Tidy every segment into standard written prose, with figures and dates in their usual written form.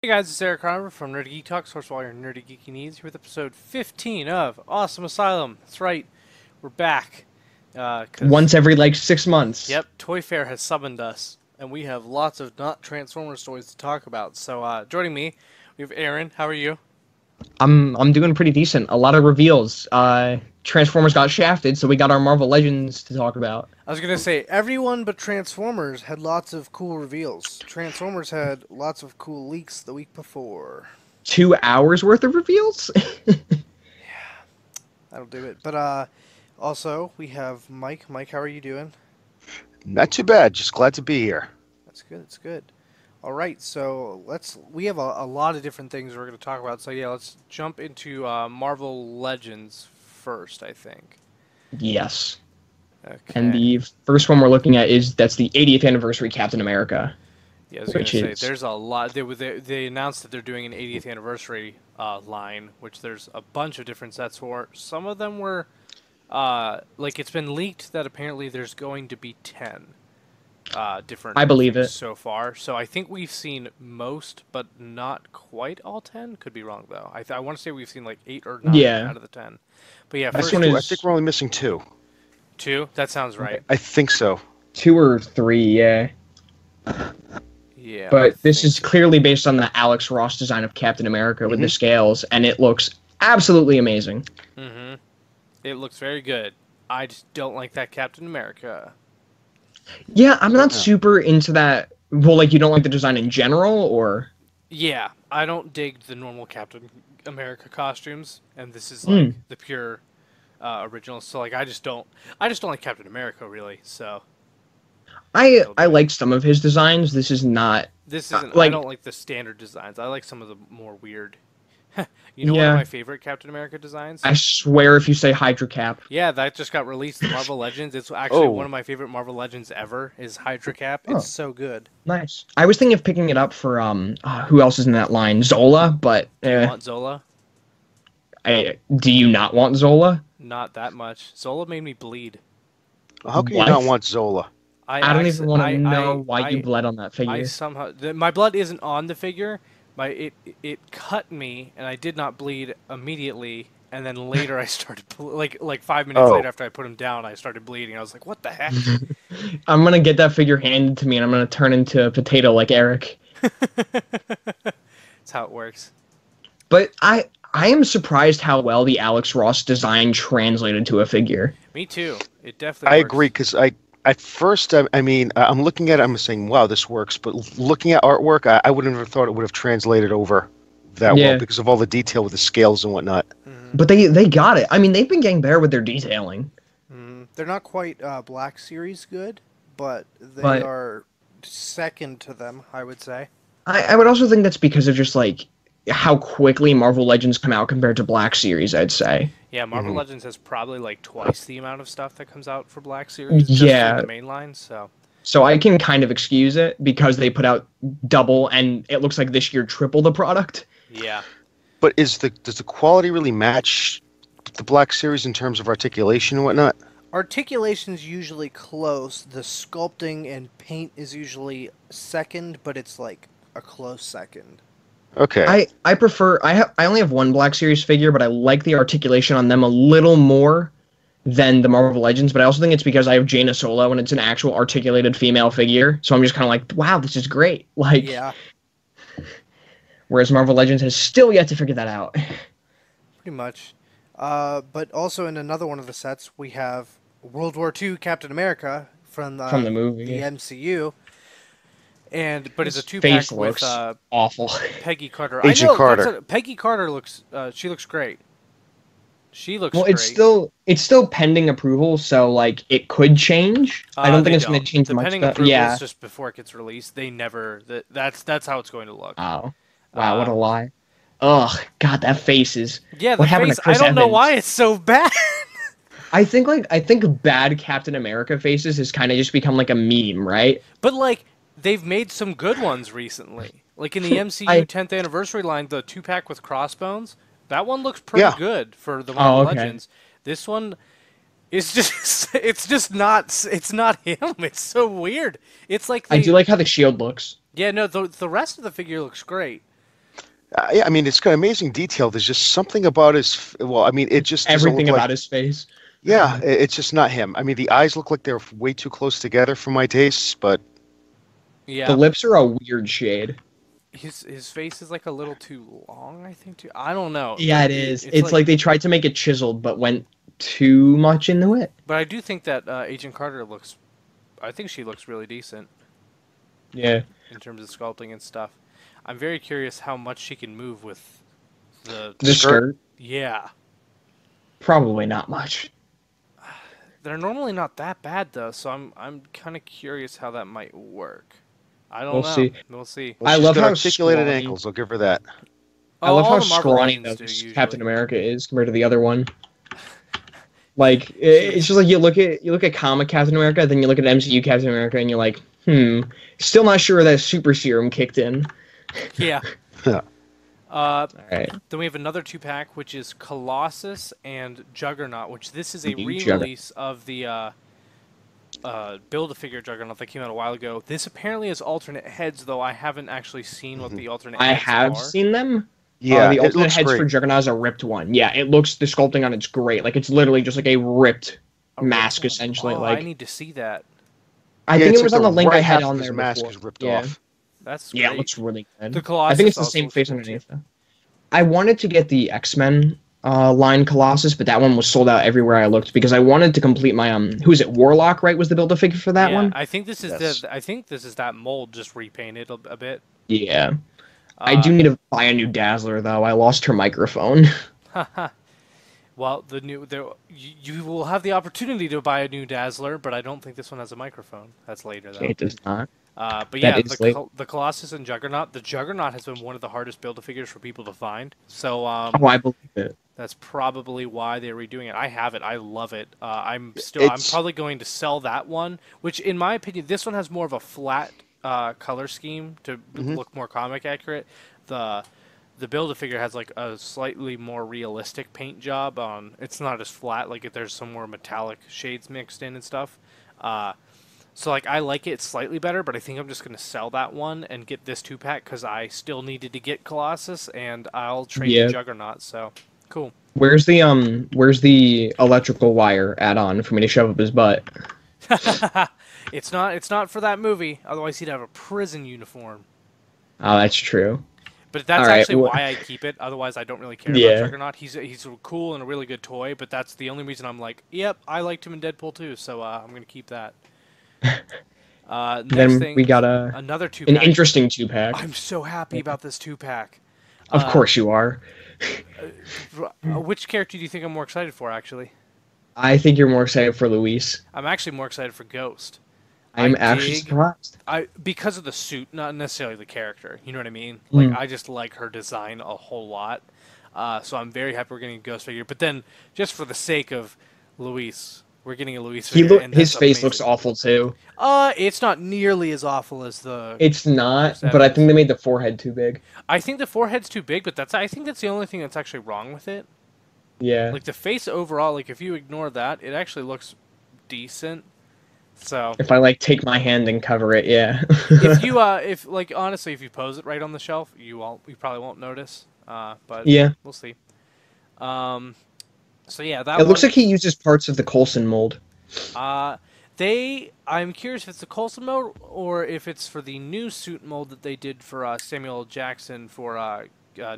Hey guys, it's Eric Cromer from Nerdy Geek Talk, source for all your nerdy geeky needs, here with episode 15 of Awesome Asylum. That's right, we're back. Once every like 6 months. Yep, Toyfair has summoned us, and we have lots of not Transformers stories to talk about. So, joining me, we have Aaron. How are you? I'm doing pretty decent. A lot of reveals. Transformers got shafted, so we got our Marvel Legends to talk about. I was gonna say, everyone but Transformers had lots of cool reveals. Transformers had lots of cool leaks the week before. 2 hours worth of reveals? That'll do it. But, also, we have Mike. Mike, how are you doing? Not too bad. Just glad to be here. That's good. That's good. All right, so we have a lot of different things we're going to talk about. So yeah, let's jump into Marvel Legends first, I think. Yes. Okay. And the first one we're looking at that's the 80th anniversary Captain America. Yeah, I was going to say there's a lot. They announced that they're doing an 80th anniversary line, which there's a bunch of different sets for. Some of them were like it's been leaked that apparently there's going to be 10. Different I believe it so far. So I think we've seen most, but not quite all 10. Could be wrong though. I want to say we've seen like 8 or 9 out of the 10. But yeah, I think we're only missing 2. 2? That sounds right. I think so. 2 or 3, yeah. Yeah. But this is clearly based on the Alex Ross design of Captain America with the scales, and it looks absolutely amazing. Mm-hmm. It looks very good. I just don't like that Captain America. Yeah, I'm not super into that. Well, like, you don't like the design in general, or? Yeah, I don't dig the normal Captain America costumes, and this is like the pure original. So like, I just don't like Captain America really. So I like some of his designs. This is not. This isn't. Like, I don't like the standard designs. I like some of the more weird. You know, one of my favorite Captain America designs? I swear if you say Hydra Cap. Yeah, that just got released in Marvel Legends. It's actually one of my favorite Marvel Legends ever is Hydra Cap. It's so good. Nice. I was thinking of picking it up for, who else is in that line? Zola, but... Do you want Zola? Do you not want Zola? Not that much. Zola made me bleed. How can you not want Zola? I don't even want to know why you bled on that figure. I somehow... My blood isn't on the figure. It cut me, and I did not bleed immediately, and then later I started, like 5 minutes later after I put him down, I started bleeding. I was like, what the heck? I'm going to get that figure handed to me, and I'm going to turn into a potato like Eric. That's how it works. But I am surprised how well the Alex Ross design translated to a figure. Me too. It definitely works. Agree, because at first, I mean, I'm looking at it, I'm saying, wow, this works. But looking at artwork, I wouldn't have thought it would have translated over that well because of all the detail with the scales and whatnot. But they got it. I mean, they've been getting better with their detailing. They're not quite Black Series good, but they are second to them, I would say. I would also think that's because of just, like, how quickly Marvel Legends come out compared to Black Series, I'd say. Yeah, Marvel Legends has probably like twice the amount of stuff that comes out for Black Series. Just for the main line, so. So I can kind of excuse it because they put out double, and it looks like this year triple the product. Yeah. But does the quality really match the Black Series in terms of articulation and whatnot? Articulation's usually close. The sculpting and paint is usually second, but it's like a close second. Okay. I prefer I only have one Black Series figure, but I like the articulation on them a little more than the Marvel Legends, but I also think it's because I have Jaina Solo and it's an actual articulated female figure. So I'm just kind of like, wow, this is great. Like, yeah. Whereas Marvel Legends has still yet to figure that out. Pretty much. But also in another one of the sets, we have World War II Captain America from the movie, the MCU. But it's a 2-pack with awful. Peggy Carter. Agent Carter. Peggy Carter looks. She looks great. She looks. Well, great. It's still pending approval, so like it could change. I don't think it's going to change much. Pending approval is just before it gets released. They never. That's how it's going to look. Oh, wow! What a lie. Ugh, God, that face is. Yeah, the face. I don't know why it's so bad. I think bad Captain America faces has kind of just become like a meme, right? But like. They've made some good ones recently. Like in the MCU 10th anniversary line, the 2-pack with Crossbones, that one looks pretty good for the Marvel Legends. This one is just it's not him. It's so weird. It's like I do like how the shield looks. Yeah, no, the rest of the figure looks great. Yeah, I mean, it's got amazing detail. There's just something about well, I mean, it just doesn't Everything look like. about his face. Yeah, it's just not him. I mean, the eyes look like they're way too close together for my tastes, but The Yeah. lips are a weird shade. His face is like a little too long, I think. Too. I don't know. Yeah, it is. It's It's like, like they tried to make it chiseled, but went too much into it. but I do think that Agent Carter looks. I think she looks really decent Yeah. in terms of sculpting and stuff. I'm very curious how much she can move with The skirt? Yeah, Probably not much. they're normally not that bad though, so I'm kind of curious how that might work. I don't We'll know. see. We'll see. well, I she's love got how articulated scrawny. ankles. I'll give her that. I Oh, love all how the Marvel scrawny Legends do usually. Captain America is compared to the other one. Like it's just like you look at comic Captain America, then you look at MCU Captain America, and you're like, still not sure that super serum kicked in. Yeah. Yeah. All right. Then we have another 2-pack, which is Colossus and Juggernaut, which this is a New re-release of the Build-A-Figure Juggernaut that came out a while ago. This apparently is alternate heads, though I haven't actually seen what the alternate I heads have are. seen them. Yeah, The it alternate looks heads great. for Juggernaut is a ripped one. Yeah, it looks the sculpting on it's great. Like it's literally just like a ripped A ripped mask one? essentially. Oh, like I need to see that. I Yeah, think it's it was like on the link I right had half on of his there mask before. is ripped Yeah. off. That's Yeah, great. it looks really good. The I Colossus think it's the also same looks face good, underneath though. I wanted to get the X-Men line Colossus, but that one was sold out everywhere I looked because I wanted to complete my who is it? Warlock, right? Was the Build-A-Figure for that Yeah, one? I think this is Yes. I think this is that mold just repainted a bit. Yeah. I do need to buy a new Dazzler though. I lost her microphone. Well, you will have the opportunity to buy a new Dazzler, but I don't think this one has a microphone. That's later though. It does not. But That yeah, is late. The Colossus and Juggernaut. The Juggernaut has been one of the hardest Build-A-Figures for people to find. So Oh, I believe it. that's probably why they're redoing it. I have it. I love it. I'm It's probably going to sell that one, which in my opinion, this one has more of a flat color scheme to look more comic accurate. The Build-A-Figure has like a slightly more realistic paint job on. It's not as flat. Like there's some more metallic shades mixed in and stuff. So like I like it slightly better, but I think I'm just gonna sell that one and get this 2-pack because I still needed to get Colossus and I'll trade the Juggernaut. So cool. Where's the electrical wire add-on for me to shove up his butt? It's not for that movie. Otherwise, he'd have a prison uniform. Oh, that's true. But that's All right, actually why I keep it. Otherwise, I don't really care about Juggernaut. He's cool and a really good toy, but that's the only reason I'm like, yep, I liked him in Deadpool too, so I'm gonna keep that. Next Then thing, we got another 2-pack. an interesting 2-pack. I'm so happy about this 2-pack. Of course you are. Which character do you think I'm more excited for, actually? I think you're more excited for Luis. I'm actually more excited for Ghost. I'm actually surprised. Because of the suit, not necessarily the character. You know what I mean? Like I just like her design a whole lot. So I'm very happy we're getting a Ghost figure. But then, just for the sake of Luis, we're getting a Luis figure. His face looks awful too. It's not nearly as awful as the. It's not, but I think they made the forehead too big. I think the forehead's too big, but I think that's the only thing that's actually wrong with it. Yeah. Like the face overall, like if you ignore that, it actually looks decent. So if I like take my hand and cover it, yeah. if like honestly, if you pose it right on the shelf, you probably won't notice. But yeah, we'll see. So yeah, it looks like he uses parts of the Coulson mold. I'm curious if it's the Coulson mold or if it's for the new suit mold that they did for Samuel L. Jackson for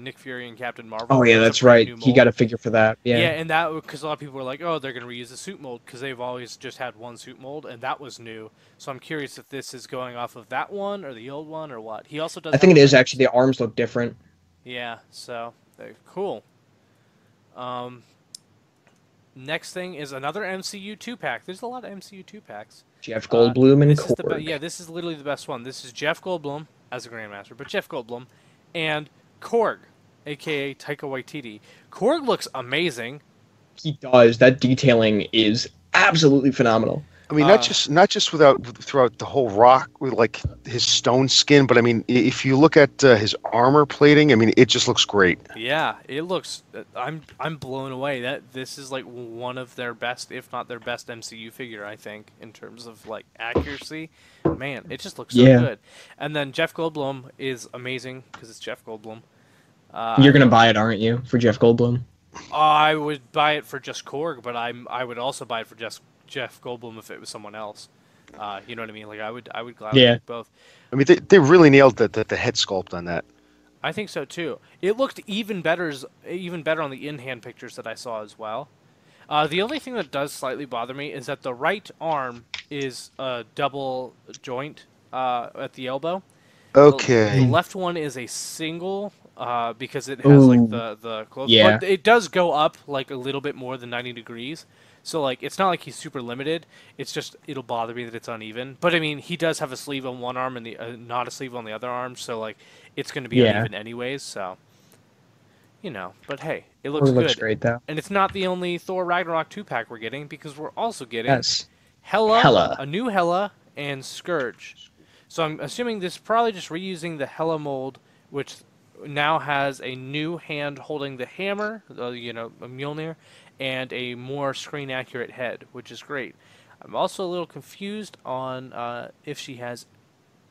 Nick Fury and Captain Marvel. Oh yeah, that's right. He got a figure for that. Yeah. Yeah, and that because a lot of people were like, "Oh, they're going to reuse the suit mold," because they've always just had one suit mold, and that was new. So I'm curious if this is going off of that one or the old one or what. He also does. I think it is actually. The arms look different. Yeah. So cool. Next thing is another MCU 2-pack. There's a lot of MCU 2-packs. Jeff Goldblum and Korg. This is literally the best one. This is Jeff Goldblum as a Grandmaster, but Jeff Goldblum and Korg, a.k.a. Taika Waititi. Korg looks amazing. He does. That detailing is absolutely phenomenal. I mean, not just throughout the whole rock with like his stone skin, but I mean, if you look at his armor plating, I mean, it just looks great. Yeah, it looks. I'm blown away. That this is like one of their best, if not their best MCU figure. I think in terms of like accuracy. Man, it just looks so good. And then Jeff Goldblum is amazing because it's Jeff Goldblum. You're gonna buy it, aren't you, for Jeff Goldblum? I would buy it for just Korg, but I would also buy it for just Jeff Goldblum if it was someone else. You know what I mean? Like I would gladly take both. I mean, they really nailed the head sculpt on that. I think so too. It looked even better on the in-hand pictures that I saw as well. The only thing that does slightly bother me is that the right arm is a double joint at the elbow. Okay. The left one is a single because it has like the close. Yeah. But it does go up like a little bit more than 90 degrees. So like it's not like he's super limited. It's just it'll bother me that it's uneven. But I mean, he does have a sleeve on one arm and the not a sleeve on the other arm. So like it's going to be uneven anyways. So you know, but hey, it looks good. Looks great though. And it's not the only Thor Ragnarok 2-pack we're getting because we're also getting Hela, a new Hela, and Scourge. So I'm assuming this is probably just reusing the Hela mold, which now has a new hand holding the hammer, you know, a Mjolnir, and a more screen-accurate head, which is great. I'm also a little confused on if she has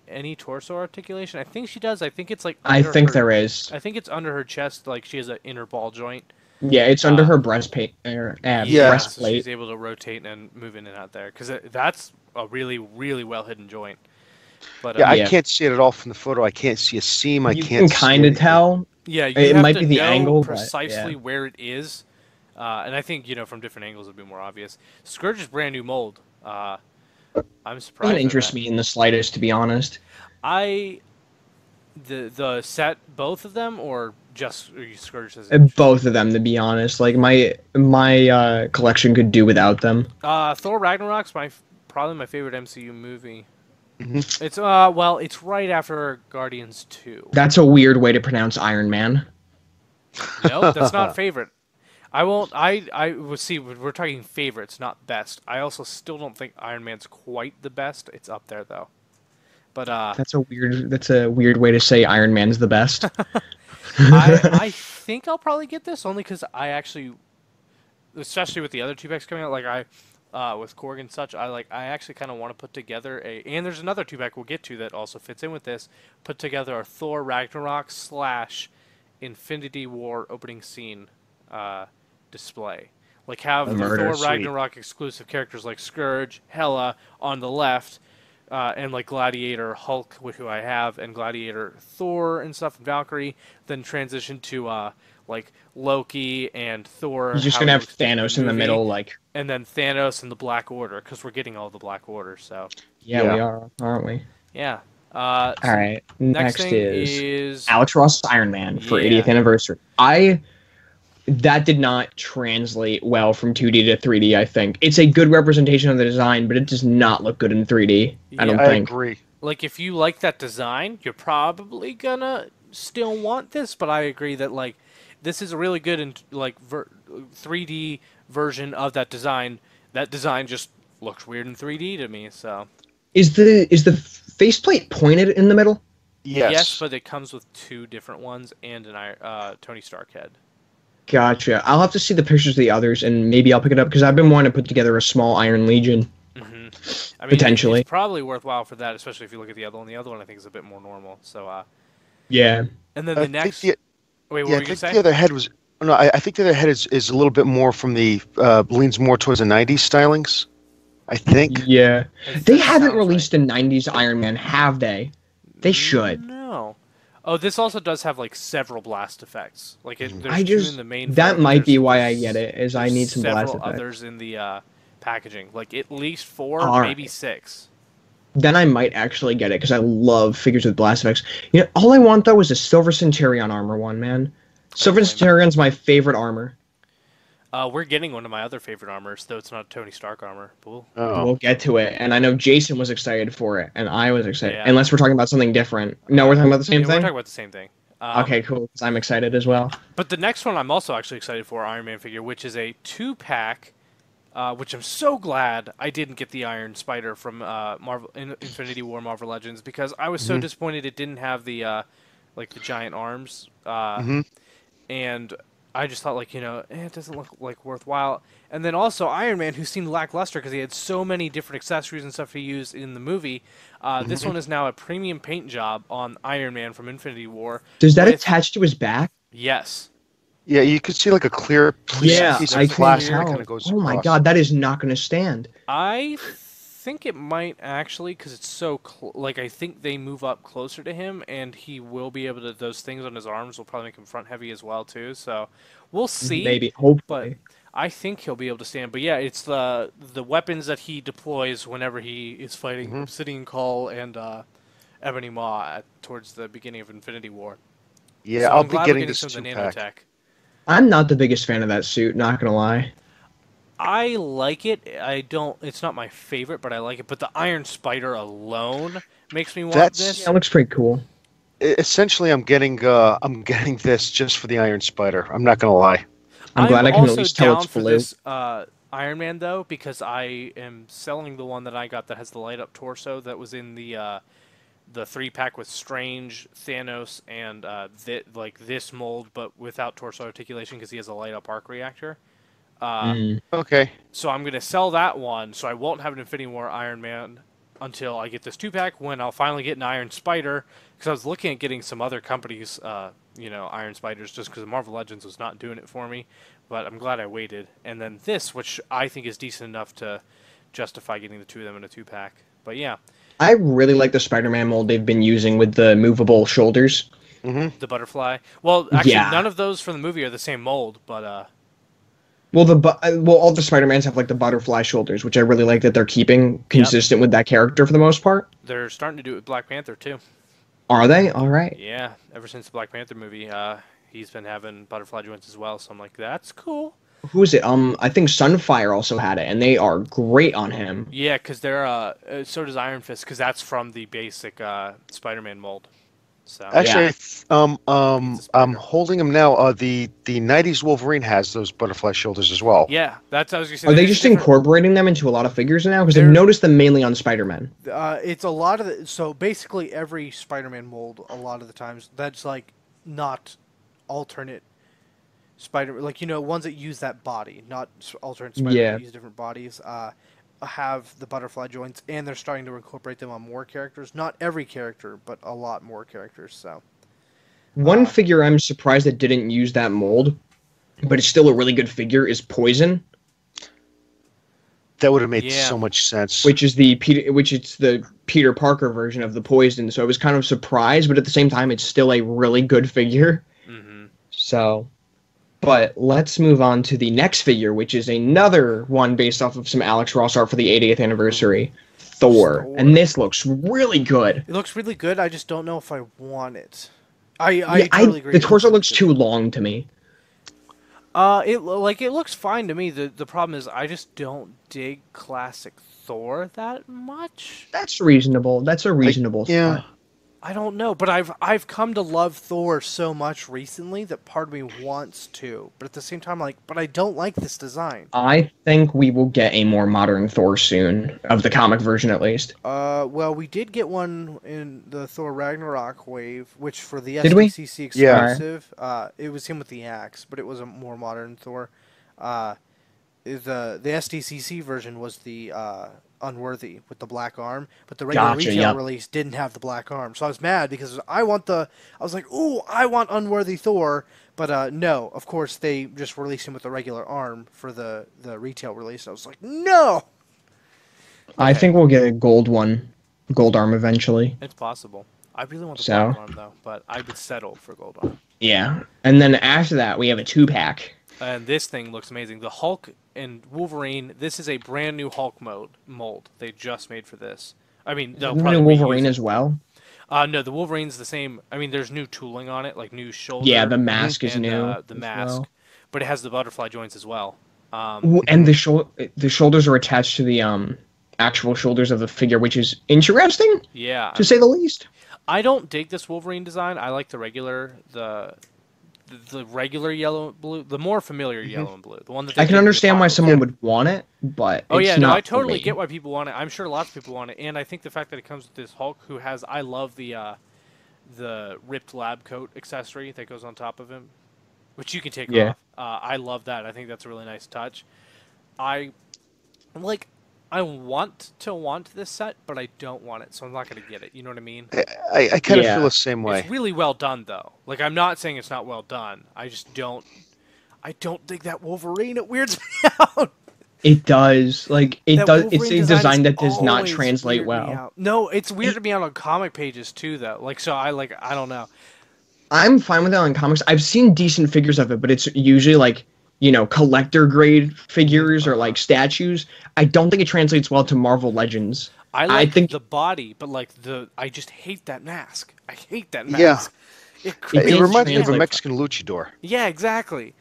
any torso articulation. I think she does. I think it's like there is. I think it's under her chest, like she has an inner ball joint. Yeah, it's under her breastplate. Breastplate. So she's able to rotate and move in and out there because that's a really, really well hidden joint. But I can't see it at all from the photo. I can't see a seam. You can kind of tell. Yeah, it might be the angle, precisely where it is. And I think, you know, from different angles it would be more obvious. Scourge is brand new mold. I'm surprised. It doesn't interest me in the slightest, to be honest. The set, both of them, or just Scourge? Both of them, to be honest. Like my collection could do without them. Thor Ragnarok's probably my favorite MCU movie. Mm-hmm. It's well, it's right after Guardians 2. That's a weird way to pronounce Iron Man. No, that's not favorite. I won't. I will see. We're talking favorites, not best. I also still don't think Iron Man's quite the best. It's up there though. But that's a weird way to say Iron Man's the best. I think I'll probably get this only because I actually, especially with the other 2-packs coming out, like with Korg and such, I actually kind of want to put together and there's another 2-pack we'll get to that also fits in with this. Put together a Thor Ragnarok / Infinity War opening scene display. Like have the Thor Ragnarok exclusive characters like Scourge, Hela on the left, and like Gladiator Hulk, who I have, and Gladiator Thor and stuff, and Valkyrie. Then transition to like Loki and Thor. You're just gonna have Thanos in the middle, like. And then Thanos and the Black Order, because we're getting all the Black Order. So. Yeah, we are, aren't we? Yeah. All right. Next is Alex Ross Iron Man for 80th anniversary. That did not translate well from 2D to 3D, I think. It's a good representation of the design, but it does not look good in 3D, I don't think. I agree. Like, if you like that design, you're probably gonna still want this, but I agree that, like, this is a really good, 3D version of that design. That design just looks weird in 3D to me, so... Is the faceplate pointed in the middle? Yes, but it comes with 2 different ones and an Tony Stark head. Gotcha. I'll have to see the pictures of the others, and maybe I'll pick it up, because I've been wanting to put together a small Iron Legion. Mm-hmm. I mean, potentially. It's probably worthwhile for that, especially if you look at the other one. The other one, I think, is a bit more normal. So, yeah. And then the next... Wait, what were you going to say? The other head was... No, I think the other head is a little bit more from the... leans more towards the 90s stylings, I think. Yeah. They haven't released a 90s Iron Man, have they? They should. No. Oh, this also does have like several blast effects. Like there's 2 in the main. That might be why I get it. Is I need some blast effects. Several others in the packaging, like at least 4, maybe 6. Then I might actually get it because I love figures with blast effects. You know, all I want though is a Silver Centurion armor one, man. Silver Centurion's my favorite armor. We're getting one of my other favorite armors, though it's not a Tony Stark armor. We'll get to it, and I know Jason was excited for it, and I was excited. Yeah. Unless we're talking about something different. No, we're talking about the same thing? We're talking about the same thing. Okay, cool, because I'm excited as well. But the next one I'm also actually excited for, Iron Man figure, which is a 2-pack, which I'm so glad I didn't get the Iron Spider from Infinity War Marvel Legends, because I was so disappointed it didn't have the like the giant arms. And... I just thought, like, you know, it doesn't look like worthwhile. And then also Iron Man, who seemed lackluster because he had so many different accessories and stuff he used in the movie. This one is now a premium paint job on Iron Man from Infinity War. Does that attach to his back? Yes. Yeah, you could see like a clear piece I of can plastic that tell. kind of goes Oh my across. god, that is not going to stand. I think it might actually, because it's so like I think they move up closer to him, and he will be able to. Those things on his arms will probably make him front heavy as well too. So we'll see. Maybe, But hopefully. I think he'll be able to stand. But yeah, it's the weapons that he deploys whenever he is fighting Hmm. Obsidian Call and Ebony Maw towards the beginning of Infinity War. Yeah, So I'll I'm be glad we're getting getting this some of the 2-pack. nanotech. I'm not the biggest fan of that suit, not going to lie. I like it. I don't. It's not my favorite, but I like it. But the Iron Spider alone makes me want That's Yeah, it this. looks pretty cool. essentially I'm getting this just for the Iron Spider. I'm not gonna lie. I'm I'm glad I can at also least tell it's down for blue. this Iron Man though because I am selling the one that I got that has the light up torso that was in the 3-pack with Strange, Thanos, and like this mold, but without torso articulation because he has a light up arc reactor. Uh, Mm. Okay. So I'm going to sell that one, so I won't have an Infinity War Iron Man until I get this 2-pack, when I'll finally get an Iron Spider, because I was looking at getting some other companies, Iron Spiders, just because Marvel Legends was not doing it for me, but I'm glad I waited. And then this, which I think is decent enough to justify getting the two of them in a 2-pack. But yeah, I really like the Spider-Man mold they've been using with the movable shoulders. Hmm. the butterfly. Well, actually, Yeah. none of those from the movie are the same mold, but Well, all the Spider-Mans have like the butterfly shoulders, which I really like that they're keeping yep, consistent with that character for the most part. they're starting to do it with Black Panther too. Are they? All right. Yeah, ever since the Black Panther movie, he's been having butterfly joints as well. So I'm like, that's cool. Who is it? I think Sunfire also had it, and they are great on him. Yeah, because they're so does Iron Fist, because that's from the basic Spider-Man mold. So Actually, Yeah. he's a I'm spider. holding them now. The '90s Wolverine has those butterfly shoulders as well. Yeah, that's what I was gonna say. Are They're they just just different. incorporating them into a lot of figures now? Because I've They're noticed them mainly on Spider-Man. it's a lot of so basically every Spider-Man mold, a lot of the times that's like not alternate Spider, like ones that use that body, not alternate Spider-Man Yeah. that use different bodies. Have the butterfly joints, and they're starting to incorporate them on more characters. Not every character, but a lot more characters. So, One uh, figure I'm surprised that didn't use that mold, but it's still a really good figure, is Poison, That would have made yeah, so much sense. which it's the Peter Parker version of the Poison. So I was kind of surprised, but at the same time, it's still a really good figure. mm-hmm. So, but let's move on to the next figure, which is another one based off of some Alex Ross art for the 80th anniversary, Thor. Thor. And this looks really good. It looks really good. I just don't know if I want it. I Yeah, totally agree. the It torso really looks good. too long to me. It looks fine to me. The problem is I just don't dig classic Thor that much. That's reasonable. That's a reasonable Yeah. thought. I don't know, but I've come to love Thor so much recently that part of me wants to, but at the same time, but I don't like this design. I think we will get a more modern Thor soon, of the comic version at least. Well, we did get one in the Thor Ragnarok wave, which for the Did we? SDCC Yeah. exclusive, it was him with the axe, but it was a more modern Thor. The SDCC version was the Unworthy with the black arm, but the regular Gotcha, retail yep. release didn't have the black arm. So I was mad because I was like, ooh, I want Unworthy Thor, but no, of course they just released him with the regular arm for the retail release. I was like, no. I Okay. think we'll get a gold one, gold arm eventually. It's possible. I really want the So? black arm though, but I would settle for gold arm. Yeah. And then after that, we have a 2-pack. And this thing looks amazing. The Hulk and Wolverine. This is a brand new Hulk mold they just made for this. I mean, they'll Isn't probably it reuse Wolverine it. as well? No, the Wolverine's the same. I mean, there's new tooling on it, like new shoulder. Yeah, the mask is and, new. the as mask, well. but it has the butterfly joints as well. Ooh, and the shoulders are attached to the actual shoulders of the figure, which is interesting Yeah, to say the least. I don't dig this Wolverine design. I like the regular the regular yellow and blue, the more familiar yellow and blue, the one that they I did can in the understand why comics. someone would want it, but Oh it's yeah, no, not I totally for me. get why people want it. I'm sure lots of people want it, and I think the fact that it comes with this Hulk who has, I love the ripped lab coat accessory that goes on top of him, which you can take Yeah. off. I love that. I think that's a really nice touch. I like. I want to want this set, but I don't want it, so I'm not going to get it. You know what I mean? I kind of feel the same way. It's really well done, though. Like, I'm not saying it's not well done. I just don't. I don't think that Wolverine. It weirds me out. It does. Like, it does. It's a design that does not translate well. No, it's weirded me out on comic pages too, though. Like, so I don't know. I'm fine with that on comics. I've seen decent figures of it, but it's usually like, you know, collector grade figures or like statues. I don't think it translates well to Marvel Legends. I think the body, but like I just hate that mask. I hate that mask. Yeah. It reminds me of a Mexican luchador. Yeah, exactly.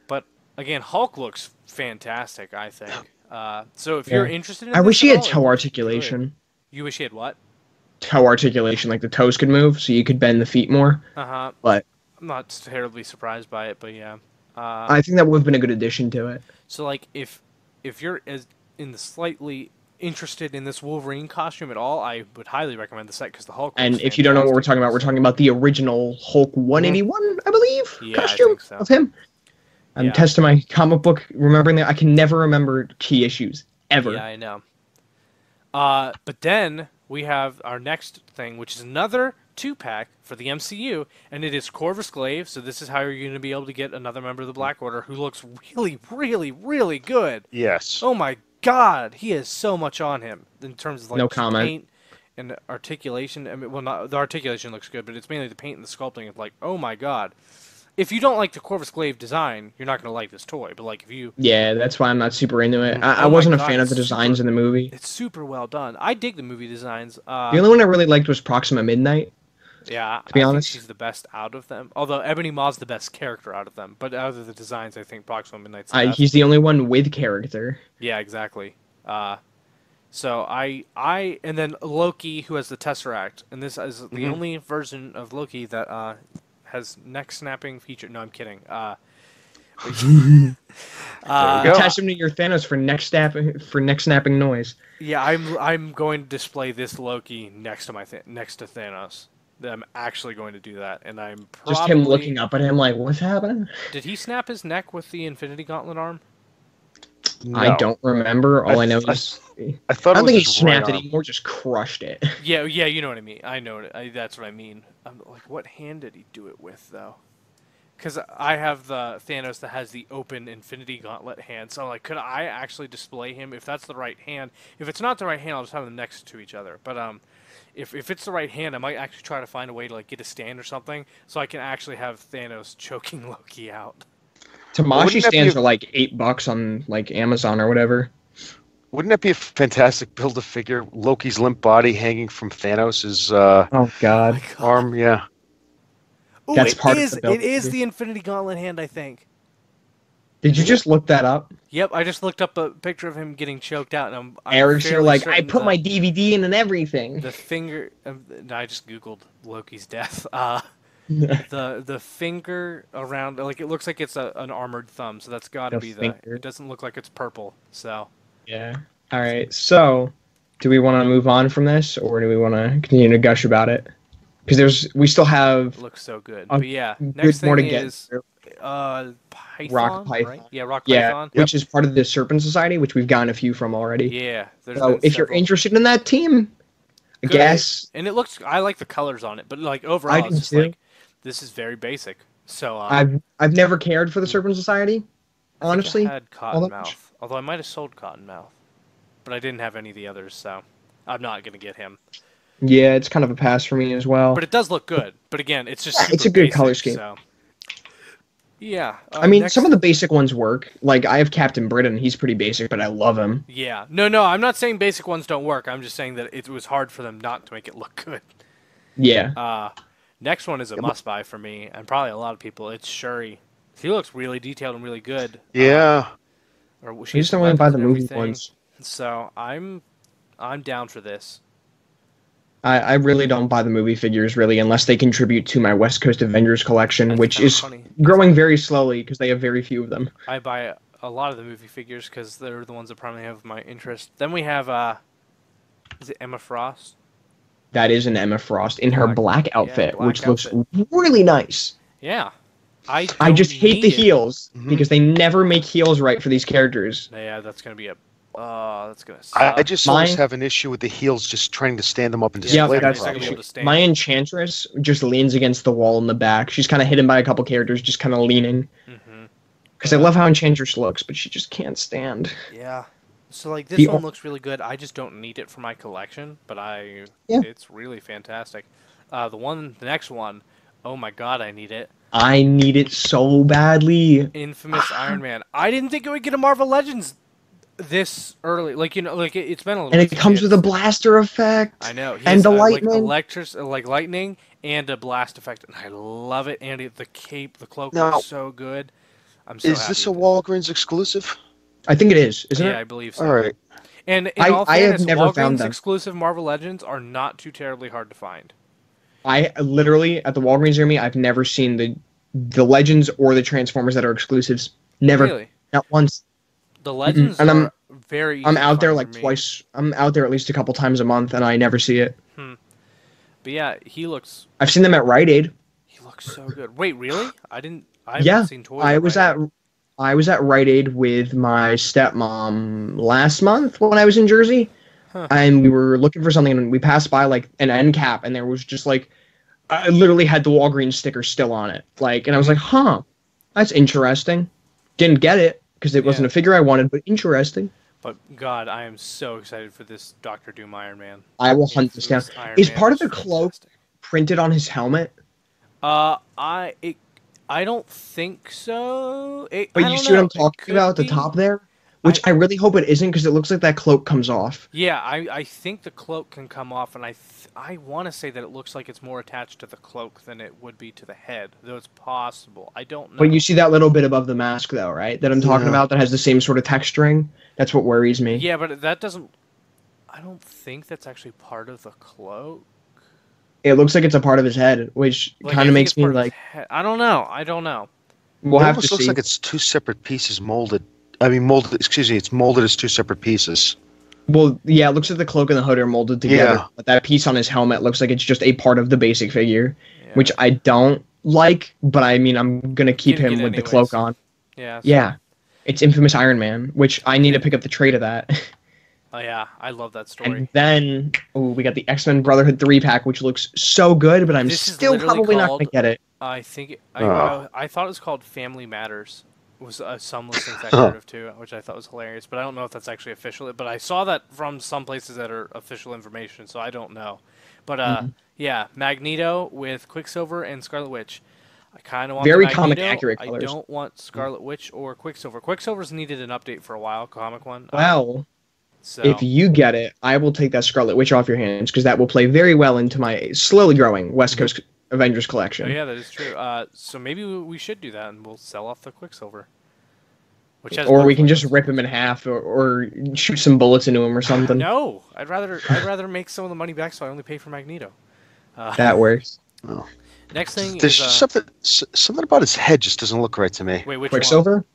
But again, Hulk looks fantastic, I think. So if you're interested in I this wish he had all, toe articulation. You wish he had what? Toe articulation, like the toes could move, so you could bend the feet more. But I'm not terribly surprised by it, but yeah. I think that would have been a good addition to it. So, like, if you're slightly interested in this Wolverine costume at all, I would highly recommend the set because the Hulk. And if you don't know what we're talking about the original Hulk 181, I believe, costume of him. I'm testing my comic book, remembering that I can never remember key issues ever. Yeah, I know. But then we have our next thing, which is another 2-pack for the MCU, and it is Corvus Glaive. So this is how you're going to be able to get another member of the Black Order who looks really, really, really good. Yes. Oh my God, he has so much on him in terms of like paint and articulation. I mean, well, not the articulation looks good, but it's mainly the paint and the sculpting. It's like, oh my God. If you don't like the Corvus Glaive design, you're not going to like this toy. But like if you, that's why I'm not super into it. I wasn't a fan of the designs in the movie. It's super well done. I dig the movie designs. The only one I really liked was Proxima Midnight. Yeah, to be honest, think she's the best out of them. Although Ebony Maw's the best character out of them, but out of the designs, I think Proxima Midnight's the best. He's the only one with character. Yeah, exactly. So and then Loki, who has the Tesseract, and this is the only version of Loki that has neck snapping feature. No, I'm kidding. Attach him to your Thanos for neck snapping noise. Yeah, I'm going to display this Loki next to Thanos. I'm actually going to do that, and I'm probably... Just him looking up at him like, what's happening? Did he snap his neck with the Infinity Gauntlet arm? No. I don't remember. All I know is... I don't think he snapped it, he more just crushed it. Yeah, you know what I mean. I know it. That's what I mean. I'm like, what hand did he do it with, though? Because I have the Thanos that has the open Infinity Gauntlet hand, so like, could I actually display him if that's the right hand? If it's not the right hand, I'll just have them next to each other. But if it's the right hand, I might actually try to find a way to like get a stand or something, so I can actually have Thanos choking Loki out. Tamashi stands are like $8 on like Amazon or whatever. Wouldn't that be a fantastic build-a-figure? Loki's limp body hanging from Thanos' arm, yeah. Ooh, that's part of the build. It is the Infinity Gauntlet hand, I think. Did you just look that up? Yep, I just looked up a picture of him getting choked out, and I'm Eric's here like, I put my DVD in and everything. The finger... I just Googled Loki's death. The finger around... Like, it looks like it's an armored thumb, so that's got to be the... It doesn't look like it's purple, so... Yeah. All right. So, do we want to move on from this, or do we want to continue to gush about it? Because we still have. It looks so good. But yeah, next thing is Python. Rock Python. Right? Yeah, Rock Python. Which is part of the Serpent Society, which we've gotten a few from already. Yeah. So if you're interested in that team, I guess. And it looks. I like the colors on it, but like overall, it's just like this is very basic. So I've never cared for the Serpent Society. Honestly, I had Cottonmouth. Although I might have sold Cottonmouth, but I didn't have any of the others, so I'm not going to get him. Yeah, it's kind of a pass for me as well. But it does look good. But again, it's just super it's a good basic, color scheme. So. Yeah. I mean, some of the basic ones work. Like, I have Captain Britain. He's pretty basic, but I love him. Yeah. No, I'm not saying basic ones don't work. I'm just saying that it was hard for them not to make it look good. Yeah. Next one is a must-buy for me, and probably a lot of people. It's Shuri. He looks really detailed and really good. Yeah. I just don't want to buy the movie ones. So I'm down for this. I really don't buy the movie figures, really, unless they contribute to my West Coast Avengers collection, which is growing very slowly because they have very few of them. I buy a lot of the movie figures because they're the ones that probably have my interest. Then we have, is it Emma Frost? That is an Emma Frost in her black outfit, which looks really nice. Yeah. I just hate the heels because they never make heels right for these characters. Yeah, that's going to be a Oh, that's gonna suck. I just always have an issue with the heels just trying to stand them up and display them. My Enchantress just leans against the wall in the back. She's kind of hidden by a couple characters, just kind of leaning. Because I love how Enchantress looks, but she just can't stand. Yeah. So like this one looks really good. I just don't need it for my collection, but it's really fantastic. The next one, oh my god, I need it. I need it so badly. Infamous Iron Man. I didn't think it would get a Marvel Legends this early. Like it's been a little. And it comes with a blaster effect. I know. And the lightning, like lightning and a blast effect, and I love it. And the cape, the cloak is so good. I'm so happy. Is this a Walgreens exclusive? I think it is, isn't it? Yeah, I believe so. All right. And in all fairness, have never found them. exclusive Marvel Legends are not too terribly hard to find. I literally, at the Walgreens near me, I've never seen the Legends or the Transformers that are exclusives. Never. Really? Not once. The Legends are very easy I'm out there like twice. I'm out there at least a couple times a month, and I never see it. But yeah, he looks... I've seen them at Rite Aid. He looks so good. Wait, really? I haven't seen toys I was at Rite Aid with my stepmom last month when I was in Jersey, and we were looking for something, and we passed by like an end cap, and there was just like, I literally had the Walgreens sticker still on it, and I was like, huh, that's interesting. Didn't get it because it wasn't a figure I wanted, but interesting. But God, I am so excited for this Dr. Doom Iron Man. I will hunt this down. Is part of the cloak printed on his helmet? I don't think so. But you see what I'm talking about at the top there? Which I really hope it isn't, because it looks like that cloak comes off. Yeah, I think the cloak can come off, and I want to say that it looks like it's more attached to the cloak than it would be to the head, though it's possible. I don't know. But you see that little bit above the mask, though, right? That I'm talking about that has the same sort of texturing? That's what worries me. Yeah, but that doesn't... I don't think that's actually part of the cloak. It looks like it's a part of his head, which kind of makes me like... I don't know. We'll have to see. It looks like it's two separate pieces molded. I mean, molded. Excuse me. It's molded as two separate pieces. Well, yeah, it looks like the cloak and the hood are molded together. Yeah. But that piece on his helmet looks like it's just a part of the basic figure, which I don't like. But I mean, I'm gonna keep him with the cloak on. Yeah. Yeah. It's Infamous Iron Man, which I need to pick up the trade of that. Oh yeah, I love that story. And then we got the X-Men Brotherhood 3-pack, which looks so good, but I'm still probably not gonna get it. I think I thought it was called Family Matters. It was some listings I heard of too, which I thought was hilarious. But I don't know if that's actually official. But I saw that from some places that are official information, so I don't know. But yeah, Magneto with Quicksilver and Scarlet Witch. I kind of want very Magneto. comic accurate colors. I don't want Scarlet Witch or Quicksilver. Quicksilver's needed an update for a while, comic one. Well, if you get it, I will take that Scarlet Witch off your hands, because that will play very well into my slowly growing West Coast Avengers collection. Oh yeah, that is true. So maybe we should do that, and we'll sell off the Quicksilver. Or we can just rip him in half, or shoot some bullets into him or something. No, I'd rather make some of the money back, so I only pay for Magneto. That works. Oh. Next thing There's is something about his head just doesn't look right to me. Wait, which Quicksilver? one?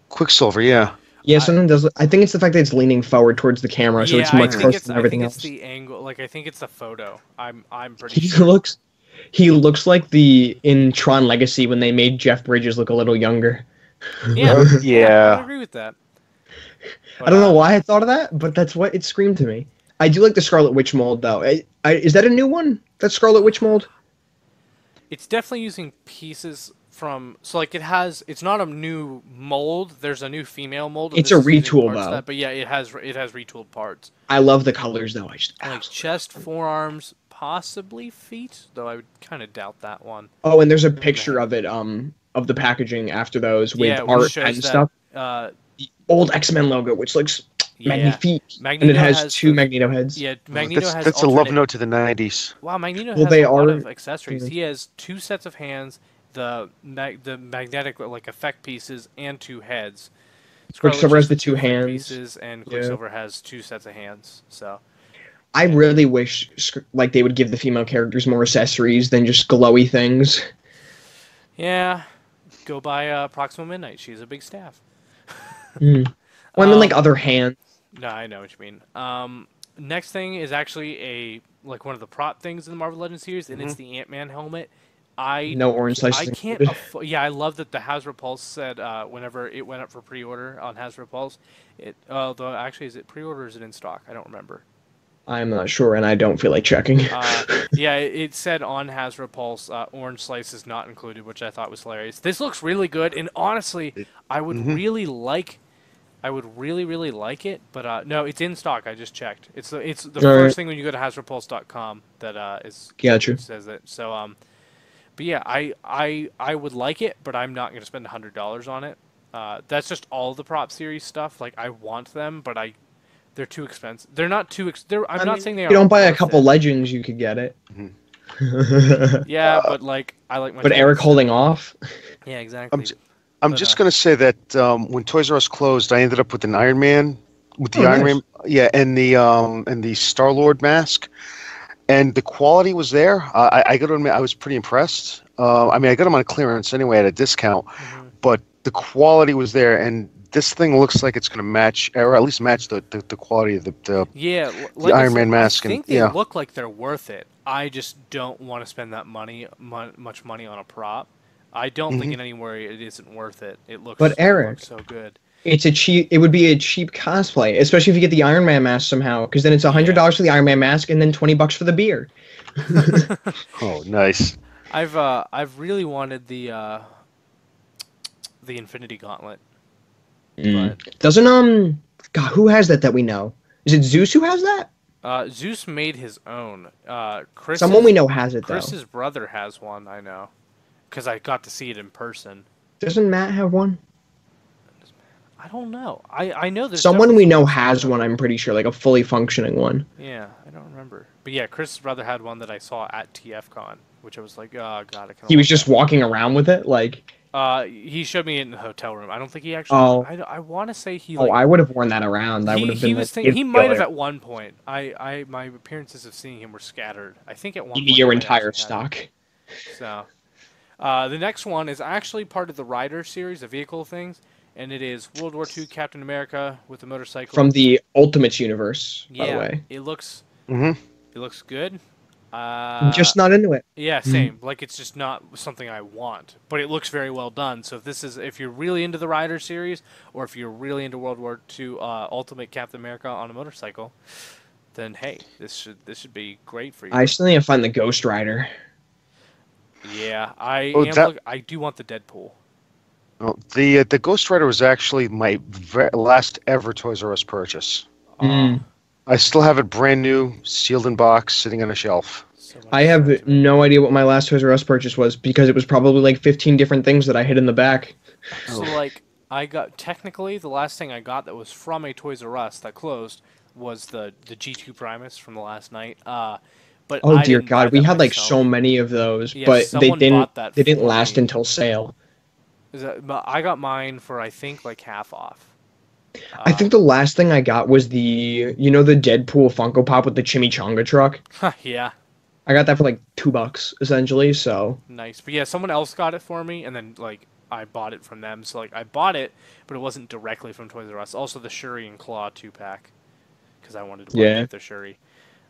Quicksilver, yeah. Yeah, something does. I think it's the fact that it's leaning forward towards the camera, so it's much closer than everything else. I think it's the angle. Like, I think it's the photo. I'm pretty he sure. He looks like in Tron Legacy when they made Jeff Bridges look a little younger. Yeah, yeah. I agree with that. But, I don't know why I thought of that, but that's what it screamed to me. I do like the Scarlet Witch mold, though. Is that a new one? That Scarlet Witch mold? It's definitely using pieces from... So, like, it's not a new mold. There's a new female mold. It's a retool, though. But yeah, it has retooled parts. I love the colors, though. Like chest, forearms, possibly feet, though I would kind of doubt that one. Oh, and there's a picture of it, of the packaging after those with art and stuff. The old X-Men logo, which looks magnifique. And it has two Magneto heads. Yeah, Magneto has... That's a love note to the 90s. Wow, Magneto has a lot of accessories. He has 2 sets of hands, the magnetic effect pieces, and 2 heads. Quicksilver has the 2 hands. Pieces, and Quicksilver has 2 sets of hands. So... I really wish they would give the female characters more accessories than just glowy things. Yeah, go by Proxima Midnight. She's a big staff. Well, I mean, other hands. No, I know what you mean. Next thing is actually one of the prop things in the Marvel Legends series, and it's the Ant-Man helmet. No orange slices. I can't. Yeah, I love that the Hasbro Pulse said whenever it went up for pre-order on Hasbro Pulse, although actually is it pre-order or is it in stock? I don't remember. I'm not sure, and I don't feel like checking. Yeah, it said on Hasbro Pulse, orange slice is not included, which I thought was hilarious. This looks really good, and honestly, I would really like it, but no, it's in stock. I just checked. It's the first thing when you go to HasbroPulse.com that Gotcha. says it. So but yeah, I would like it, but I'm not going to spend $100 on it. That's just all the prop series stuff. Like I want them, but they're too expensive. They're not too. I'm not saying they are. If you don't buy a couple legends, you could get it. Yeah, but like I like my. But Eric holding off. Yeah, exactly. I'm just gonna say that when Toys R Us closed, I ended up with an Iron Man, Iron Man, yeah, and the Star-Lord mask, and the quality was there. I got to admit, I was pretty impressed. I mean, I got them on clearance anyway at a discount, but the quality was there, and this thing looks like it's going to match, or at least match the quality of the Iron Man mask. I think they look like they're worth it. I just don't want to spend that much money on a prop. I don't think in anywhere it isn't worth it. It looks, so good. It would be a cheap cosplay, especially if you get the Iron Man mask somehow, because then it's $100 for the Iron Man mask and then $20 for the beer. Oh, nice. I've really wanted the Infinity Gauntlet. But doesn't God, who has that we know? Is it Zeus who has that? Zeus made his own. Someone we know has it though. Chris's brother has one, I know, because I got to see it in person. Doesn't Matt have one? I don't know. I know there's someone we know has one. I'm pretty sure, like a fully functioning one. Yeah, I don't remember. But yeah, Chris's brother had one that I saw at TFCon, which I was like, oh god, he was just walking around with it, like. He showed me in the hotel room. I don't think he actually. Oh. I want to say he. Like, I would have worn that around. That would have been. He might have at one point. My appearances of seeing him were scattered. I think at one point. Your entire stock. So, the next one is actually part of the Rider series, the vehicle things, and it is World War II Captain America with a motorcycle from the Ultimates universe. By the way, it looks. It looks good. I'm just not into it. Yeah, same. Like it's just not something I want, but it looks very well done. So if you're really into the Rider series, or if you're really into World War II Ultimate Captain America on a motorcycle, then hey, this should be great for you. I still need to find the Ghost Rider. Yeah, I do want the Deadpool. Oh, the Ghost Rider was actually my last ever Toys R Us purchase. I still have it brand new, sealed in box, sitting on a shelf. I have no idea what my last Toys R Us purchase was, because it was probably like 15 different things that I hid in the back. So like, technically the last thing I got that was from a Toys R Us that closed was the G2 Primus from the last night. But oh dear God, we had like so many of those, but they didn't last until sale. I got mine for I think like half off. I think the last thing I got was the Deadpool Funko Pop with the chimichanga truck. Yeah. I got that for like $2 essentially, so. Nice. But yeah, someone else got it for me, and then like I bought it from them. So like I bought it, but it wasn't directly from Toys R Us. Also the Shuri and Claw 2-pack, because I wanted to get the Shuri.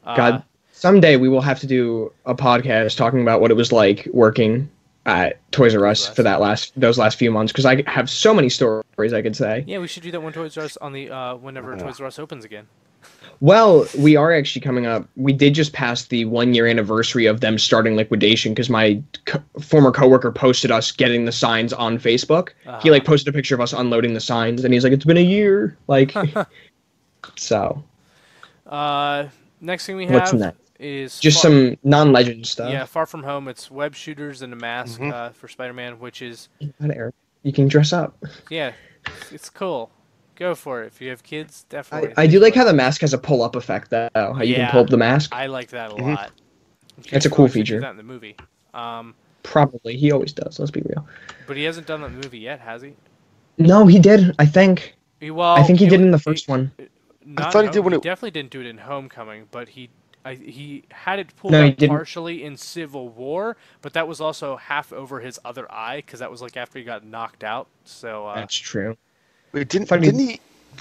God, someday we will have to do a podcast talking about what it was like working at Toys R Us for those last few months, because I have so many stories I could say. Yeah, we should do that when Toys R Us whenever Toys R Us opens again. Well, we are actually coming up. We did just pass the 1-year anniversary of them starting liquidation, because my former coworker posted us getting the signs on Facebook. He like posted a picture of us unloading the signs, and he's like, "It's been a year." Like, so. Next thing we have is just some non-legend stuff. Yeah, Far From Home. It's web shooters and a mask for Spider-Man, which is. You can dress up. Yeah, it's cool. Go for it. If you have kids, definitely. I do like how the mask has a pull-up effect, though. How you can pull up the mask. I like that a lot. That's a cool feature. That in the movie. Probably. He always does. Let's be real. But he hasn't done that in the movie yet, has he? No, he did. I think. I think he did in the first one. I thought he did when he definitely didn't do it in Homecoming, but he had it pulled up partially in Civil War, but that was also half over his other eye, because that was like after he got knocked out. So that's true. Wait,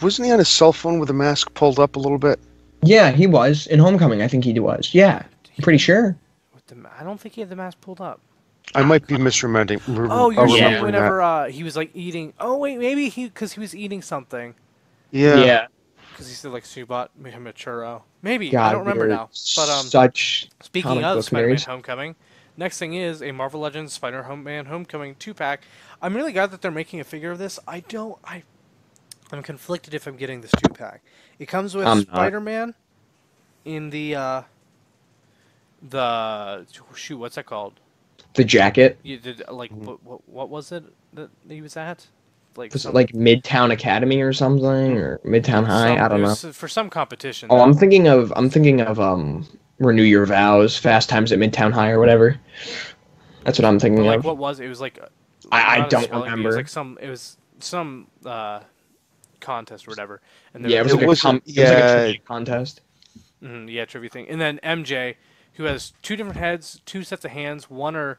wasn't he on his cell phone with the mask pulled up a little bit? Yeah, he was in Homecoming. I think he was. Yeah, I'm pretty sure. I don't think he had the mask pulled up. I might be misremembering. Oh, you're saying remembering whenever he was like eating. Oh wait, maybe because he was eating something. Yeah. Because he said like she bought him a churro. Maybe I don't God, remember we're now. But such speaking comic of book Spider-Man: nerds. Homecoming, next thing is a Marvel Legends Spider-Man Homecoming 2-pack. I'm really glad that they're making a figure of this. I'm conflicted if I'm getting this 2-pack. It comes with I'm not. Spider-Man in the shoot. What's that called? The jacket. You did like what was it that he was at? Like Was it like Midtown Academy or something, or Midtown High? I don't know. For some competition. Oh, I'm thinking of Renew Your Vows, Fast Times at Midtown High, or whatever. That's what I'm thinking like of. what was it? It was like I not a don't spelling bee, remember. it was some contest or whatever. And Yeah, it was like a trivia contest. Yeah, trivia thing. And then MJ, who has 2 different heads, 2 sets of hands. One are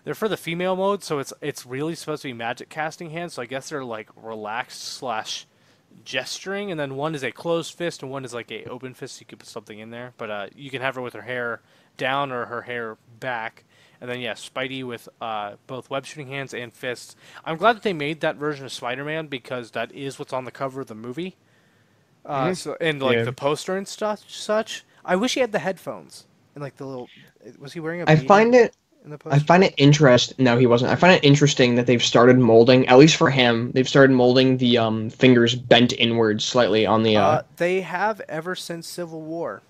they're for the female mode, so it's really supposed to be magic casting hands. So I guess they're like relaxed / gesturing, and then one is a closed fist and one is like a open fist. So you could put something in there, but you can have her with her hair down or her hair back. And then Spidey with both web shooting hands and fists. I'm glad that they made that version of Spider-Man because that is what's on the cover of the movie. So and like the poster and such. I wish he had the headphones and like the little. Was he wearing a? I find it interesting. No, he wasn't. I find it interesting that they've started molding, at least for him, they've started molding the fingers bent inwards slightly on the. They have ever since Civil War.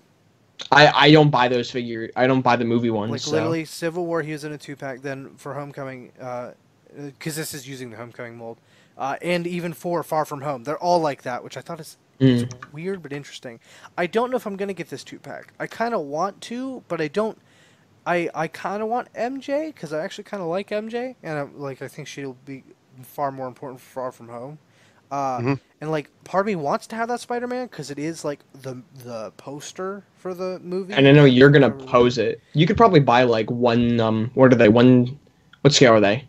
I don't buy those figures. I don't buy the movie ones. Like literally, Civil War, he was in a 2-pack. Then for Homecoming, because this is using the Homecoming mold, and even for Far From Home, they're all like that, which I thought is weird but interesting. I don't know if I'm gonna get this 2-pack. I kind of want to, but I don't. I kind of want MJ because I actually kind of like MJ, and I think she'll be far more important for Far From Home. And like part of me wants to have that Spider-Man because it is like the poster for the movie. And I know you're gonna pose it. You could probably buy like one. What are they? What scale are they?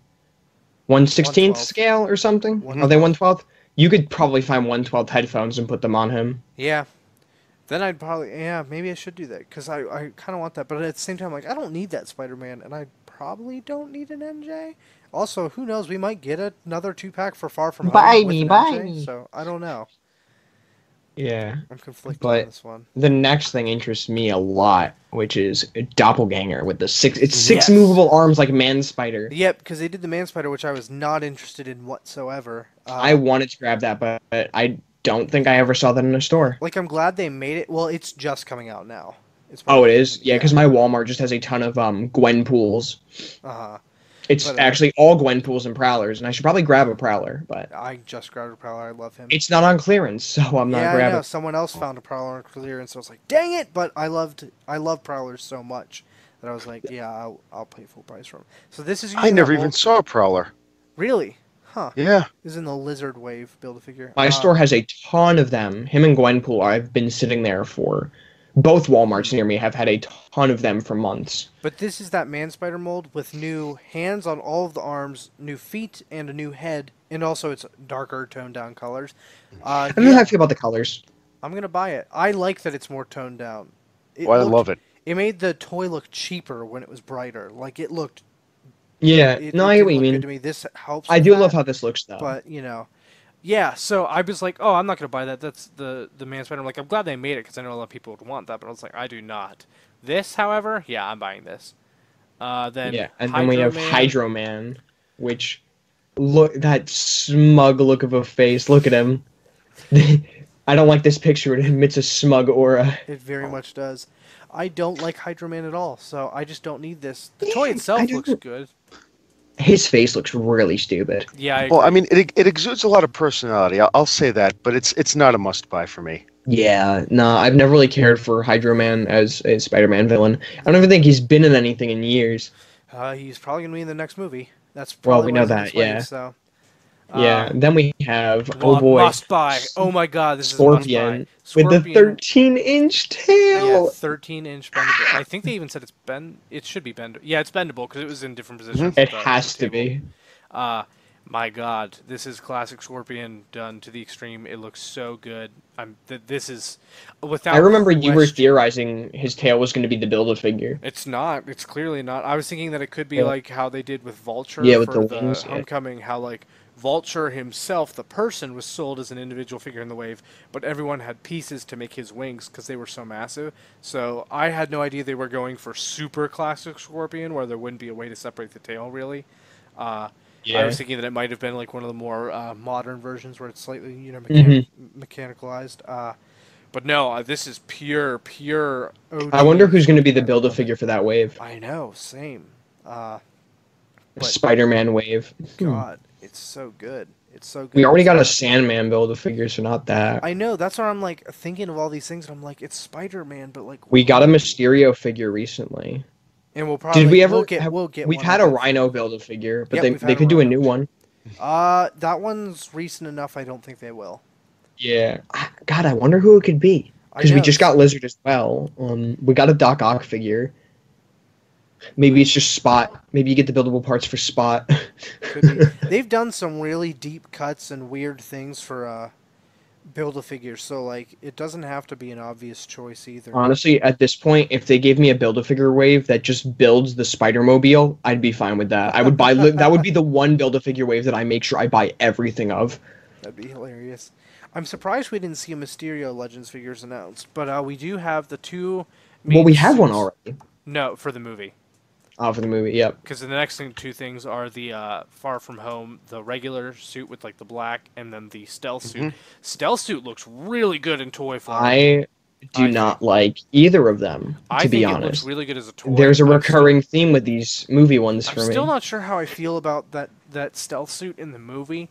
1/16 scale or something? Are they 1/12? You could probably find 1/12 headphones and put them on him. Yeah. Then I'd probably maybe I should do that because I kind of want that, but at the same time like I don't need that Spider-Man and I probably don't need an MJ. Also, who knows? We might get another 2-pack for Far From Home. Buy me. So I don't know. Yeah, I'm conflicted on this one. The next thing interests me a lot, which is a doppelganger with the 6 movable arms like Man Spider. Yep, because they did the Man Spider, which I was not interested in whatsoever. I wanted to grab that, but I don't think I ever saw that in a store. Like, I'm glad they made it. Well, it's just coming out now. It is? Yeah, because my Walmart just has a ton of Gwenpools. It's actually all Gwenpools and Prowlers, and I should probably grab a Prowler, but... I just grabbed a Prowler. I love him. It's not on clearance, so I'm not grabbing... Yeah, I know. Someone else found a Prowler on clearance, so I was like, dang it! But I love Prowlers so much that I was like, yeah, I'll pay full price for them. So this is... I never even saw a Prowler. Really? Huh. Yeah. This is in the Lizard Wave Build-A-Figure. My store has a ton of them. Him and Gwenpool, I've been sitting there for... Both Walmarts near me have had a ton of them for months. But this is that Man Spider mold with new hands on all of the arms, new feet, and a new head. And also it's darker, toned-down colors. I don't know how I feel about the colors. I'm going to buy it. I like that it's more toned down. I love it. It made the toy look cheaper when it was brighter. Like, it looked... Yeah, I get what you mean. To me. This helps I do love how this looks, though. But, yeah, so I was like, oh, I'm not going to buy that. That's the Man Spider. I'm like, I'm glad they made it because I know a lot of people would want that. But I was like, I do not. This, however, yeah, I'm buying this. Then we have Hydro Man, which, look, that smug look of a face. Look at him. I don't like this picture. It emits a smug aura. It very much does. I don't like Hydro Man at all, so I just don't need this. The toy itself looks good. His face looks really stupid. Yeah. Well, I mean, it exudes a lot of personality. I'll say that, but it's not a must-buy for me. Yeah, no, I've never really cared for Hydro Man as a Spider-Man villain. I don't even think he's been in anything in years. He's probably gonna be in the next movie. That's we know that. Yeah. So. Then we have must buy. Oh my God, this Scorpion is a must buy. With the 13-inch tail. Yeah, 13-inch bendable. I think they even said it should be bendable. Yeah, it's bendable because it was in different positions. It has to be. My God, this is classic Scorpion done to the extreme. It looks so good. This is without. I remember you were question. theorizing his tail was going to be the Build-A-Figure. It's not. It's clearly not. I was thinking that it could be Yeah. like how they did with Vulture With for the the wings, Homecoming. How like Vulture himself, the person, was sold as an individual figure in the wave, but everyone had pieces to make his wings because they were so massive. So I had no idea they were going for super classic Scorpion, where there wouldn't be a way to separate the tail really. I was thinking that it might have been like one of the more modern versions where it's slightly, mechanicalized. But no, this is pure OG. I wonder who's going to be the Build-A-Figure for that wave. I know, same. Spider-Man wave. God, it's so good. It's so good. We already got a Sandman Build-A-Figure, so not that. I know, that's where I'm like thinking of all these things, and I'm like, it's Spider-Man, but like... We got a Mysterio figure recently. And we'll probably... Did we ever... We'll get we've one had a Rhino Build-A-Figure, but they could do a new one. That one's recent enough, I don't think they will. Yeah. God, I wonder who it could be. Because we just got Lizard as well. We got a Doc Ock figure. Maybe it's just Spot. Maybe you get the buildable parts for Spot. Could be. They've done some really deep cuts and weird things for Build-A-Figure, so like it doesn't have to be an obvious choice either. Honestly, at this point, if they gave me a Build-A-Figure wave that just builds the Spider-Mobile, I'd be fine with that. I would buy that would be the one Build-A-Figure wave that I make sure I buy everything of. That'd be hilarious. I'm surprised we didn't see a Mysterio Legends figures announced, but we do have the two. Well, we have one already. No, for the movie. Oh, for the movie, yep. Because the next two things are the Far From Home, the regular suit with like the black, and then the stealth suit. Stealth suit looks really good in toy form. I do not like either of them, to be honest. I think it looks really good as a toy. There's a recurring theme with these movie ones for me. I'm still not sure how I feel about that stealth suit in the movie,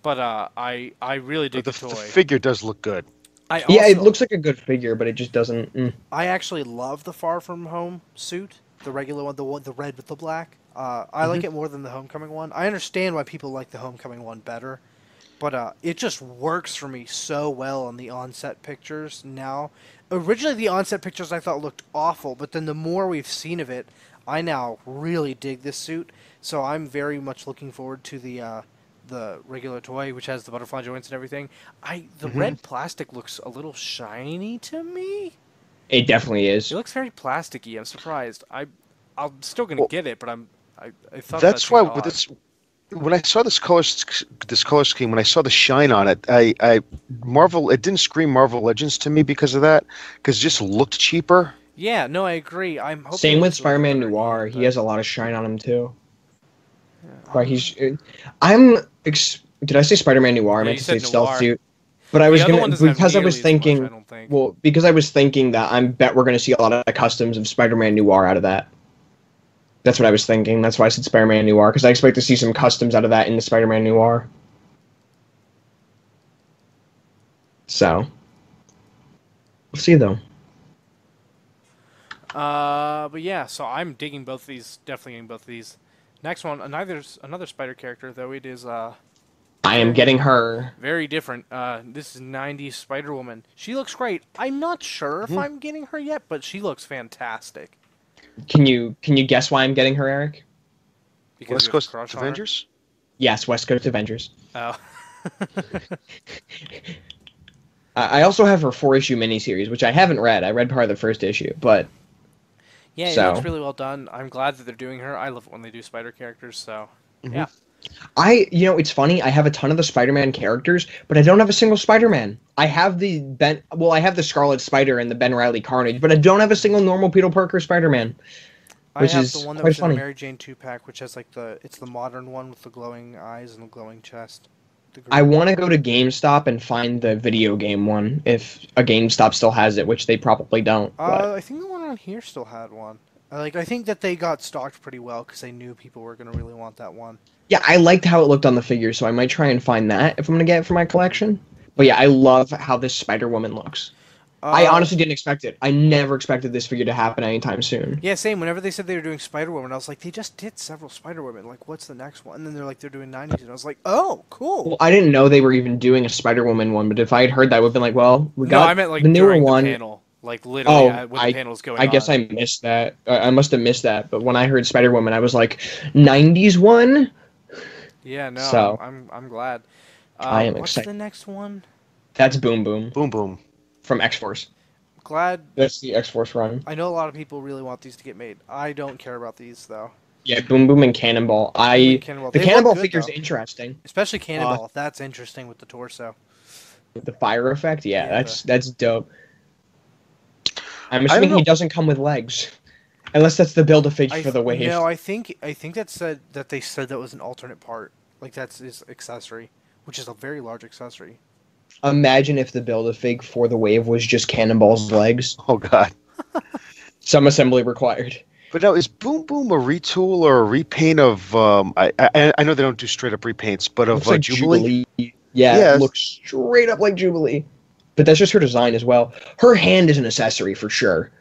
but I really dig the toy. The figure does look good. It looks like a good figure, but it just doesn't. I actually love the Far From Home suit. The regular one, the red with the black. I like it more than the Homecoming one. I understand why people like the Homecoming one better, but it just works for me so well on the onset pictures now. Originally, the onset pictures I thought looked awful, but then the more we've seen of it, I now really dig this suit. So I'm very much looking forward to the regular toy, which has the butterfly joints and everything. The red plastic looks a little shiny to me. It definitely is. It looks very plasticky. I'm surprised. I'm still gonna get it, but I thought that's why with this. When I saw this color scheme, when I saw the shine on it, I Marvel. It didn't scream Marvel Legends to me because of that. Because it just looked cheaper. Yeah, no, I agree. I'm hoping same with Spider-Man Noir. He has a lot of shine on him too. Right? Did I say Spider-Man Noir? I meant to say Stealth Suit. But I was because I was thinking, because I was thinking that I bet we're going to see a lot of customs of Spider-Man Noir out of that. That's what I was thinking. That's why I said Spider-Man Noir, because I expect to see some customs out of that in the Spider-Man Noir. So, we'll see though. But yeah, so I'm digging both of these. Definitely getting both of these. Next one, another Spider character though. It is I am getting her. Very different. This is 90s Spider-Woman. She looks great. I'm not sure if I'm getting her yet, but she looks fantastic. Can you guess why I'm getting her, Eric? Because West Coast Avengers? Yes, West Coast Avengers. Oh. I also have her 4-issue miniseries, which I haven't read. I read part of the first issue, but... Yeah, it looks really well done. I'm glad that they're doing her. I love it when they do Spider characters, so... Yeah. It's funny. I have a ton of the Spider-Man characters, but I don't have a single Spider-Man. I have I have the Scarlet Spider and the Ben Reilly Carnage, but I don't have a single normal Peter Parker Spider-Man. I have the one that was in the Mary Jane 2-pack, which has it's the modern one with the glowing eyes and the glowing chest. I want to go to GameStop and find the video game one, if a GameStop still has it, which they probably don't. I think the one on here still had one. I think that they got stocked pretty well because they knew people were going to really want that one. Yeah, I liked how it looked on the figure, so I might try and find that if I'm going to get it for my collection. But yeah, I love how this Spider-Woman looks. I honestly didn't expect it. I never expected this figure to happen anytime soon. Yeah, same. Whenever they said they were doing Spider-Woman, I was like, they just did several Spider-Women. Like, what's the next one? And then they're like, they're doing 90s. And I was like, oh, cool. Well, I didn't know they were even doing a Spider-Woman one, but if I had heard that, I would have been like, well, we got I meant like the newer one. The panel. Like, literally, when the panel's going on. I guess I missed that. I must have missed that. But when I heard Spider-Woman, I was like, 90s one? Yeah, no, So I'm glad. I am What's excited. the next one? That's Boom Boom Boom Boom. from X Force. Glad. That's the X Force run. I know a lot of people really want these to get made. I don't care about these though. Yeah, Boom Boom and Cannonball. Cannonball. The They look Cannonball good figure's though. interesting. Especially Cannonball. That's interesting with the torso. The fire effect, yeah, Yeah, that's dope. I'm I don't assuming he know. doesn't come with legs, unless that's the Build-A-Figure for the wave. No, I think that said that they said that was an alternate part. Like that's his accessory, which is a very large accessory. Imagine if the Build-A-Fig for the wave was just Cannonball's legs. Oh God. Some assembly required. But now, is Boom Boom a retool or a repaint of? I know they don't do straight up repaints, but of Looks like Jubilee. Yeah, it looks straight up like Jubilee. But that's just her design as well. Her hand is an accessory for sure.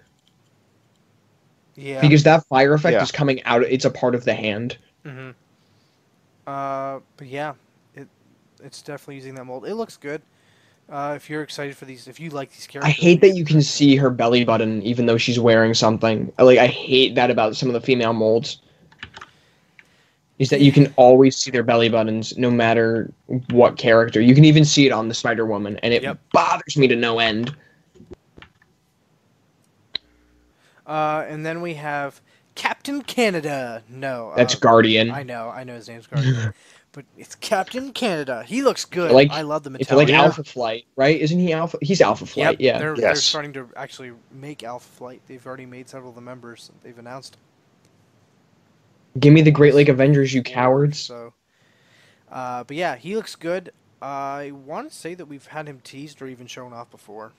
Yeah. Because that fire effect is coming out. It's a part of the hand. Mm-hmm. But yeah, it's definitely using that mold. It looks good. If you're excited for these, if you like these characters, I hate that you can see her belly button even though she's wearing something. Like, I hate that about some of the female molds. Is that you can always see their belly buttons no matter what character. You can even see it on the Spider-Woman, and it bothers me to no end. And then we have Captain Canada. No. That's Guardian. I know his name's Guardian. But it's Captain Canada. He looks good. I love the It's metallic. like Alpha Flight, right? Isn't he Alpha? He's Alpha Flight, yeah. They're starting to actually make Alpha Flight. They've already made several of the members. They've announced. Give me the Great Lake Avengers, you cowards. So, but yeah, he looks good. I want to say that we've had him teased or even shown off before.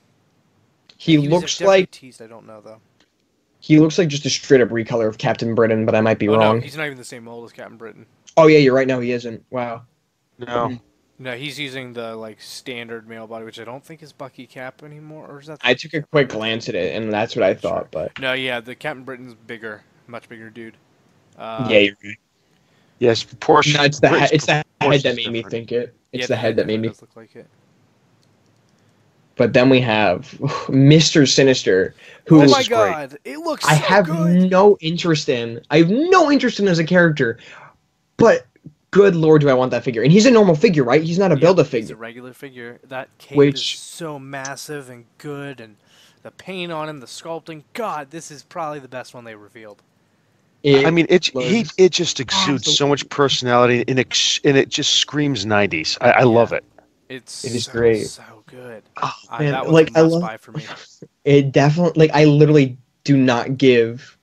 He looks like teased. I don't know though. He looks like just a straight up recolor of Captain Britain, but I might be wrong. No, he's not even the same mold as Captain Britain. Oh yeah, you're right. No, he isn't. Wow. No. No, he's using the standard male body, which I don't think is Bucky Cap anymore. Or is that? I took a quick glance at it, and that's what I thought. But no, yeah, the Captain Britain's bigger, much bigger dude. Yeah, you're right. Yes, proportion. No, it's the head that made me think it. It's the head that made me. Does look like it. But then we have Mr. Sinister, who oh my god, it looks. I have no interest in. I have no interest in as a character, but good lord, do I want that figure? And he's a normal figure, right? He's not a Build-A-Figure. He's a regular figure. That cape is so massive and good, and the paint on him, the sculpting. God, this is probably the best one they revealed. I mean, it just exudes so much personality, and it just screams 90s. I love it. It is great. So good. Oh, man, that was a must buy for me. It definitely, I literally do not give,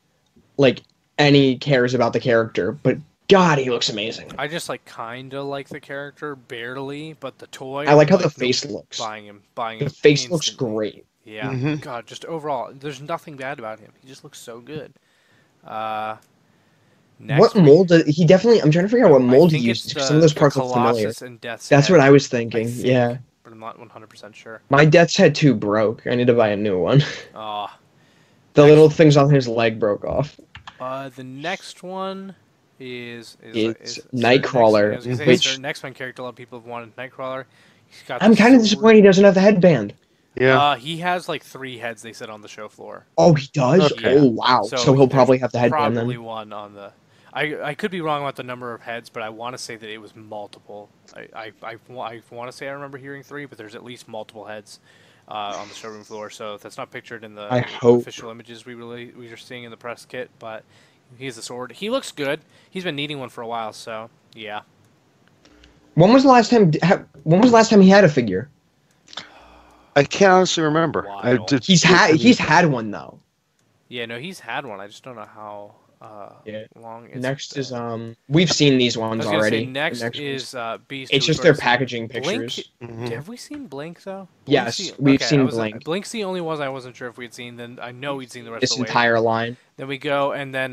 any cares about the character, but God, he looks amazing. I just, kind of like the character, barely, but the toy... I like how the face looks. Buying him The face looks great. Yeah, God, just overall, there's nothing bad about him. He just looks so good. What mold? He definitely... I'm trying to figure out what mold he used. Some of those parts look familiar. That's what I was thinking, yeah. But I'm not 100% sure. My Death's Head 2 broke. I need to buy a new one. Oh. The little things on his leg broke off. The next one is Nightcrawler. Which next one character a lot of people have wanted Nightcrawler. I'm kind of disappointed he doesn't have the headband. Yeah. He has 3 heads they said on the show floor. Oh, he does? Okay. Oh, wow. So he'll probably have the headband then. Probably one on the... I could be wrong about the number of heads, but I want to say that it was multiple. I want to say I remember hearing 3, but there's at least multiple heads on the showroom floor. So that's not pictured in the official images we are seeing in the press kit. But he has a sword. He looks good. He's been needing one for a while, so yeah. When was the last time? When was the last time he had a figure? I can't honestly remember. He's had one though. Yeah, no, he's had one. I just don't know how. Long next is we've seen these ones already. Next is Beast. It's just their packaging pictures. Have we seen Blink though? Yes, we've seen Blink. Blink's the only ones I wasn't sure if we'd seen. Then I know we'd seen the rest of the entire line. Then we go and then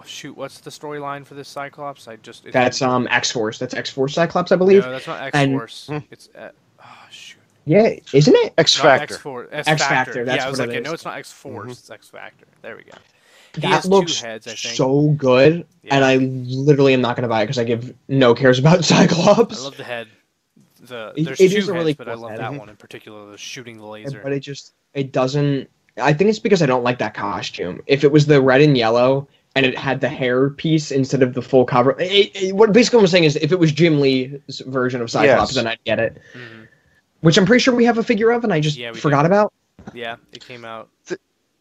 shoot, what's the storyline for this Cyclops? That's X-Force. That's X-Force Cyclops, I believe. No, that's not X-Force. It's shoot. Yeah, isn't it? X-Factor. X-Factor. That's yeah, I was what like, it is. No, it's not X-Force. It's X-Factor. There we go. That looks 2 heads, I think. so good, and I literally am not going to buy it because I give no cares about Cyclops. I love the head. There's it 2 is a really heads, but I love that one in particular, the shooting the laser. But it doesn't... I think it's because I don't like that costume. If it was the red and yellow, and it had the hair piece instead of the full cover. What basically I'm saying is, if it was Jim Lee's version of Cyclops, then I'd get it. Mm-hmm. Which I'm pretty sure we have a figure of, and I just forgot about. Yeah, it came out.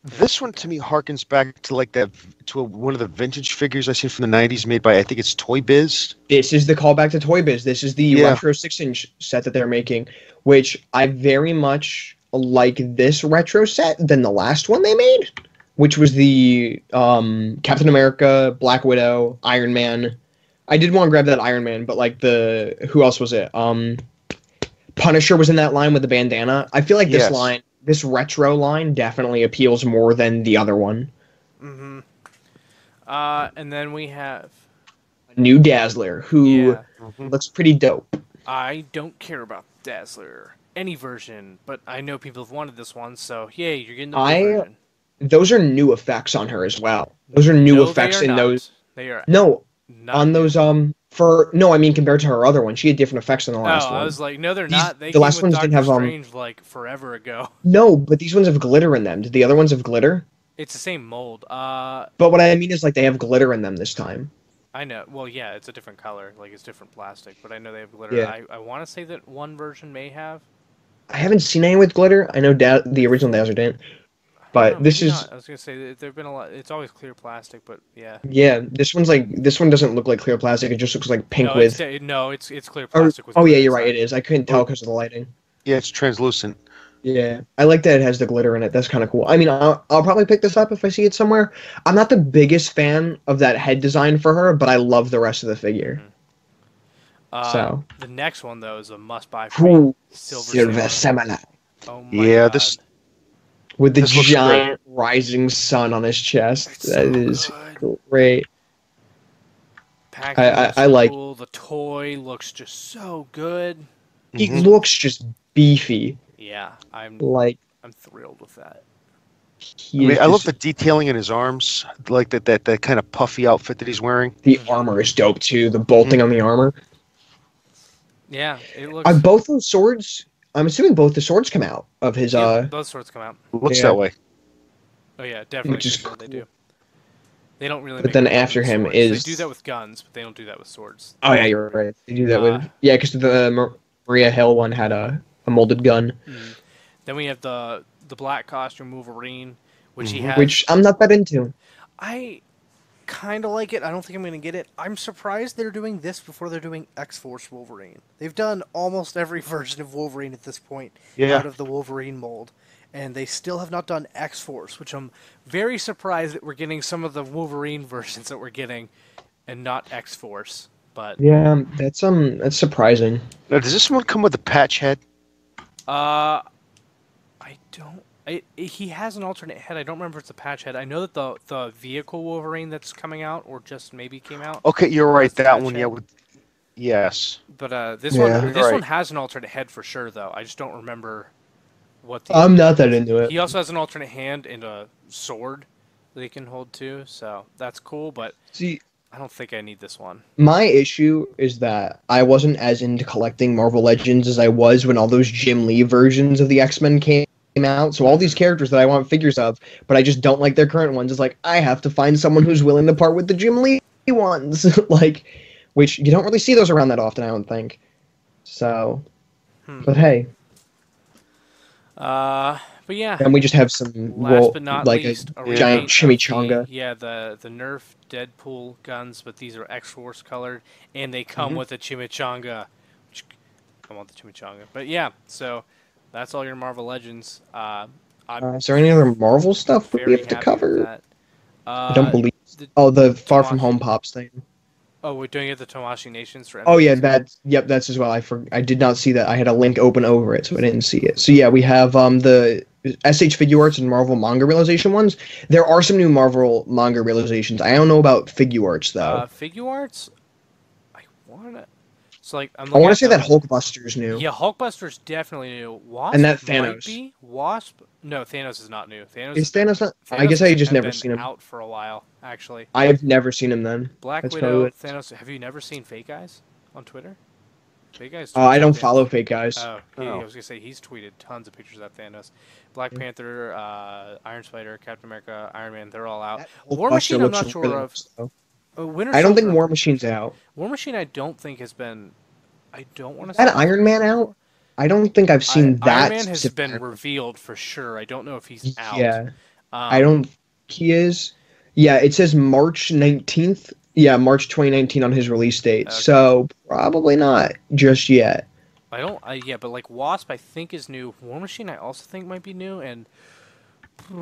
This one to me harkens back to one of the vintage figures I seen from the 90s made by, I think it's Toy Biz. This is the callback to Toy Biz. This is the retro 6-inch set that they're making, which I very much like this retro set than the last one they made, which was the Captain America, Black Widow, Iron Man. I did want to grab that Iron Man, but like who else was it? Punisher was in that line with the bandana. I feel like this retro line definitely appeals more than the other one. Mm-hmm. And then we have a new Dazzler, who looks pretty dope. I don't care about Dazzler, any version, but I know people have wanted this one, so yay, you're getting the blue version. Those are new effects on her as well. Those are new effects in those. They are on those I mean compared to her other one, she had different effects than the last one. I was like, no, they're not. They the last ones didn't have Strange like forever ago. No, but these ones have glitter in them. Did the other ones have glitter? It's the same mold. But what I mean is like they have glitter in them this time. I know. Well, yeah, it's a different color, like it's different plastic, but I know they have glitter. Yeah. I want to say that one version may have. I haven't seen any with glitter. I know the original Dazzler didn't. But this is. Not. I was gonna say there've been a lot. It's always clear plastic, but yeah. Yeah, this one doesn't look like clear plastic. It just looks like pink with. It's clear plastic with. Oh yeah, you're right. It is. I couldn't tell because of the lighting. Yeah, it's translucent. Yeah, I like that it has the glitter in it. That's kind of cool. I mean, I'll probably pick this up if I see it somewhere. I'm not the biggest fan of that head design for her, but I love the rest of the figure. So the next one though is a must-buy for me. Silver Samurai. Oh my God. This. With the giant rising sun on his chest. That is great. I like cool. The toy looks just so good. He looks just beefy. Yeah, I'm thrilled with that. I love the detailing in his arms, like that kind of puffy outfit that he's wearing. The armor is dope too. The bolting on the armor. Yeah, it looks. Both those swords. I'm assuming both the swords come out of his. Both swords come out. Looks that way. Oh yeah, definitely. Which is cool. They do. They don't really. But then after him is. They do that with guns, but they don't do that with swords. Oh yeah, you're right. They do that with because the Maria Hill one had a molded gun. Then we have the black costume Wolverine, which he has. Which I'm not that into. I kind of like it. I don't think I'm going to get it. I'm surprised they're doing this before they're doing X-Force Wolverine. They've done almost every version of Wolverine at this point out of the Wolverine mold. And they still have not done X-Force, which I'm very surprised that we're getting some of the Wolverine versions that we're getting and not X-Force. But yeah, that's surprising. Now, does this one come with a patch head? I don't. He has an alternate head. I don't remember if it's a patch head. I know that the vehicle Wolverine that's coming out, or just maybe came out. Okay, you're right. That one, yeah. Yes. But this one has an alternate head for sure, though. I just don't remember what. I'm not that into it. He also has an alternate hand and a sword that he can hold too, so that's cool. But see, I don't think I need this one. My issue is that I wasn't as into collecting Marvel Legends as I was when all those Jim Lee versions of the X-Men came out. So all these characters that I want figures of, but I just don't like their current ones. It's like I have to find someone who's willing to part with the Jim Lee ones, which you don't really see those around that often, I don't think. So, but hey. But yeah. And we just have some last but not least, a giant chimichanga. The Nerf Deadpool guns, but these are X-Force colored, and they come with a chimichanga. I want the chimichanga. But yeah, so that's all your Marvel Legends. Is there any other Marvel stuff we have to cover? I don't believe. The Far From Home Pops thing. Oh, we're doing it the Tomashi Nations for. Oh yeah, that's as well. I did not see that. I had a link open over it, so I didn't see it. So yeah, we have the SH Figure Arts and Marvel Manga Realization ones. There are some new Marvel Manga Realizations. I don't know about Figure Arts though. Figure Arts, I wanna. So like I want to say that Hulkbuster's new. Yeah, Hulkbuster's definitely new. Wasp and that Thanos. Might be. Wasp? No, Thanos is not new. Is Thanos not? I guess I just never seen him out for a while. Actually, I've never seen him then. Black Widow, Thanos. Have you never seen Fake Eyes on Twitter? Fake Guys. I don't follow Fake Guys. I was gonna say he's tweeted tons of pictures of Thanos, Black Panther, Iron Spider, Captain America, Iron Man. They're all out. War Machine, I'm not sure of. I don't think War Machine's out. War Machine, I don't think has been. I don't want to. Is that Iron Man out? I don't think I've seen that. Iron Man has been revealed for sure. I don't know if he's out. Yeah, I don't. He is. Yeah, it says March 19th. Yeah, March 2019 on his release date. Okay. So probably not just yet. Yeah, but like Wasp, I think is new. War Machine, I also think might be new, and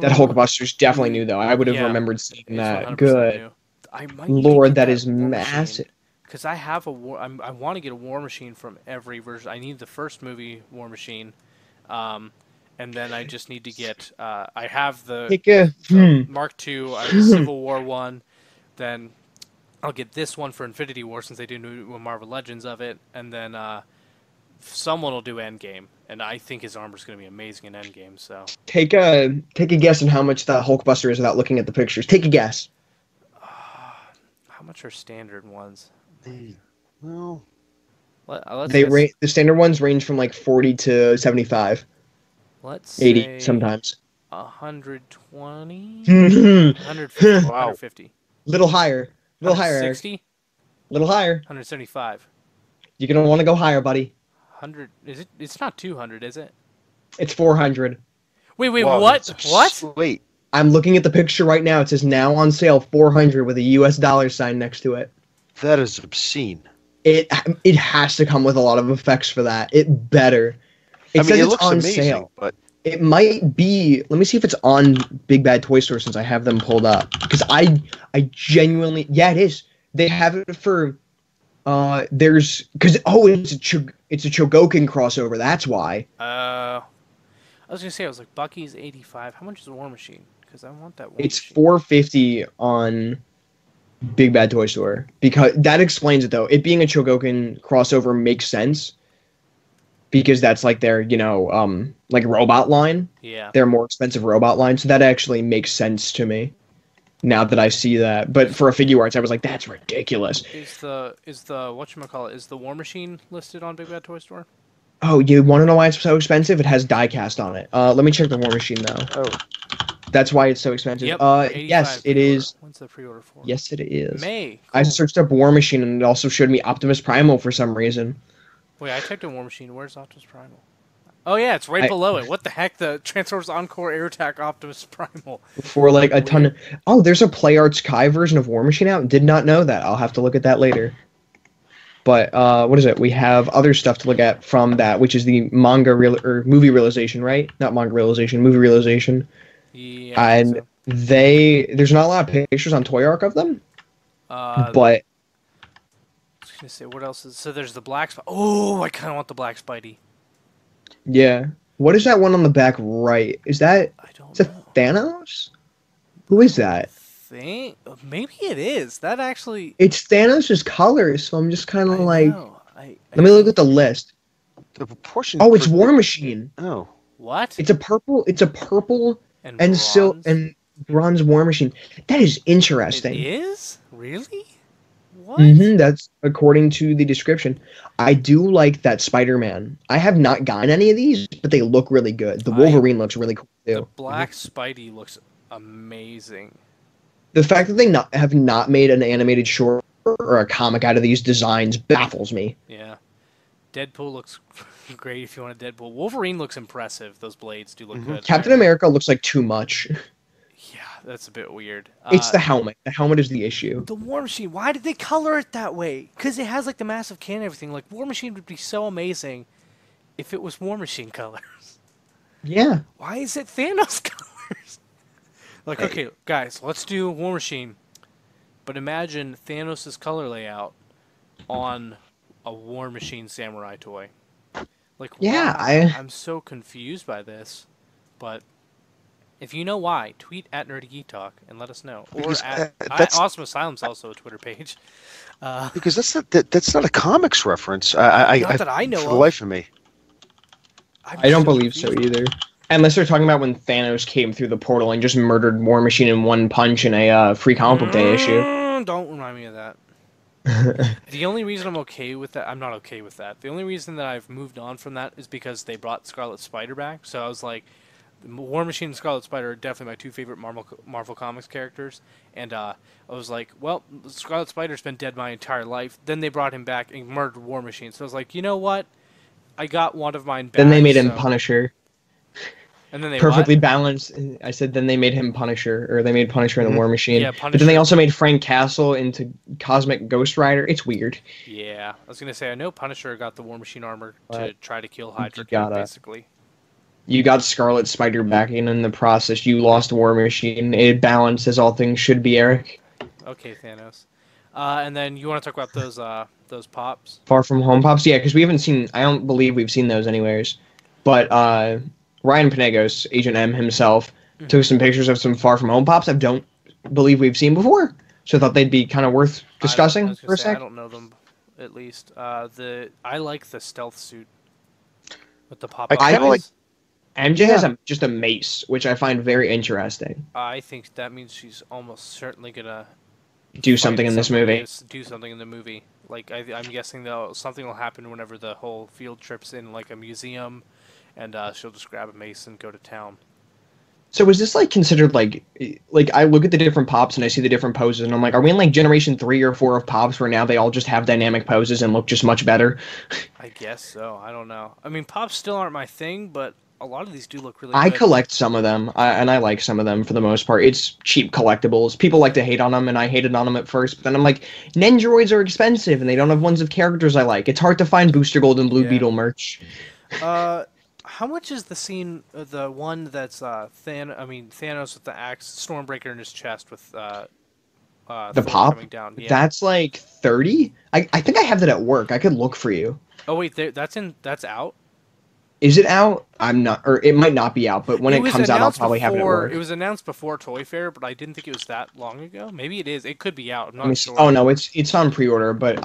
that Hulkbuster's definitely new though. I would have remembered seeing that. Good. New. I might Lord, that is massive. Because I have I want to get a War Machine from every version. I need the first movie War Machine, and then I just need to get. I have the Mark II, I have Civil War 1, then I'll get this one for Infinity War since they do new Marvel Legends of it, and then someone will do Endgame, and I think his armor's going to be amazing in Endgame. So take a guess on how much the Hulkbuster is without looking at the pictures. Take a guess. How much are standard ones? Well, the standard ones range from like 40 to 75. Let's 80 say sometimes. 120. 150. Wow. 150. Little higher. Little higher. 60. Little higher. 175. You're gonna want to go higher, buddy. 100. Is it? It's not 200, is it? It's 400. Wait, what? What? Wait. I'm looking at the picture right now. It says now on sale 400 with a US dollar sign next to it. That is obscene. It has to come with a lot of effects for that. It better. It says it looks on amazing, sale, but it might be. Let me see if it's on Big Bad Toy Store since I have them pulled up. Because I genuinely, it is. They have it for. There's because it's a Chogokin crossover. That's why. I was gonna say I was like Bucky's 85. How much is a War Machine? Because I want that. It's $450 on Big Bad Toy Store, because that explains it though. It being a Chogokin crossover makes sense because that's like their like robot line. Yeah, their more expensive robot line. So that actually makes sense to me now that I see that. But for a Figure Arts, I was like, that's ridiculous. Is the whatchamacallit, is the War Machine listed on Big Bad Toy Store? Oh, you want to know why it's so expensive? It has die-cast on it. Let me check the War Machine though. Oh. That's why it's so expensive. Yep, yes, it is. When's the pre-order for? Yes, it is. May. Cool. I searched up War Machine and it also showed me Optimus Primal for some reason. Wait, I typed in War Machine. Where's Optimus Primal? Oh yeah, it's right below it. What the heck? The Transformers Encore Air Attack Optimus Primal. For like a ton of... Oh, there's a Play Arts Kai version of War Machine out? Did not know that. I'll have to look at that later. But what is it? We have other stuff to look at from that, which is the movie realization, right? Not manga realization, movie realization. Yeah. And there's not a lot of pictures on Toy Arc of them. But I was gonna say, what else is so? There's the black. Oh, I kind of want the black Spidey. Yeah. What is that one on the back right? Is that? I don't know. Is that Thanos? Who is that? Maybe it is. That actually. It's Thanos' colors, so I'm just kind of like. Let me look at the list. The proportion. Oh, it's War Machine. Oh. What? It's a purple and bronze War Machine. That is interesting. It is? Really? What? That's according to the description. I do like that Spider-Man. I have not gotten any of these, but they look really good. The Wolverine looks really cool too. The black Spidey looks amazing. The fact that they have not made an animated short or a comic out of these designs baffles me. Yeah. Deadpool looks great if you want a Deadpool. Wolverine looks impressive. Those blades do look good. Captain America looks like too much. Yeah, that's a bit weird. It's the helmet. The helmet is the issue. The War Machine. Why did they color it that way? Because it has like the massive can and everything. Like War Machine would be so amazing if it was War Machine colors. Yeah. Why is it Thanos colors? Like, okay, guys, let's do War Machine. But imagine Thanos' color layout on a War Machine samurai toy. Like, yeah, wow, I'm so confused by this. But if you know why, tweet at NerdyGeekTalk and let us know. Or at Awesome Asylum's also a Twitter page. Because that's not a comics reference. Not that I know for of. the life of me. I don't believe so either. Unless they're talking about when Thanos came through the portal and just murdered War Machine in one punch in a free comic book day issue. Don't remind me of that. The only reason I'm okay with that, I'm not okay with that. The only reason that I've moved on from that is because they brought Scarlet Spider back. So I was like, War Machine and Scarlet Spider are definitely my two favorite Marvel Comics characters. And I was like, well, Scarlet Spider's been dead my entire life. Then they brought him back and murdered War Machine. So I was like, you know what? I got one of mine back. Then they made him Punisher. And then they perfectly balanced. I said then they made him Punisher, or they made Punisher in the War Machine. Yeah, Punisher. But then they also made Frank Castle into Cosmic Ghost Rider. It's weird. Yeah, I was gonna say I know Punisher got the War Machine armor to try to kill Hydra, basically. You got Scarlet Spider back, and in the process, you lost War Machine. It balanced as all things should be, Eric. Okay, Thanos. And then you want to talk about those pops? Far From Home pops, yeah, because we haven't seen. I don't believe we've seen those anywheres. But Ryan Penegos, Agent M himself, took some pictures of some Far From Home pops I don't believe we've seen before. So I thought they'd be kind of worth discussing for a sec. I don't know them, at least. I like the stealth suit with the pop. I like. MJ has just a mace, which I find very interesting. I think that means she's almost certainly gonna do something in this movie. Do something in the movie. Like I'm guessing though something will happen whenever the whole field trip's in like a museum, and she'll just grab a mace and go to town. So is this like considered like I look at the different pops and I see the different poses and I'm like, are we in like generation 3 or 4 of pops where now they all just have dynamic poses and look just much better? I guess so. I don't know. I mean, pops still aren't my thing, but a lot of these do look really good. I collect some of them, and I like some of them for the most part. It's cheap collectibles. People like to hate on them, and I hated on them at first, but then I'm like, Nendoroids are expensive, and they don't have ones of characters I like. It's hard to find Booster Gold and Blue Beetle merch. How much is the scene, the one that's Thanos with the axe, Stormbreaker in his chest with the pop coming down? Yeah. That's like 30. I think I have that at work. I could look for you. Oh wait, that's out. Is it out? I'm not, or it might not be out, but when it comes out, I'll probably have it at work. It was announced before Toy Fair, but I didn't think it was that long ago. Maybe it is. It could be out. I'm not sure. Oh no, it's on pre-order, but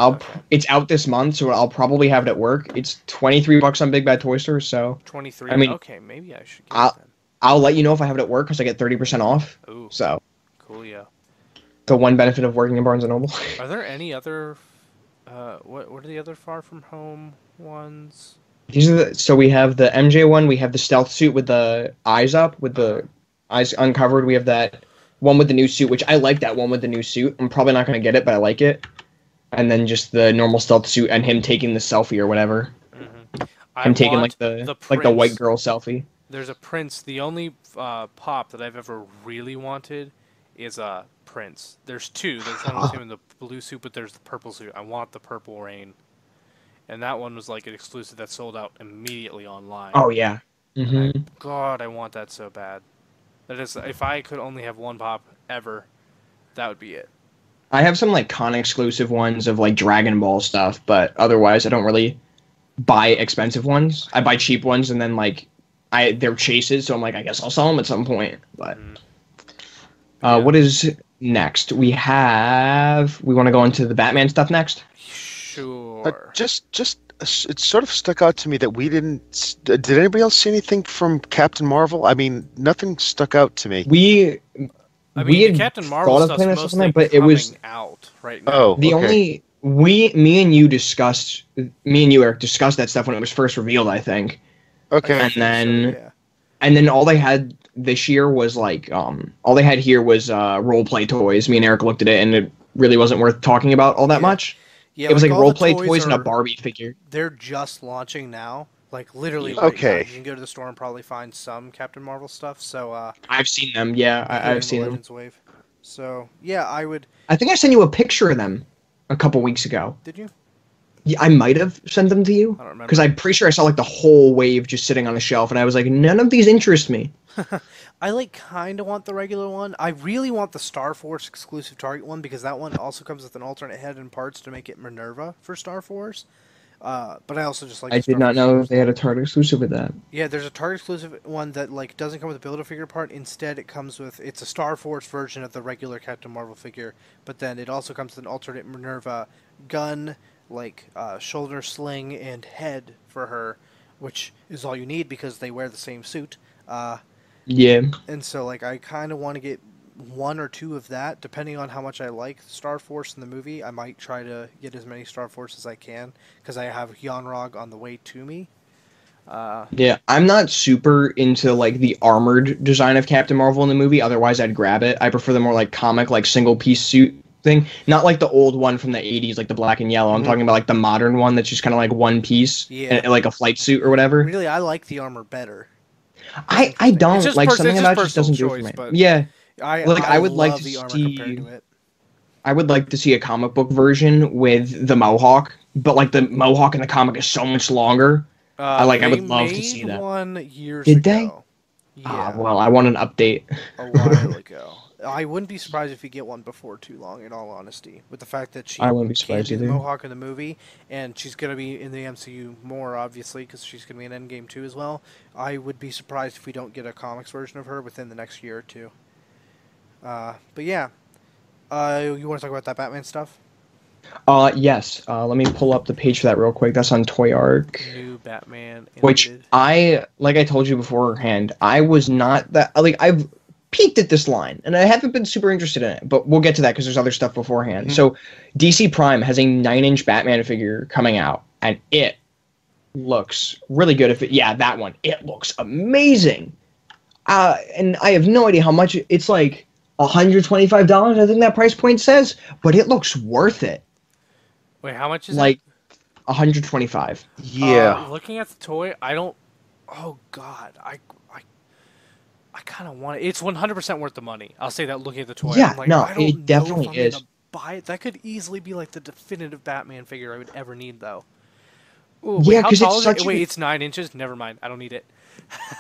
it's out this month, so I'll probably have it at work. It's $23 on Big Bad Toy Store, so 23. I mean, okay, maybe I should. I'll let you know if I have it at work because I get 30% off. Ooh, so cool, yeah. The one benefit of working in Barnes and Noble. Are there any other? What are the other Far From Home ones? These are so we have the MJ one, we have the stealth suit with the eyes up, with the eyes uncovered. We have that one with the new suit, which I like that one with the new suit. I'm probably not going to get it, but I like it. And then just the normal stealth suit and him taking the selfie or whatever. Him taking like the white girl selfie. There's a Prince. The only pop that I've ever really wanted is Prince. There's two. There's one with him in the blue suit, but there's the purple suit. I want the Purple Rain. And that one was like an exclusive that sold out immediately online. Oh, yeah. God, I want that so bad. That is, if I could only have one pop ever, that would be it. I have some like con exclusive ones of like Dragon Ball stuff, but otherwise I don't really buy expensive ones. I buy cheap ones and then like they're chases, so I'm like, I guess I'll sell them at some point. But what is next? We want to go into the Batman stuff next? Sure. It sort of stuck out to me that we didn't. Did anybody else see anything from Captain Marvel? I mean, nothing stuck out to me. We had Captain Marvel stuff's mostly but it was out right now. Oh, me and you, Eric, discussed that stuff when it was first revealed, I think. Okay. And then all they had this year was like all they had here was role play toys. Me and Eric looked at it, and it really wasn't worth talking about all that much. Yeah, it was like role play toys and a Barbie figure. They're just launching now, like literally. Okay. You can go to the store and probably find some Captain Marvel stuff. So I've seen them. Yeah, I've seen them. Wave. So yeah, I would. I think I sent you a picture of them a couple weeks ago. Did you? Yeah, I might have sent them to you. I don't remember. Because I'm pretty sure I saw like the whole wave just sitting on a shelf, and I was like, none of these interest me. I kind of want the regular one. I really want the Star Force exclusive Target one because that one also comes with an alternate head and parts to make it Minerva for Star Force. But I also just like. I did not know they had a Target exclusive with that. Yeah, there's a Target exclusive one that like doesn't come with a Build-A-Figure part. Instead, it's a Star Force version of the regular Captain Marvel figure. But then it also comes with an alternate Minerva gun, like shoulder sling and head for her, which is all you need because they wear the same suit. Yeah. And so, like, I kind of want to get one or two of that, depending on how much I like Star Force in the movie. I might try to get as many Star Force as I can because I have Yonrog on the way to me. Yeah, I'm not super into like the armored design of Captain Marvel in the movie. Otherwise, I'd grab it. I prefer the more like comic, like single piece suit thing. Not like the old one from the '80s, like the black and yellow. I'm talking about like the modern one that's just kind of like one piece, and like a flight suit or whatever. Really, I like the armor better. I don't like something about it just doesn't do it for me. Yeah, I would like to see. I would like to see a comic book version with the Mohawk, but like the Mohawk in the comic is so much longer. I would love to see that. One years Did ago. they? Yeah. Well, I want an update. A while ago. I wouldn't be surprised if you get one before too long, in all honesty. With the fact that she can't do the Mohawk in the movie, and she's going to be in the MCU more, obviously, because she's going to be in Endgame too as well. I would be surprised if we don't get a comics version of her within the next year or two. But yeah. You want to talk about that Batman stuff? Yes. Let me pull up the page for that real quick. That's on Toy Arc. New Batman. Which like I told you beforehand, I was not that I've peeked at this line, and I haven't been super interested in it. But we'll get to that because there's other stuff beforehand. So, DC Prime has a 9-inch Batman figure coming out, and it looks really good. That one, it looks amazing. And I have no idea how much it's like. $125, I think that price point says, but it looks worth it. Wait, how much is it? $125. Yeah. Looking at the toy, I don't. Oh God, I kind of want it. It's 100% worth the money. I'll say that looking at the toy. Yeah, I'm like, no, I don't it definitely is. Gonna buy it. That could easily be like the definitive Batman figure I would ever need, though. Ooh, yeah, because it's such. Wait, it's 9 inches. Never mind. I don't need it.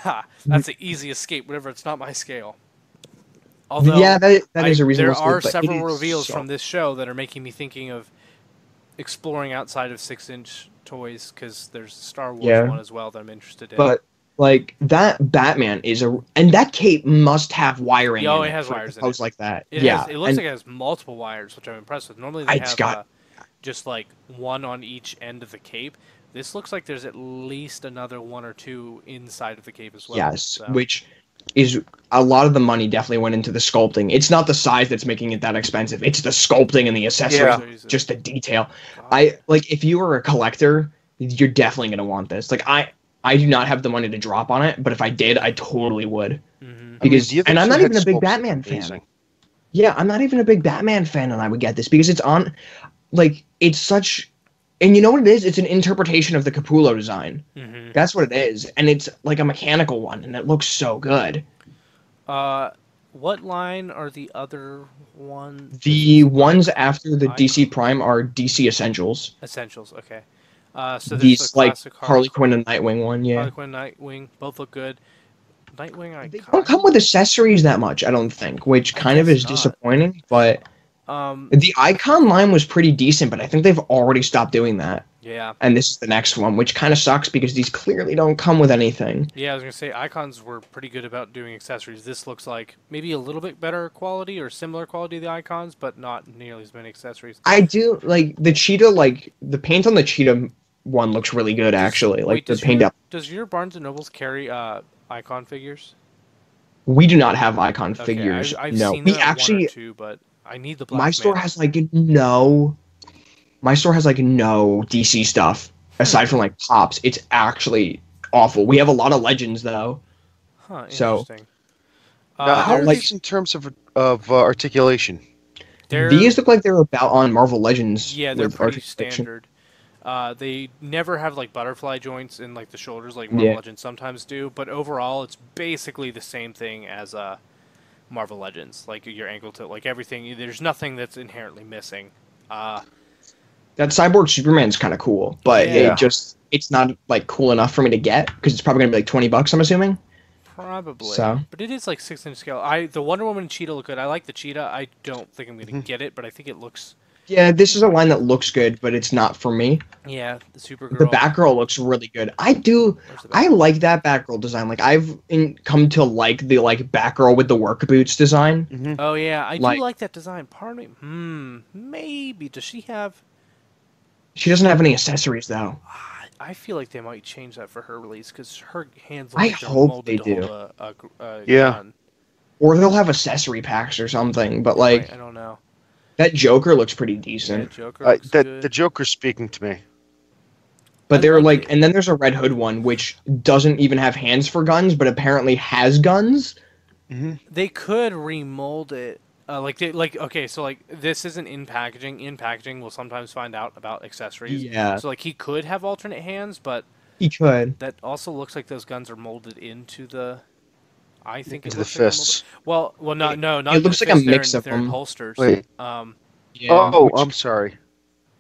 That's the easy escape. Whatever. It's not my scale. Although, yeah, that is a reasonable. There are several reveals from this show that are making me thinking of exploring outside of 6-inch toys because there's a Star Wars one as well that I'm interested in. But like that Batman and that cape must have wiring. Oh, it has wires in it. Like that. It looks like it has multiple wires, which I'm impressed with. Normally they have just like one on each end of the cape. This looks like there's at least another one or two inside of the cape as well. Yes, which is a lot of the money definitely went into the sculpting. It's not the size that's making it that expensive. It's the sculpting and the accessories, just the detail. If you were a collector, you're definitely going to want this. Like I do not have the money to drop on it, but if I did, I totally would. Because and I'm not even a big Batman fan. Yeah, I'm not even a big Batman fan, and I would get this because it's on it's such. And you know what it is? It's an interpretation of the Capullo design. That's what it is. And it's like a mechanical one, and it looks so good. What line are the other ones? The ones after the DC Prime are DC Essentials. Essentials, okay. So these the like Harley Quinn and Nightwing one, yeah. Harley Quinn, Nightwing, both look good. Nightwing, they don't come with accessories that much, I don't think, which kind of is disappointing, but... the Icon line was pretty decent, but I think they've already stopped doing that. Yeah. And this is the next one, which kind of sucks because these clearly don't come with anything. Yeah, I was going to say, Icons were pretty good about doing accessories. This looks like maybe a little bit better quality or similar quality to the Icons, but not nearly as many accessories. I do, like, the Cheetah, the paint on the Cheetah one looks really good, actually. Does your Barnes & Nobles carry Icon figures? We do not have Icon figures. I've no. seen we actually, one or two, but... I need the black My store has no DC stuff aside from Pops. It's actually awful. We have a lot of Legends though. Huh, interesting. How are these in terms of articulation? These look like they're about on Marvel Legends. Yeah, they're pretty standard. They never have butterfly joints in the shoulders like Marvel Legends sometimes do, but overall it's basically the same thing as Marvel Legends, your ankle to everything. There's nothing that's inherently missing. That Cyborg Superman's kind of cool, but it's not cool enough for me to get because it's probably gonna be $20. I'm assuming. Probably. So. But it is 6-inch scale. The Wonder Woman and Cheetah look good. I like the Cheetah. I don't think I'm gonna get it, but I think it looks. Yeah, this is a line that looks good, but it's not for me. Yeah, the Supergirl. The Batgirl looks really good. I like that Batgirl design. I've come to like the Batgirl with the work boots design. Oh yeah, I do like that design. Pardon me. Maybe does she have? She doesn't have any accessories though. I feel like they might change that for her release because her hands. I hope they do. Gun. Or they'll have accessory packs or something. But like, I don't know. That Joker looks pretty decent. Yeah, Joker looks good. The Joker's speaking to me. But they're like, and then there's a Red Hood one which doesn't even have hands for guns, but apparently has guns. Mm-hmm. They could remold it. Okay, so like this isn't in packaging. In packaging, we'll sometimes find out about accessories. Yeah. So like he could have alternate hands, but he could. That also looks like those guns are molded into the. I think into the fists. Well, not it looks like a mix of them. Holsters. Wait. Yeah, I'm sorry.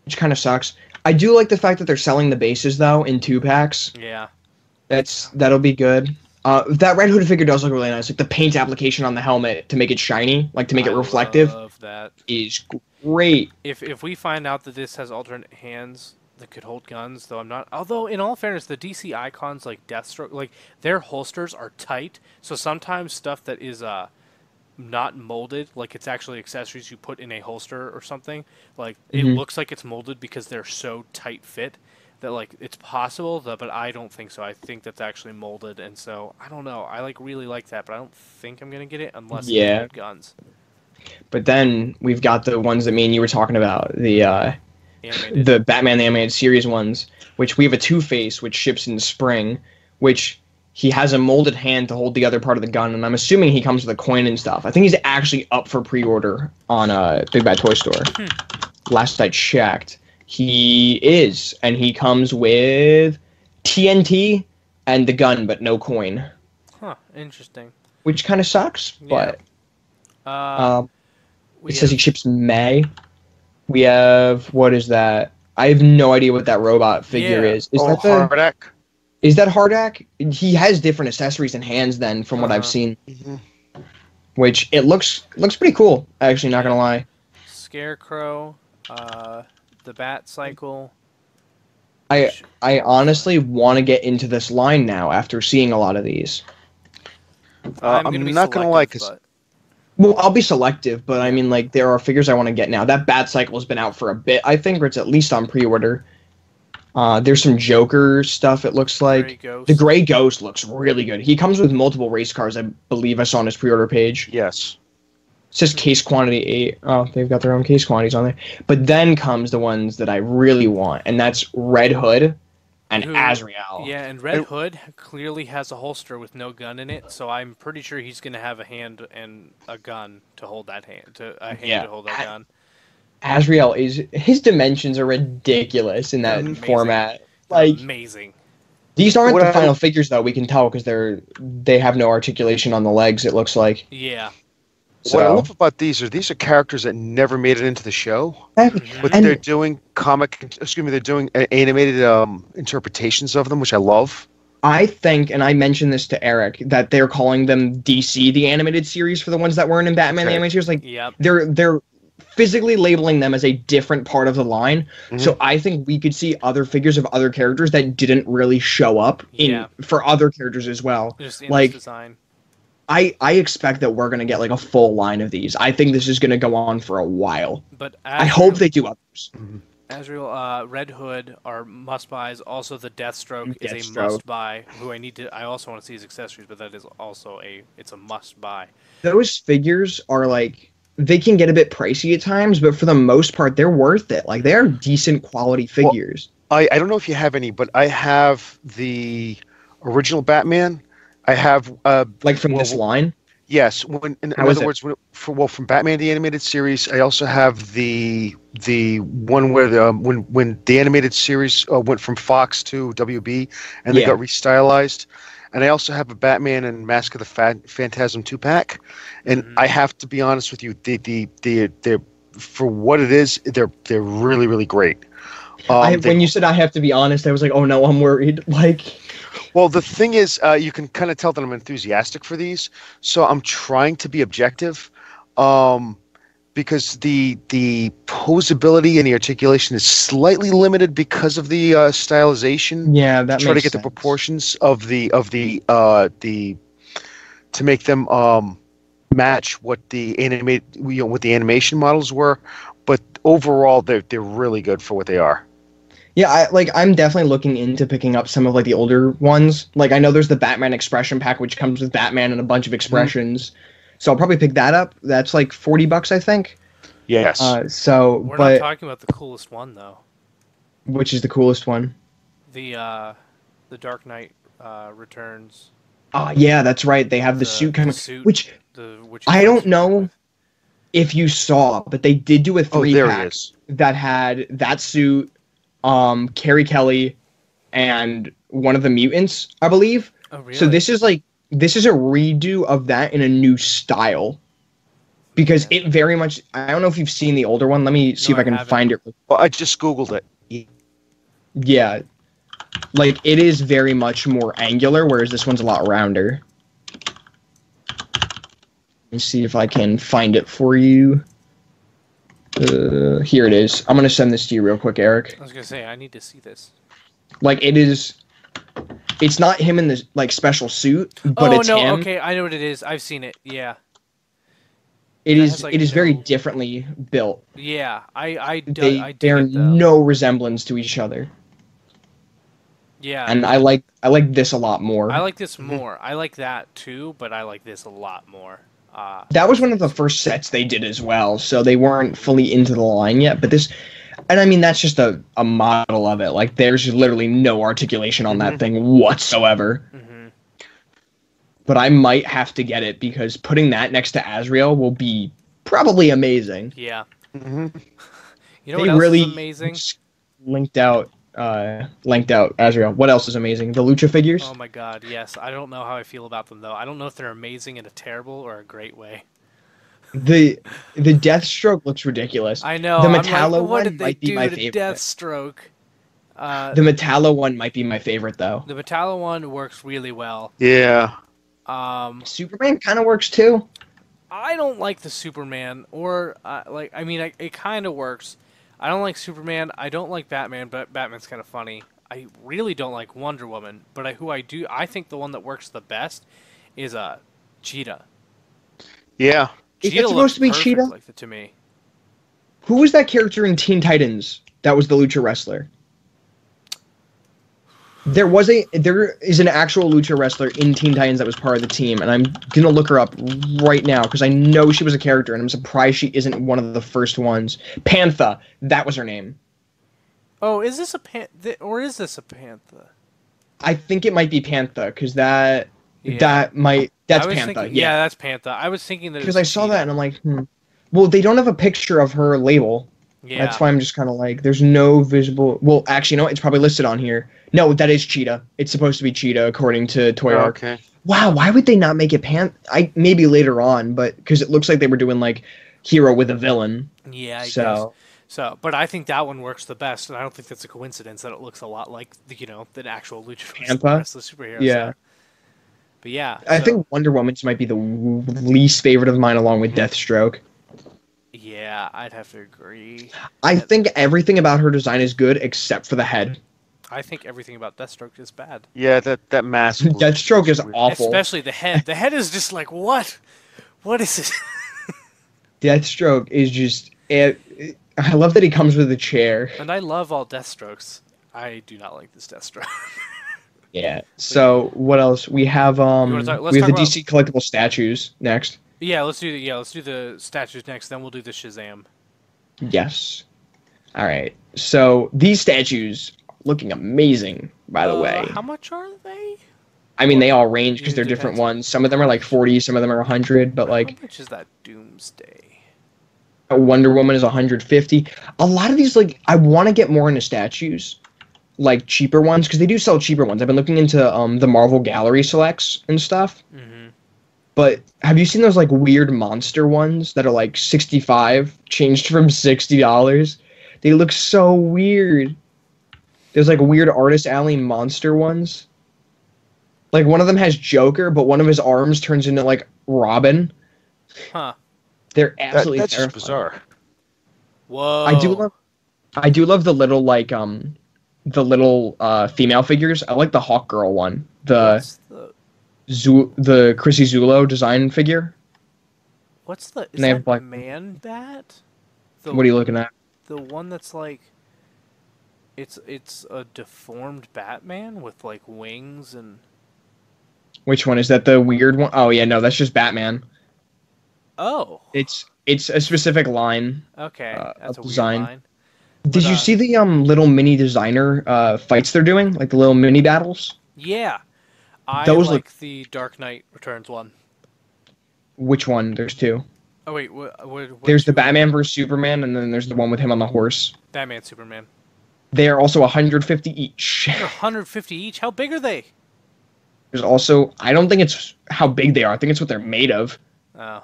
Which kind of sucks. I do like the fact that they're selling the bases though in 2-packs. Yeah. That'll be good. That Red Hood figure does look really nice. Like the paint application on the helmet to make it shiny, like to make it reflective, is great. If we find out that this has alternate hands that could hold guns, though I'm not. Although in all fairness, the DC icons like Deathstroke, like their holsters are tight, so sometimes stuff that is not molded, like it's actually accessories you put in a holster or something, like it looks like it's molded because they're so tight fit. That like it's possible, but I don't think so. I think that's actually molded, and so I don't know. I really like that, but I don't think I'm gonna get it unless it's hold guns. But then we've got the ones that me and you were talking about, the Batman the Animated Series ones, which we have a Two-Face which ships in spring, which he has a molded hand to hold the other part of the gun, and I'm assuming he comes with a coin and stuff. I think he's actually up for pre-order on Big Bad Toy Store. Last I checked. He is, and he comes with TNT and the gun, but no coin. Huh, interesting. Which kind of sucks, but... it says he ships May. We have... What is that? I have no idea what that robot figure is. Is that Hardak? Is that Hardak? He has different accessories and hands, then, from what I've seen. Which, it looks pretty cool, actually, not gonna lie. Scarecrow, the Bat Cycle. I honestly want to get into this line now after seeing a lot of these. I'm not going to lie, because... Well, I'll be selective, but I mean, like, there are figures I want to get now. That Bat Cycle has been out for a bit, I think, or it's at least on pre-order. There's some Joker stuff, it looks like. The Gray Ghost looks really good. He comes with multiple race cars, I believe I saw on his pre-order page. Yes. It says case quantity 8. Oh, they've got their own case quantities on there. But then comes the ones that I really want, and that's Red Hood and Azrael. Yeah, and Red Hood clearly has a holster with no gun in it, so I'm pretty sure he's going to have a hand and a gun to hold that hand. To hold that gun. Azrael his dimensions are ridiculous in that format. Like amazing. These aren't the final figures though. We can tell because they have no articulation on the legs. It looks like. Yeah. So, what I love about these are characters that never made it into the show, but they're doing they're doing animated interpretations of them, which I love. I think, and I mentioned this to Eric, that they're calling them DC the animated series for the ones that weren't in Batman the animated series. Like, they're physically labeling them as a different part of the line. So I think we could see other figures of other characters that didn't really show up for other characters as well. Just in this design. I expect that we're going to get like a full line of these. I think this is going to go on for a while. But I hope they do others. Azrael, Red Hood are must-buys. Also, the Deathstroke is a must-buy, who I also want to see his accessories, but that is also it's a must-buy. Those figures are like, they can get a bit pricey at times, but for the most part, they're worth it. Like, they're decent quality figures. Well, I don't know if you have any, but I have the original Batman. I have like from this line. Yes, in other words, from Batman the Animated Series, I also have the one where when the animated series went from Fox to WB and they got restylized, and I also have a Batman and Mask of the Phantasm 2-pack, and I have to be honest with you, they're for what it is, they're really really great. When you said I have to be honest, I was like, oh no, I'm worried. Like. Well, the thing is, you can kind of tell that I'm enthusiastic for these, so I'm trying to be objective, because the posability and the articulation is slightly limited because of the stylization. Yeah, that try to makes get sense. the proportions of the to make them match what the animation models were, but overall they're really good for what they are. Yeah, I'm definitely looking into picking up some of like the older ones. Like I know there's the Batman Expression pack, which comes with Batman and a bunch of expressions. So I'll probably pick that up. That's like $40, I think. Yes. We're not talking about the coolest one though. Which is the coolest one? The Dark Knight Returns. Yeah, that's right. They have the suit coming, which I don't know if you saw, but they did do a 3-pack that had that suit, Carrie Kelly, and one of the mutants, I believe. Oh, really? So this is a redo of that in a new style. Because it very much, I don't know if you've seen the older one. Let me see if I can find it. Well, I just Googled it. Yeah. Like, it is very much more angular, whereas this one's a lot rounder. Let me see if I can find it for you. Here it is. I'm going to send this to you real quick, Eric. I was going to say, I need to see this. Like, it's not him in the, like, special suit, but it's him. Okay, I know what it is. I've seen it, yeah. It is very differently built. Yeah, I they're no resemblance to each other. Yeah. And I like this a lot more. I like this more. I like that too, but I like this a lot more. That was one of the first sets they did as well, so they weren't fully into the line yet, but this, and I mean, that's just a model of it. Like, there's literally no articulation on that thing whatsoever. But I might have to get it because putting that next to Azrael will be probably amazing. Yeah. You know what else is amazing? Linked out Azrael. What else is amazing? The Lucha figures? Oh my god, yes. I don't know how I feel about them though. I don't know if they're amazing in a terrible or a great way. The Deathstroke looks ridiculous. I know. The Metallo one might be my favorite. Deathstroke. The Metallo one might be my favorite though. The Metallo one works really well. Yeah. Superman kind of works too. I don't like the Superman, or it kind of works. I don't like Superman. I don't like Batman, but Batman's kind of funny. I really don't like Wonder Woman, but I think the one that works the best is Cheetah. Yeah. Is it supposed to be Cheetah? Like that to me. Who was that character in Teen Titans that was the lucha wrestler? There is an actual lucha wrestler in Teen Titans that was part of the team, and I'm gonna look her up right now because I know she was a character, and I'm surprised she isn't one of the first ones. Pantha, that was her name. Oh, is this a Pantha? I think it might be Pantha because that's Pantha. Yeah, that's Pantha. I was thinking that because I saw that and I'm like, Well, they don't have a picture of her label. Yeah. That's why I'm just kind of like, there's no visible. Well, actually, no, it's probably listed on here. No, that is Cheetah. It's supposed to be Cheetah according to Toy Arc. Okay. Wow, why would they not make it maybe later on, but because it looks like they were doing like hero with a villain. Yeah, I guess. So, but I think that one works the best, and I don't think that's a coincidence that it looks a lot like the actual Lucha wrestler superhero. Yeah. So. But yeah, I think Wonder Woman's might be the least favorite of mine, along with Deathstroke. Yeah, I'd have to agree. I think everything about her design is good except for the head. I think everything about Deathstroke is bad. Yeah, that mask. Deathstroke is awful. Especially the head. The head is just like, what? What is it? Deathstroke is just... I love that he comes with a chair. And I love all Deathstrokes. I do not like this Deathstroke. Yeah. So, what else? We have the DC collectible statues next. Yeah, let's do the statues next, then we'll do the Shazam. Yes. All right. So these statues looking amazing, by the way. How much are they? I mean, they all range because they're different ones. Some of them are like 40, some of them are 100, but like... How much is that Doomsday? Wonder Woman is 150. A lot of these, like, I want to get more into statues, like cheaper ones, because they do sell cheaper ones. I've been looking into the Marvel Gallery Selects and stuff. Mm-hmm. But have you seen those like weird monster ones that are like 65 changed from $60? They look so weird. There's like weird Artist Alley monster ones. Like one of them has Joker, but one of his arms turns into like Robin. Huh. They're absolutely that's terrifying. Just bizarre. Whoa. I do love the little like female figures. I like the Hawk Girl one. The Chrissy Zulo design figure. What's the... Is that Man Bat? What are you looking at? The one that's like... It's a deformed Batman with like wings and... Which one? Is that the weird one? Oh yeah, no, that's just Batman. Oh. It's a specific line. Okay, that's of a design. weird line. Did you see the little mini designer fights they're doing, like the little mini battles? Yeah, I Those like look. the Dark Knight Returns one. Which one? There's two. Oh wait, what There's the two? Batman versus Superman, and then there's the one with him on the horse. Batman, Superman. They are also 150 each. They're 150 each. How big are they? There's also, I don't think it's how big they are. I think it's what they're made of. Oh,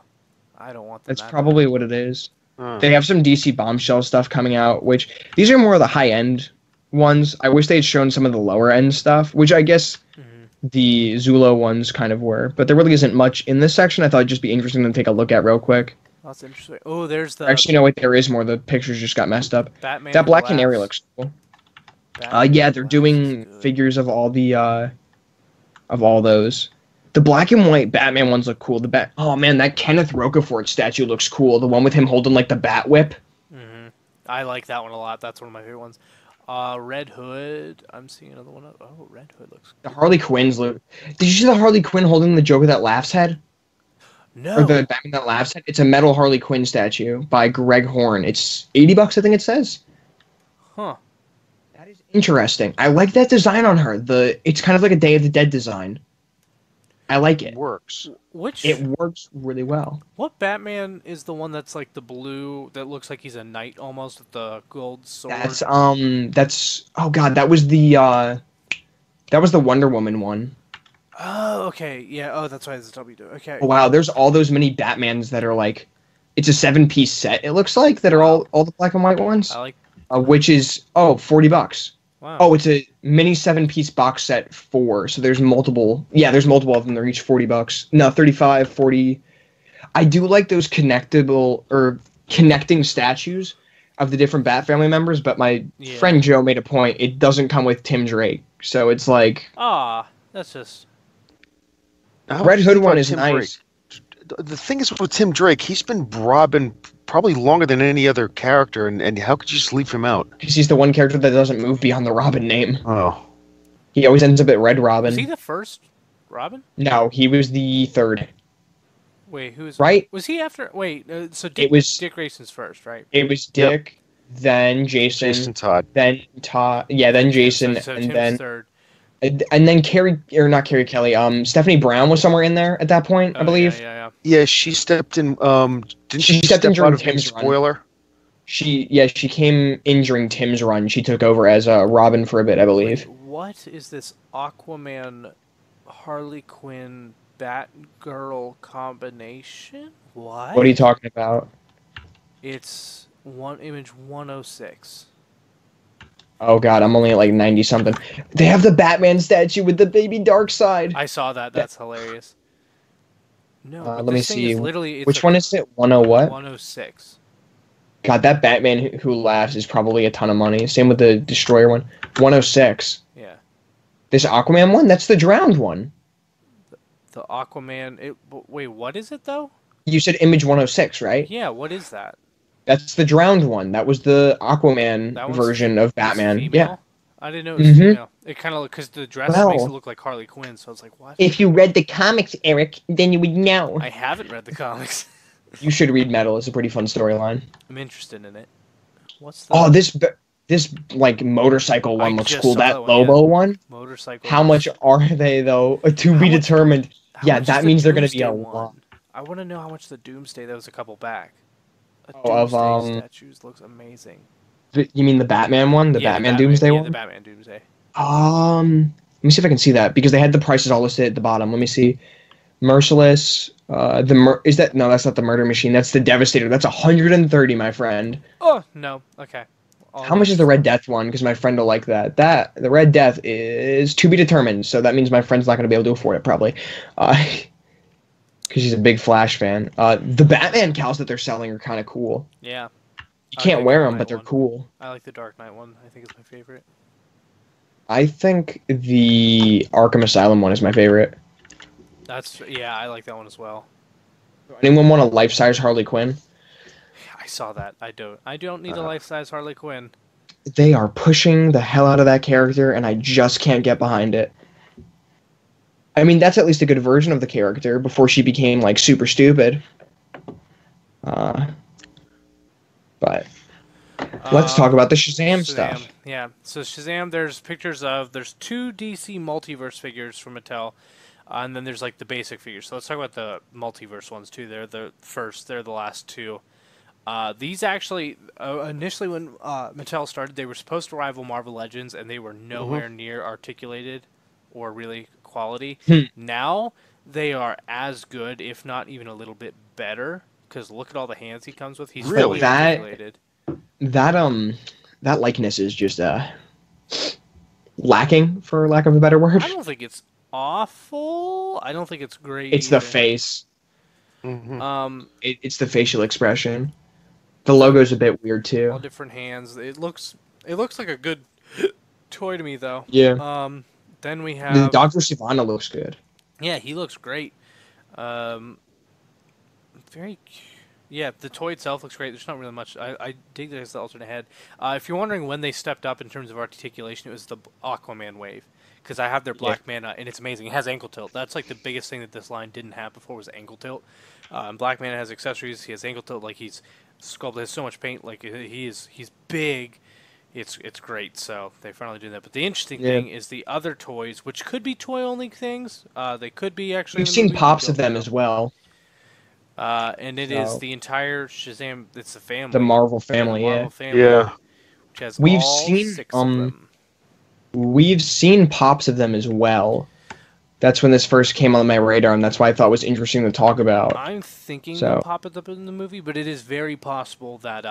I don't want them. That's that probably bad. what it is. They have some DC Bombshell stuff coming out, which these are more of the high end ones. I wish they had shown some of the lower end stuff, which I guess the Zulo ones kind of were. But there really isn't much in this section. I thought it'd just be interesting to take a look at real quick. That's interesting. Oh, there's the. Actually, no, wait, there is more. The pictures just got messed up. Batman That Black Glass. Canary looks cool. Batman Yeah, they're Glass doing is good. figures of all the of all those. The black and white Batman ones look cool. Oh man, that Kenneth Rocafort statue looks cool. The one with him holding like the bat whip. I like that one a lot. That's one of my favorite ones. Red Hood. I'm seeing another one. Oh, Red Hood looks The good. Harley Quinn's look. Did you see the Harley Quinn holding the Joker that laughs head? No. Or the Batman that laughs head? It's a metal Harley Quinn statue by Greg Horn. It's $80, I think it says. Huh. That is interesting. I like that design on her. It's kind of like a Day of the Dead design. I like it. Works. It works really well. What Batman is the one that's like the blue that looks like he's a knight almost with the gold sword? That's oh god, that was the Wonder Woman one. Oh, okay. Yeah. Oh, that's why it's a W. Okay. Oh, wow, there's all those mini Batmans that are like, it's a 7-piece set. It looks like that are all the black and white ones. I like. Which is $40. Wow. Oh, it's a mini 7-piece box set 4. So there's multiple. Yeah, there's multiple of them. They're each $40. No, 35, 40. I do like those connectable or connecting statues of the different Bat family members, but my friend Joe made a point. It doesn't come with Tim Drake, so it's like. That's just. Red Hood one is nice. The thing is with Tim Drake, he's been Robin probably longer than any other character, and how could you just leave him out? Because he's the one character that doesn't move beyond the Robin name. Oh. He always ends up at Red Robin. Was he the first Robin? No, he was the third. Wait, who's right? Was he after? Wait, so It was Dick Grayson's first, right? It was Dick, then Jason, Todd, then Todd. Yeah, then Jason, so and Tim's then third. And then not Carrie Kelly. Stephanie Brown was somewhere in there at that point, I believe. Yeah, she stepped in. Didn't she stepped step in out of Tim's run. spoiler? She came in during Tim's run. She took over as Robin for a bit, I believe. Wait, what is this Aquaman, Harley Quinn, Batgirl combination? What? What are you talking about? It's image 106. Oh god, I'm only at like 90 something. They have the Batman statue with the baby Darkseid. I saw that. That's hilarious. No, let me see. Literally, which one is it? 10 what? 106. God, that Batman who laughs is probably a ton of money. Same with the Destroyer one. 106. Yeah. This Aquaman one? That's the drowned one. The Aquaman. Wait, what is it though? You said image 106, right? Yeah. What is that? That's the drowned one. That was the Aquaman version of Batman. Yeah. I didn't know it was female. It kind of because the dress makes it look like Harley Quinn, so I was like, what? If you read the comics, Eric, then you would know. I haven't read the comics. You should read Metal. It's a pretty fun storyline. I'm interested in it. What's the? Oh, this like motorcycle one looks cool. That Lobo one. Motorcycle. How much are they though? To be determined. Yeah, that means they're going to be a lot. I want to know how much the Doomsday. That was a couple back. Statues looks amazing. You mean the Batman one? The Batman Doomsday one? Yeah, the Batman Doomsday. Let me see if I can see that because they had the prices all listed at the bottom. Let me see. Merciless. Is that no? That's not the Murder Machine. That's the Devastator. That's 130, my friend. Oh no. Okay. How much is the Red Death one? Because my friend will like that. The Red Death is to be determined. So that means my friend's not going to be able to afford it probably. Because he's a big Flash fan. The Batman cows that they're selling are kind of cool. Yeah. You can't wear them, but they're cool. I like the Dark Knight one. I think it's my favorite. I think the Arkham Asylum one is my favorite. I like that one as well. Anyone want a life-size Harley Quinn? I saw that. I don't need a life-size Harley Quinn. They are pushing the hell out of that character, and I just can't get behind it. I mean, that's at least a good version of the character before she became, like, super stupid. Uh, but let's talk about the Shazam stuff. Yeah, so Shazam, there's two DC multiverse figures from Mattel, and then there's like the basic figures. So let's talk about the multiverse ones too. They're the last two. These actually, initially when Mattel started, they were supposed to rival Marvel Legends, and they were nowhere near articulated or really quality. Now they are as good, if not even a little bit better. Because look at all the hands he comes with. He's really articulated. That likeness is just lacking, for lack of a better word. I don't think it's awful. I don't think it's great. It's either. the face. It's the facial expression. The logo's a bit weird too. All different hands. It looks like a good toy to me though. Yeah. Then we have Dr. Sivana looks good. Yeah, he looks great. Yeah, the toy itself looks great. There's not really much. I dig that it's the alternate head. If you're wondering when they stepped up in terms of articulation, it was the Aquaman wave. Because I have their Black Manta, and it's amazing. It has ankle tilt. That's like the biggest thing that this line didn't have before was ankle tilt. Black Manta has accessories. He has ankle tilt. Like he's sculpted, has so much paint. Like he's big. It's great. So they finally do that. But the interesting thing is the other toys, which could be toy only things. They could be actually. We've seen pops of them as well. And it is the entire Shazam. It's the family. The Marvel family, Which has six of them. We've seen pops of them as well. That's when this first came on my radar, and that's why I thought it was interesting to talk about. I'm thinking they'll pop it up in the movie, but it is very possible that.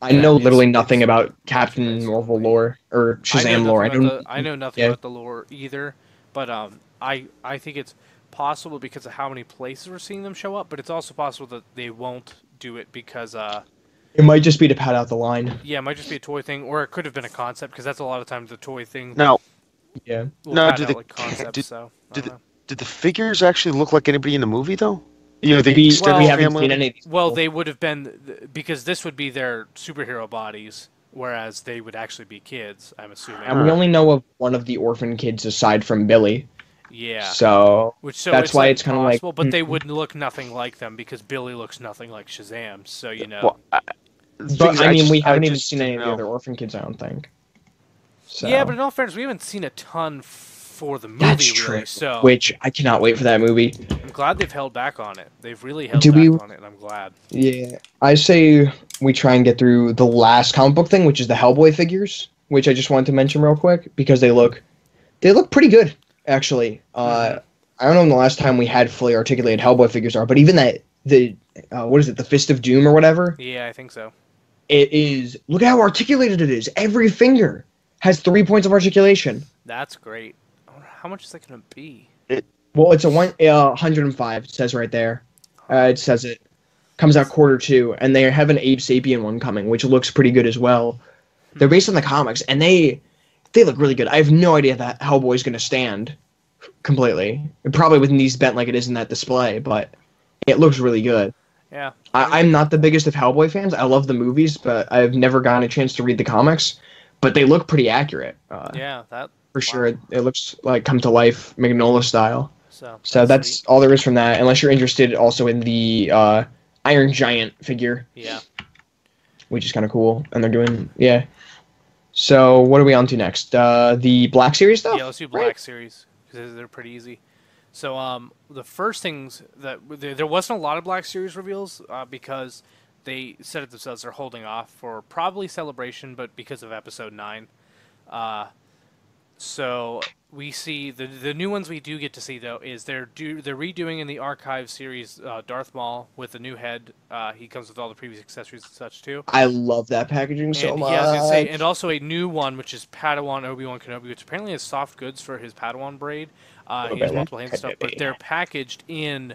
I know literally nothing about Captain Marvel lore or Shazam lore. I know nothing about the lore either, but I think it's possible because of how many places we're seeing them show up, but it's also possible that they won't do it because it might just be to pad out the line. Yeah, it might just be a toy thing, or it could have been a concept because that's a lot of times the toy thing. No. Yeah. Did the figures actually look like anybody in the movie though? You know, we haven't seen any of these. Well, they would have been because this would be their superhero bodies, whereas they would actually be kids. I'm assuming. And we only know of one of the orphan kids aside from Billy. Yeah. So that's why it's kind of like. But they would look nothing like them because Billy looks nothing like Shazam. So you know. Well, but I mean, we haven't even seen any of the other orphan kids. I don't think. So. Yeah, but in all fairness, we haven't seen a ton for the movie. That's true. Really, so which I cannot wait for that movie. I'm glad they've held back on it. They've really held back on it, and I'm glad. Yeah, I say we try and get through the last comic book thing, which is the Hellboy figures, which I just wanted to mention real quick because they look pretty good actually. I don't know when the last time we had fully articulated Hellboy figures are, but even the what is it, the Fist of Doom or whatever? Yeah, I think so. It is. Look at how articulated it is. Every finger has 3 points of articulation. That's great. How much is that going to be? Well, it's 105. It says right there. It says it comes out Q2, and they have an Abe Sapien one coming, which looks pretty good as well. They're based on the comics, and they look really good. I have no idea that Hellboy's going to stand completely. Probably with knees bent like it is in that display, but it looks really good. Yeah. I'm not the biggest of Hellboy fans. I love the movies, but I've never gotten a chance to read the comics. But they look pretty accurate. For sure. It looks like come to life, Magnola style. So that's all there is from that, unless you're interested also in the Iron Giant figure. Yeah. Which is kind of cool. And they're doing, So what are we on to next? The Black Series stuff? Yeah, let's do Black Series, because they're pretty easy. So the first things that there wasn't a lot of Black Series reveals because they said it themselves. They're holding off for probably Celebration, but because of Episode 9. So we see the new ones we do get to see though is they're redoing in the Archive series Darth Maul with a new head. He comes with all the previous accessories and such too. I love that packaging so much. Yeah, I was gonna say, and also a new one which is Padawan Obi-Wan Kenobi, which apparently has soft goods for his Padawan braid. He has multiple hands and stuff, but they're packaged in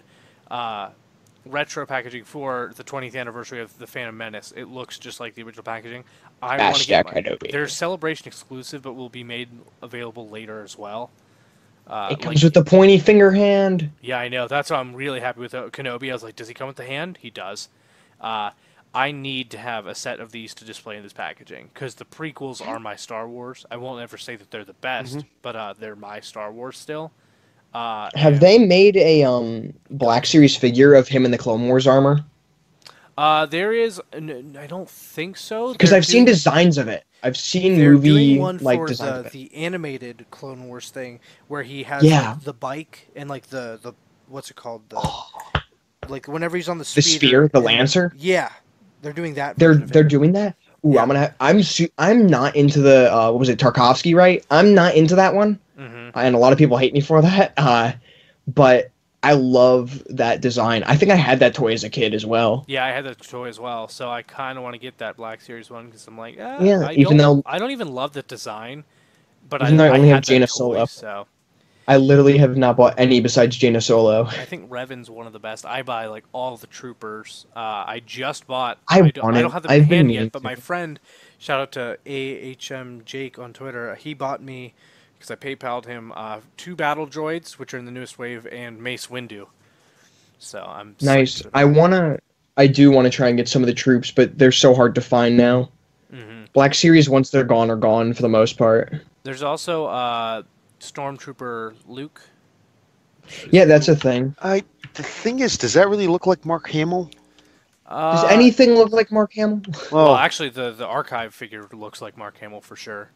retro packaging for the 20th anniversary of the Phantom Menace. It looks just like the original packaging. I want to get They're Celebration exclusive, but will be made available later as well. It comes with the pointy finger hand. Yeah, I know. That's why I'm really happy with Kenobi. I was like, does he come with the hand? He does. I need to have a set of these to display in this packaging because the prequels are my Star Wars. I won't ever say that they're the best, but they're my Star Wars still. Have they made a Black Series figure of him in the Clone Wars armor? There is. I don't think so. Because I've seen designs of it. I've seen they're doing movie one for designs of it. the animated Clone Wars thing where he has like the bike and like the what's it called, like whenever he's on the sphere, the Lancer. Yeah, they're doing that. They're doing that. Ooh, yeah. I'm not into the what was it, Tarkovsky, right? I'm not into that one, and a lot of people hate me for that. But I love that design. I think I had that toy as a kid as well. Yeah, I had that toy as well, so I kind of want to get that Black Series one because I'm like, yeah. I don't even love the design, but I only have had Jaina that toy, Solo. So I literally have not bought any besides Jaina Solo. I think Revan's one of the best. I buy like all the troopers. I just bought. I don't have them in hand yet, but my friend, shout out to AHM Jake on Twitter, he bought me, because I PayPal'd him, 2 battle droids, which are in the newest wave, and Mace Windu. So I'm nice. I do want to try and get some of the troops, but they're so hard to find now. Black Series, once they're gone, are gone for the most part. There's also Stormtrooper Luke. Yeah, that's a thing. The thing is, does that really look like Mark Hamill? Does anything look like Mark Hamill? Well, actually, the archive figure looks like Mark Hamill for sure.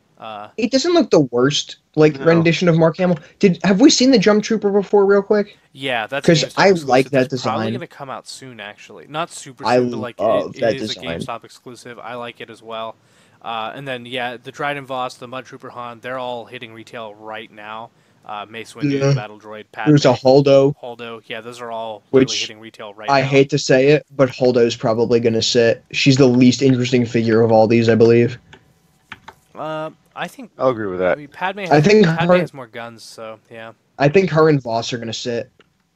It doesn't look the worst rendition of Mark Hamill. Have we seen the Jump Trooper before, real quick? Yeah, that's because I like that design. Probably gonna come out soon, actually. Not super soon, but like it is a GameStop exclusive. I like it as well. And then the Dryden Voss, the Mud Trooper Han, they're all hitting retail right now. Mace Windu, Battle Droid, Padme. There's a Holdo. Holdo, yeah, those are all really hitting retail right now. I hate to say it, but Holdo's probably gonna sit. She's the least interesting figure of all these, I believe. I think I'll agree with that. I mean, Padme has more guns, so yeah. I think her and Voss are gonna sit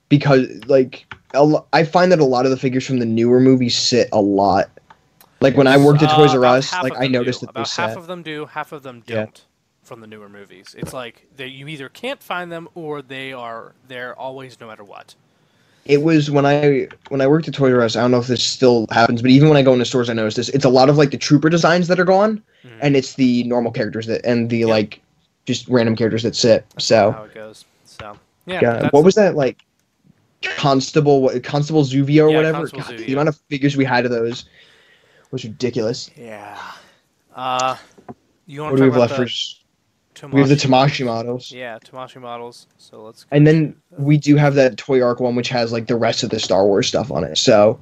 because, like, I find that a lot of the figures from the newer movies sit a lot. Like when I worked at Toys R Us, like I noticed that they sat. Half of them do, half of them don't. From the newer movies, it's like you either can't find them or they're always no matter what. It was when I worked at Toys R Us. I don't know if this still happens, but even when I go into stores, I notice this. It's a lot of like the trooper designs that are gone, and it's the normal characters like just random characters that sit. So how it goes. So yeah. What was that like? Constable Zuvio or whatever. God, the amount of figures we had of those was ridiculous. Yeah. You want to talk about first? We have the Tamashii models. Yeah, Tamashii models. So let's. And then we do have that Toy Arc one, which has like the rest of the Star Wars stuff on it. So,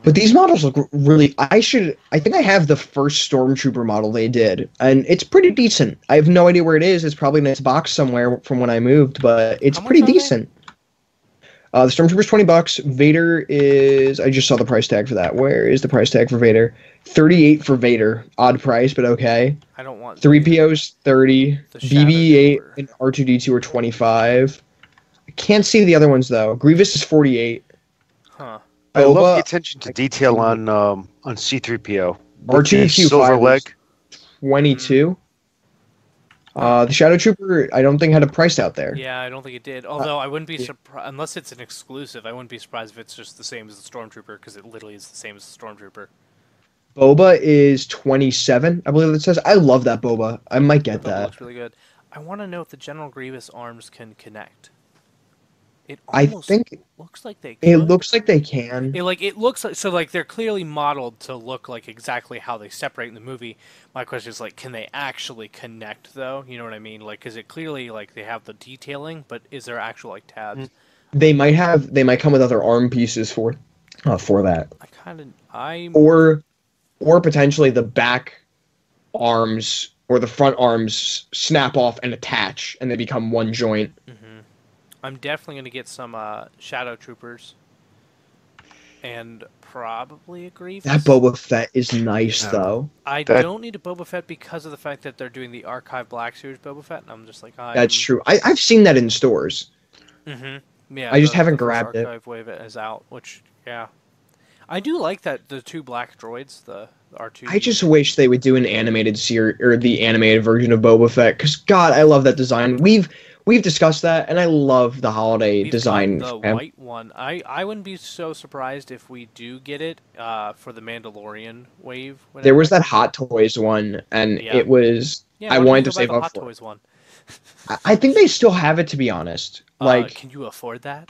but these models look really. I think I have the first Stormtrooper model they did, and it's pretty decent. I have no idea where it is. It's probably in its box somewhere from when I moved, but it's pretty decent. The Stormtrooper's $20. Vader is. I just saw the price tag for that. Where is the price tag for Vader? $38 for Vader. Odd price, but okay. I don't want 3PO's $30. BB-8 and R2D2 are $25. I can't see the other ones though. Grievous is $48. Huh. I love the attention to detail on C3PO. R2D2 silver leg. $22. The Shadow Trooper, I don't think had a price out there. Yeah, I don't think it did. Although I wouldn't be surprised, unless it's an exclusive, I wouldn't be surprised if it's just the same as the Stormtrooper, because it literally is the same as the Stormtrooper. Boba is $27, I believe it says. I love that Boba. I might get that. Looks really good. I want to know if the General Grievous arms can connect. I think it looks like they can. It looks like they can. It looks like so like they're clearly modeled to look like exactly how they separate in the movie. My question is like, can they actually connect though? You know what I mean? Like, is it clearly like they have the detailing, but is there actual like tabs? They might come with other arm pieces for that. Or potentially the back arms or the front arms snap off and attach, and they become one joint. I'm definitely going to get some Shadow Troopers. And probably a Grievous. That Boba Fett is nice, though. I don't need a Boba Fett because of the fact that they're doing the Archive Black Series Boba Fett, and I'm just like, That's true. I've seen that in stores. Yeah, I just haven't grabbed it. Archive wave is out, which, yeah. I do like that the 2 black droids, the R2. I just wish they would do an animated series, or the animated version of Boba Fett, because, God, I love that design. We've discussed that, and I love the holiday design. The white one. I wouldn't be so surprised if we do get it for the Mandalorian wave. There was that Hot Toys one, and it was. I wanted to save up Hot for Toys one. I think they still have it, to be honest. Like, can you afford that?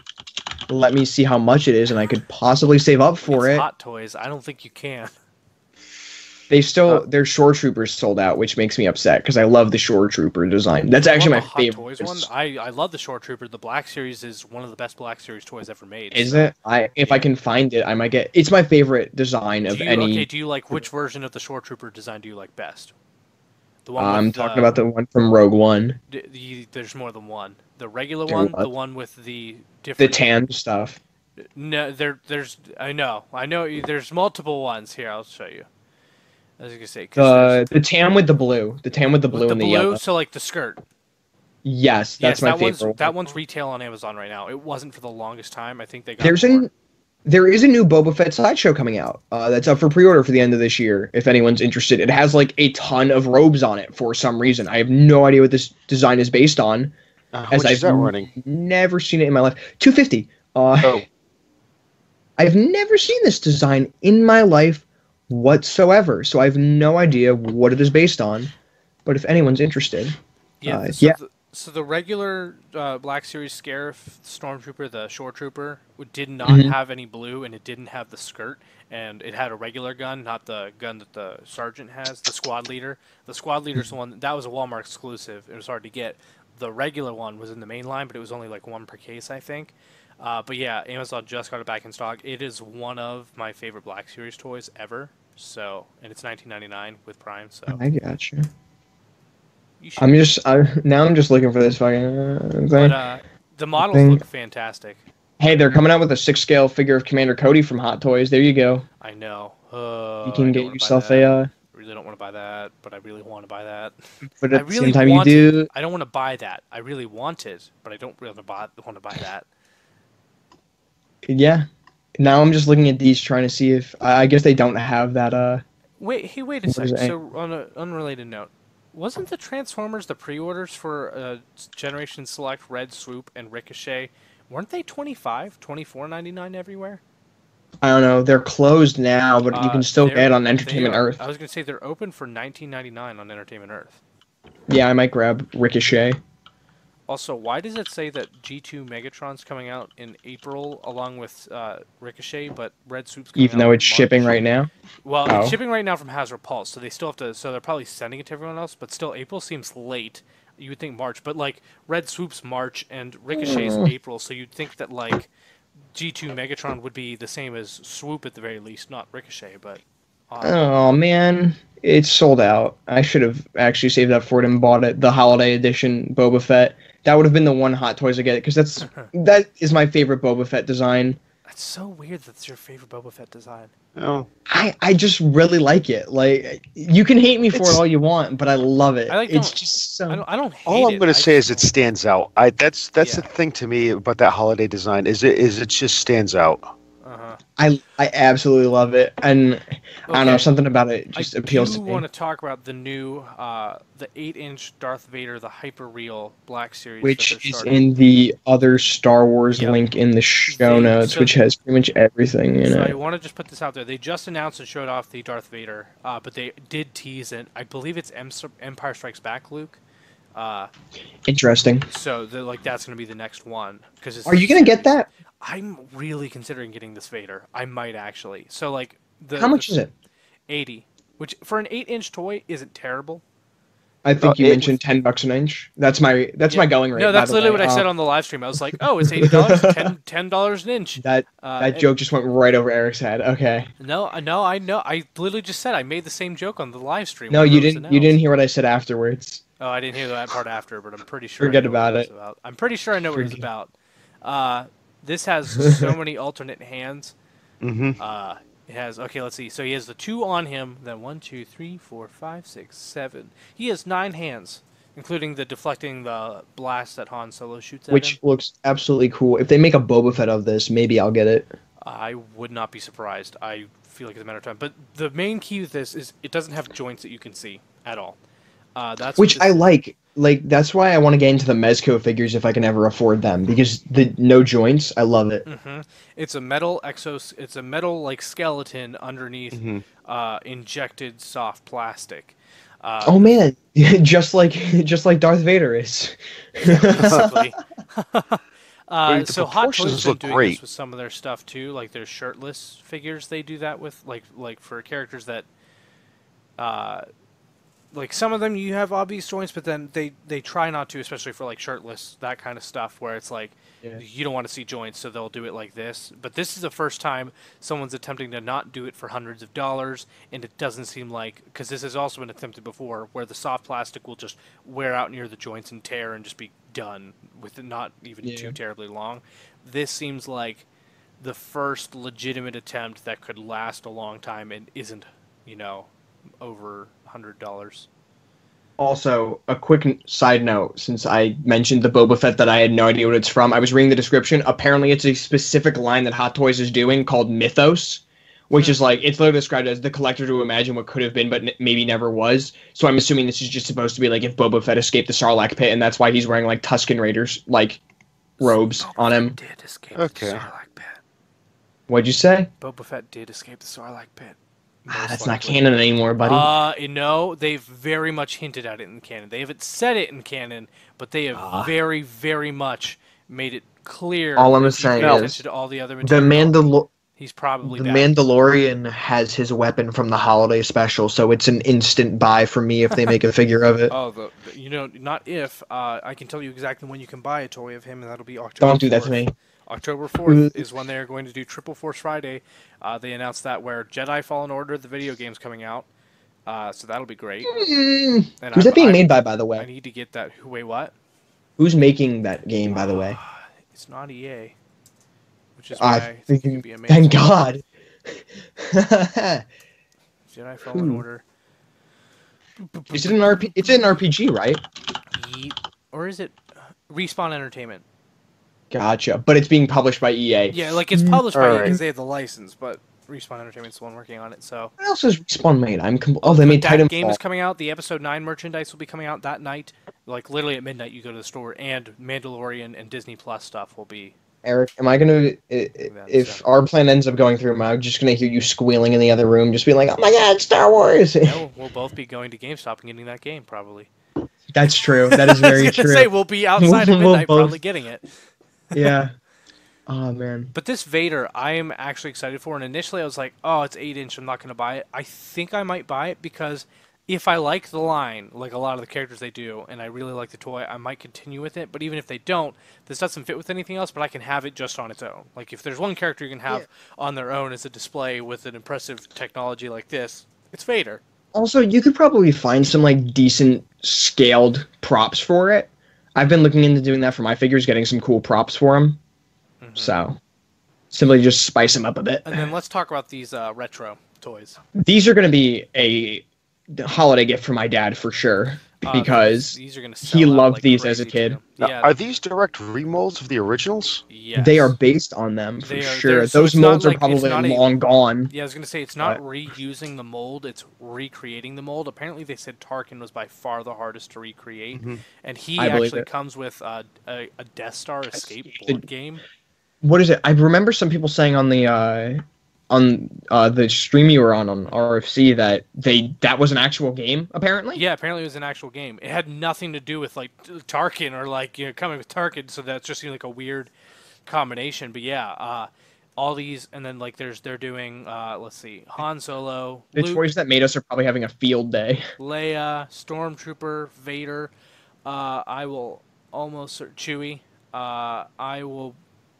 let me see how much it is, and I could possibly save up for it. Hot Toys. I don't think you can. Their Shore Troopers sold out, which makes me upset because I love the Shore Trooper design. That's actually my favorite. Hot Toys one. I love the Shore Trooper. The Black Series is one of the best Black Series toys ever made. Is it? If I can find it, I might get. It's my favorite design of any. Okay, do you like which version of the Shore Trooper design do you like best? The one I'm talking about the one from Rogue One. There's more than one. The regular one, the one with the different. The tan stuff. No, there's. I know. There's multiple ones here. I'll show you. I was gonna say the tan with the blue, and the yellow. So like the skirt. Yes, that's my favorite. That one's retail on Amazon right now. It wasn't for the longest time. I think they got. There is a new Boba Fett sideshow coming out. That's up for pre-order for the end of this year. If anyone's interested, it has like a ton of robes on it for some reason. I have no idea what this design is based on, as I've never seen it in my life. $250. I've never seen this design in my life whatsoever, so I have no idea what it is based on. But if anyone's interested, So the regular Black Series Scarif Stormtrooper, the Shore Trooper, did not have any blue, and it didn't have the skirt, and it had a regular gun, not the gun that the sergeant has, the squad leader. The squad leader's the one that was a Walmart exclusive. It was hard to get. The regular one was in the main line, but it was only like one per case, I think. But yeah, Amazon just got it back in stock. It is one of my favorite Black Series toys ever. So, and it's $19.99 with Prime. So I gotcha. I'm just looking for this fucking thing. But the models look fantastic. Hey, they're coming out with a 6-scale figure of Commander Cody from Hot Toys. There you go. I know. You can get yourself a. I really don't want to buy that, but I really want to buy that. But at the same time, you do. I don't want to buy that. I really want it, but I don't really want to buy that. Yeah. Now I'm just looking at these, trying to see if I guess they don't have that. Wait a second. So on an unrelated note, wasn't the Transformers the pre-orders for Generation Select, Red Swoop, and Ricochet? Weren't they $24.99 everywhere? I don't know. They're closed now, but you can still get on Entertainment Earth. I was gonna say they're open for $19.99 on Entertainment Earth. Yeah, I might grab Ricochet. Also, why does it say that G2 Megatron's coming out in April along with Ricochet, but Red Swoop's coming even though it's shipping right now? Well, it's shipping right now from Hasbro Pulse, so they still have to. So they're probably sending it to everyone else, but still, April seems late. You would think March, but like Red Swoop's March and Ricochet's April, so you'd think that like G2 Megatron would be the same as Swoop at the very least, not Ricochet, but. Oh man, it's sold out. I should have actually saved up for it and bought it, the holiday edition Boba Fett. That would have been the one Hot Toys I get, because that is my favorite Boba Fett design. That's so weird that's your favorite Boba Fett design. Oh. I just really like it. Like, you can hate me for it all you want, but I love it. It's just so. I don't hate all I'm going to say is it stands out. That's the thing to me about that holiday design is it just stands out. I absolutely love it, and I don't know, something about it just appeals to me. I want to talk about the new, the 8-inch Darth Vader, the Hyper Real Black Series, which is in the other Star Wars link in the show notes, which has pretty much everything in it. I want to just put this out there. They just announced and showed off the Darth Vader, but they did tease it. I believe it's Empire Strikes Back, Luke. Interesting. So that's going to be the next one. Are you going to get that? I'm really considering getting this Vader. I might actually. So how much is it? 80, which for an 8-inch toy isn't terrible. I think you mentioned $10 an inch. That's my going rate. No, that's literally what I said on the live stream. I was like, oh, it's $80, $10 an inch. That joke just went right over Eric's head. Okay. No, I know. I literally just said I made the same joke on the live stream. No, you didn't. You didn't hear what I said afterwards. Oh, I didn't hear that part after, but I'm pretty sure. Forget about it. I'm pretty sure I know what it's about. This has so many alternate hands. Mm-hmm. It has, okay, let's see. So he has the 2 on him, then 1, 2, 3, 4, 5, 6, 7. He has 9 hands, including the deflecting the blast that Han Solo shoots at Which him. Looks absolutely cool. If they make a Boba Fett of this, maybe I'll get it. I would not be surprised. I feel like it's a matter of time. But the main key with this is it doesn't have joints that you can see at all. Which I like. Like, that's why I want to get into the Mezco figures if I can ever afford them, because the no joints, I love it. Mm-hmm. It's a metal it's a metal like skeleton underneath injected soft plastic. Oh man, just like Darth Vader is. Basically. The So Hot Toys proportions been look doing great. this with some of their stuff too, like their shirtless figures. They do that with like for characters that, like some of them you have obvious joints, but then they try not to, especially for like shirtless, that kind of stuff where it's like you don't want to see joints, so they'll do it like this. But this is the first time someone's attempting to not do it for hundreds of dollars, and it doesn't seem like, because this has also been attempted before, where the soft plastic will just wear out near the joints and tear and just be done with it not even too terribly long. This seems like the first legitimate attempt that could last a long time and isn't, over $100. Also, a quick side note, since I mentioned the Boba Fett that I had no idea what it's from, I was reading the description. Apparently, it's a specific line that Hot Toys is doing called Mythos, which is like, it's literally described as the collector to imagine what could have been, but maybe never was. So I'm assuming this is just supposed to be like if Boba Fett escaped the Sarlacc pit, and that's why he's wearing like Tusken Raiders, like, robes on him. Boba Fett did escape the Sarlacc pit. What'd you say? Boba Fett did escape the Sarlacc pit. That's not canon anymore, buddy. No, they've very much hinted at it in canon. They haven't said it in canon, but they have very, very much made it clear. All I'm saying is to all the other material, he's probably the back. Mandalorian has his weapon from the holiday special, so it's an instant buy for me if they make a figure of it. Oh, not if. I can tell you exactly when you can buy a toy of him, and that'll be October. Don't do that to me. October 4th is when they're going to do Triple Force Friday. They announced that where Jedi Fallen Order, the video game's coming out. So that'll be great. Who's that being made by the way? I need to get that. Wait, what? Who's making that game, by the way? It's not EA. Which is why I think it could be amazing. Thank God. Jedi Fallen Order. Is it an RPG? It's an RPG, right? Or is it Respawn Entertainment? Gotcha. But it's being published by EA. Yeah, like it's published by EA because they have the license, but Respawn Entertainment's the one working on it. So what else is Respawn made? They made Titanfall. That game is coming out. The Episode 9 merchandise will be coming out that night. Like literally at midnight, you go to the store, and Mandalorian and Disney Plus stuff will be. Eric, am I gonna? If our plan ends up going through, am I just gonna hear you squealing in the other room, just being like, "Oh my God, Star Wars"? No, we'll both be going to GameStop and getting that game probably. That's true. That is very true. Say we'll be outside at midnight, probably getting it. Yeah. Oh man. But this Vader, I am actually excited for. And initially, I was like, "Oh, it's 8-inch. I'm not going to buy it." I think I might buy it because if I like the line, like a lot of the characters they do, and I really like the toy, I might continue with it. But even if they don't, this doesn't fit with anything else. But I can have it just on its own. Like if there's one character you can have on their own as a display with an impressive technology like this, it's Vader. Also, you could probably find some like decent scaled props for it. I've been looking into doing that for my figures, getting some cool props for them. So, simply just spice them up a bit. And then let's talk about these retro toys. These are going to be a holiday gift for my dad for sure, because these are gonna he loved these as a kid. Yeah. Are these direct remolds of the originals? Yes. They are based on them for sure. Those molds are probably long gone. Yeah, I was going to say, it's not reusing the mold, it's recreating the mold. Apparently they said Tarkin was by far the hardest to recreate, and he actually comes with a Death Star escape board game. What is it? I remember some people saying on the stream you were on RFC that was an actual game, apparently. Yeah, apparently it was an actual game. It had nothing to do with like Tarkin or like coming with Tarkin, so that just seemed like a weird combination. But yeah, all these, and then like they're doing let's see, Han Solo, the Luke, toys that made us are probably having a field day. Leia, Stormtrooper, Vader. I will almost Chewie. I will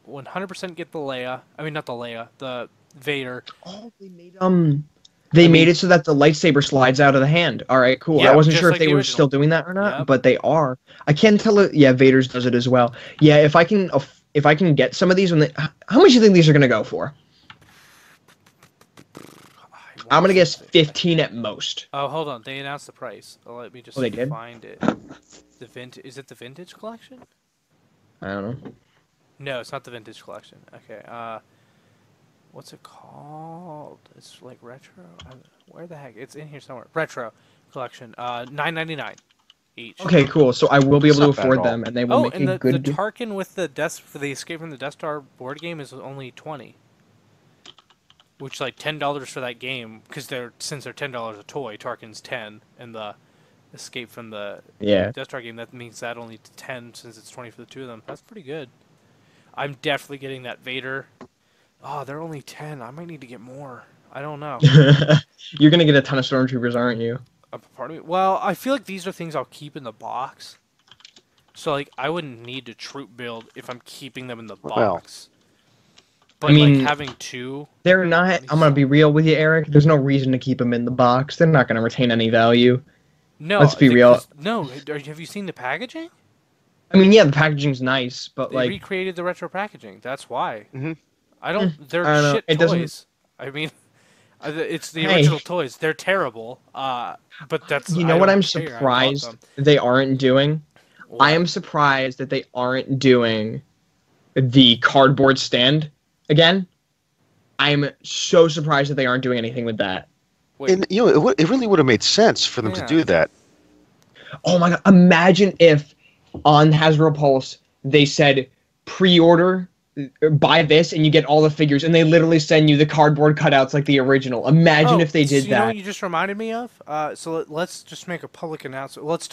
100% get the Leia. I mean, not the Leia, the Vader. Oh, they made it so that the lightsaber slides out of the hand. All right, cool. Yeah, I wasn't sure like if they were still doing that or not, but they are. I can't tell it. Yeah, Vader's does it as well. Yeah, if I can get some of these, how much do you think these are gonna go for? I'm gonna guess 15 at most. Oh, hold on. They announced the price. Let me just find it. Is it the vintage collection? I don't know. No, it's not the vintage collection. Okay. What's it called? It's like retro. Where the heck? It's in here somewhere. Retro collection. $9.99 each. Okay, cool. So I will be able to afford them, and they will make a good. The Tarkin with the for the Escape from the Death Star board game is only $20. Which like $10 for that game, because since they're $10 a toy, Tarkin's $10, and the Escape from the Death Star game, that means that only $10 since it's $20 for the two of them. That's pretty good. I'm definitely getting that Vader. Oh, they're only 10. I might need to get more. I don't know. You're gonna get a ton of stormtroopers, aren't you? Pardon me. Well, I feel like these are things I'll keep in the box. So like, I wouldn't need to troop build if I'm keeping them in the box. But I mean, like having 2, they're not. I'm gonna be real with you, Eric. There's no reason to keep them in the box. They're not gonna retain any value. No, let's be real. No, have you seen the packaging? I mean, yeah, the packaging's nice, but they recreated the retro packaging. That's why. Mm-hmm. I don't. They're shit toys. I mean, it's the original toys. They're terrible. But that's. You know what I'm surprised they aren't doing? What? I am surprised that they aren't doing the cardboard stand again. I'm so surprised that they aren't doing anything with that. And it really would have made sense for them to do that. Oh my god! Imagine if on Hasbro Pulse they said pre-order, buy this, and you get all the figures, and they literally send you the cardboard cutouts like the original. Imagine if they did that. You know what you just reminded me of? So let's just make a public announcement. Let's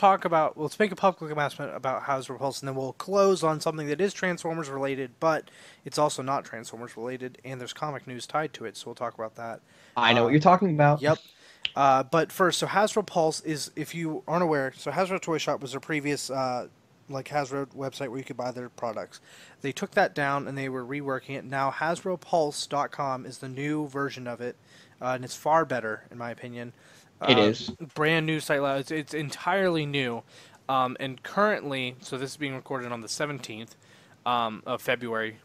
make a public announcement about Hasbro Pulse, and then we'll close on something that is Transformers related, but it's also not Transformers related, and there's comic news tied to it, so we'll talk about that. I know what you're talking about. Yep. But first, so Hasbro Pulse is, if you aren't aware, so Hasbro Toy Shop was their previous like Hasbro website where you could buy their products. They took that down and they were reworking it. Now HasbroPulse.com is the new version of it, and it's far better in my opinion. It is brand new site. It's entirely new, and currently, so this is being recorded on the 17th of February.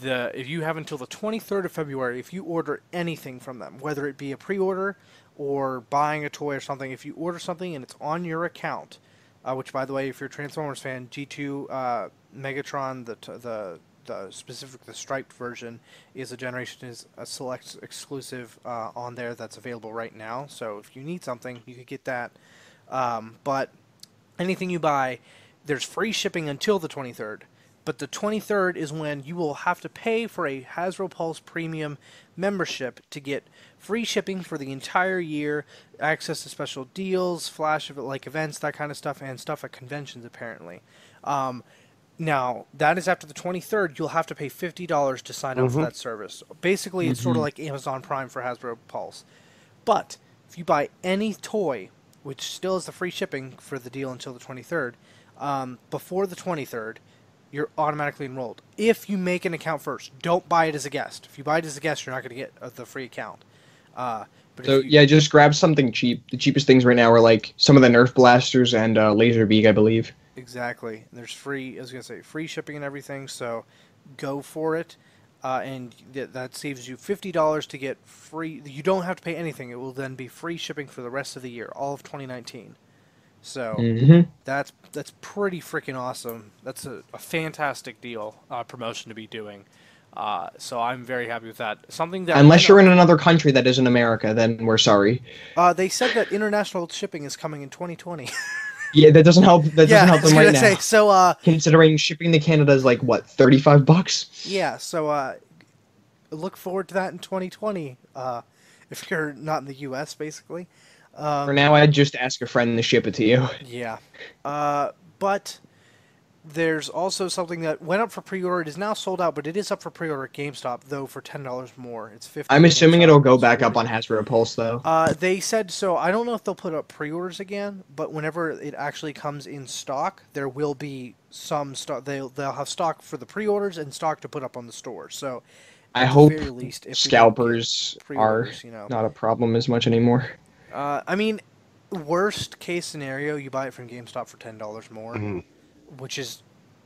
If you have until the 23rd of February, if you order anything from them, whether it be a pre-order or buying a toy or something, if you order something and it's on your account. Which, by the way, if you're a Transformers fan, G2 Megatron, the striped version, is a select exclusive on there that's available right now. So if you need something, you could get that. But anything you buy, there's free shipping until the 23rd. But the 23rd is when you will have to pay for a Hasbro Pulse Premium membership to get free shipping for the entire year, access to special deals, flash of like events, that kind of stuff, and stuff at conventions apparently. Now, that is after the 23rd. You'll have to pay $50 to sign up for that service. Basically, it's sort of like Amazon Prime for Hasbro Pulse. But if you buy any toy, which still is the free shipping for the deal until the 23rd, before the 23rd, you're automatically enrolled. If you make an account first, don't buy it as a guest. If you buy it as a guest, you're not going to get the free account. Yeah, just grab something cheap. The cheapest things right now are like some of the Nerf blasters and Laserbeak, I believe. Exactly. And there's free shipping and everything, so go for it. And that saves you $50 to get free. You don't have to pay anything. It will then be free shipping for the rest of the year, all of 2019. So that's pretty freaking awesome. That's a fantastic deal, promotion to be doing. So I'm very happy with that. Something that unless you're in another country that isn't America, then we're sorry. They said that international shipping is coming in 2020. Yeah, that doesn't help. That doesn't help them right now. So considering shipping to Canada is like what, $35? Yeah. So look forward to that in 2020. If you're not in the U.S., basically. For now, I'd just ask a friend to ship it to you. Yeah. But there's also something that went up for pre-order. It is now sold out, but it is up for pre-order at GameStop, though, for $10 more. It's $50. I'm assuming it'll go back up on Hasbro Pulse, though. They said so. I don't know if they'll put up pre-orders again, but whenever it actually comes in stock, there will be some stock. They'll have stock for the pre-orders and stock to put up on the store. So I hope scalpers are not a problem as much anymore. I mean, worst case scenario, you buy it from GameStop for $10 more, which is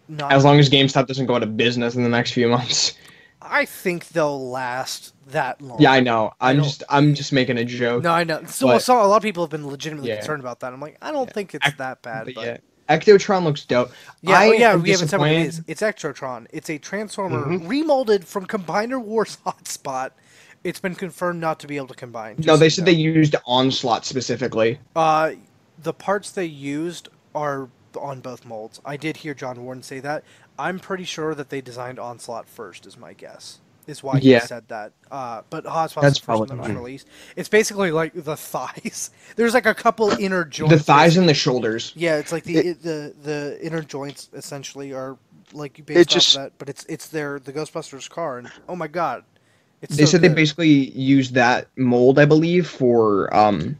not... As long as GameStop doesn't go out of business in the next few months. I think they'll last that long. Yeah, I know. I'm just making a joke. No, I know. So a lot of people have been legitimately concerned about that. I'm like, I don't think it's that bad. But yeah. Ectotron looks dope. Yeah, we haven't said what it is. It's Ectotron. It's a Transformer remolded from Combiner Wars Hotspot. It's been confirmed not to be able to combine. No, they said they used Onslaught specifically. The parts they used are on both molds. I did hear John Warden say that. I'm pretty sure that they designed Onslaught first, is my guess. Is why he said that. But Hotspot's the first one that was released. It's basically like the thighs. There's like a couple inner joints. The thighs and the shoulders. Yeah, it's like the inner joints essentially are like based off of that, but it's the Ghostbusters car, and oh my god, they said they basically used that mold, I believe, for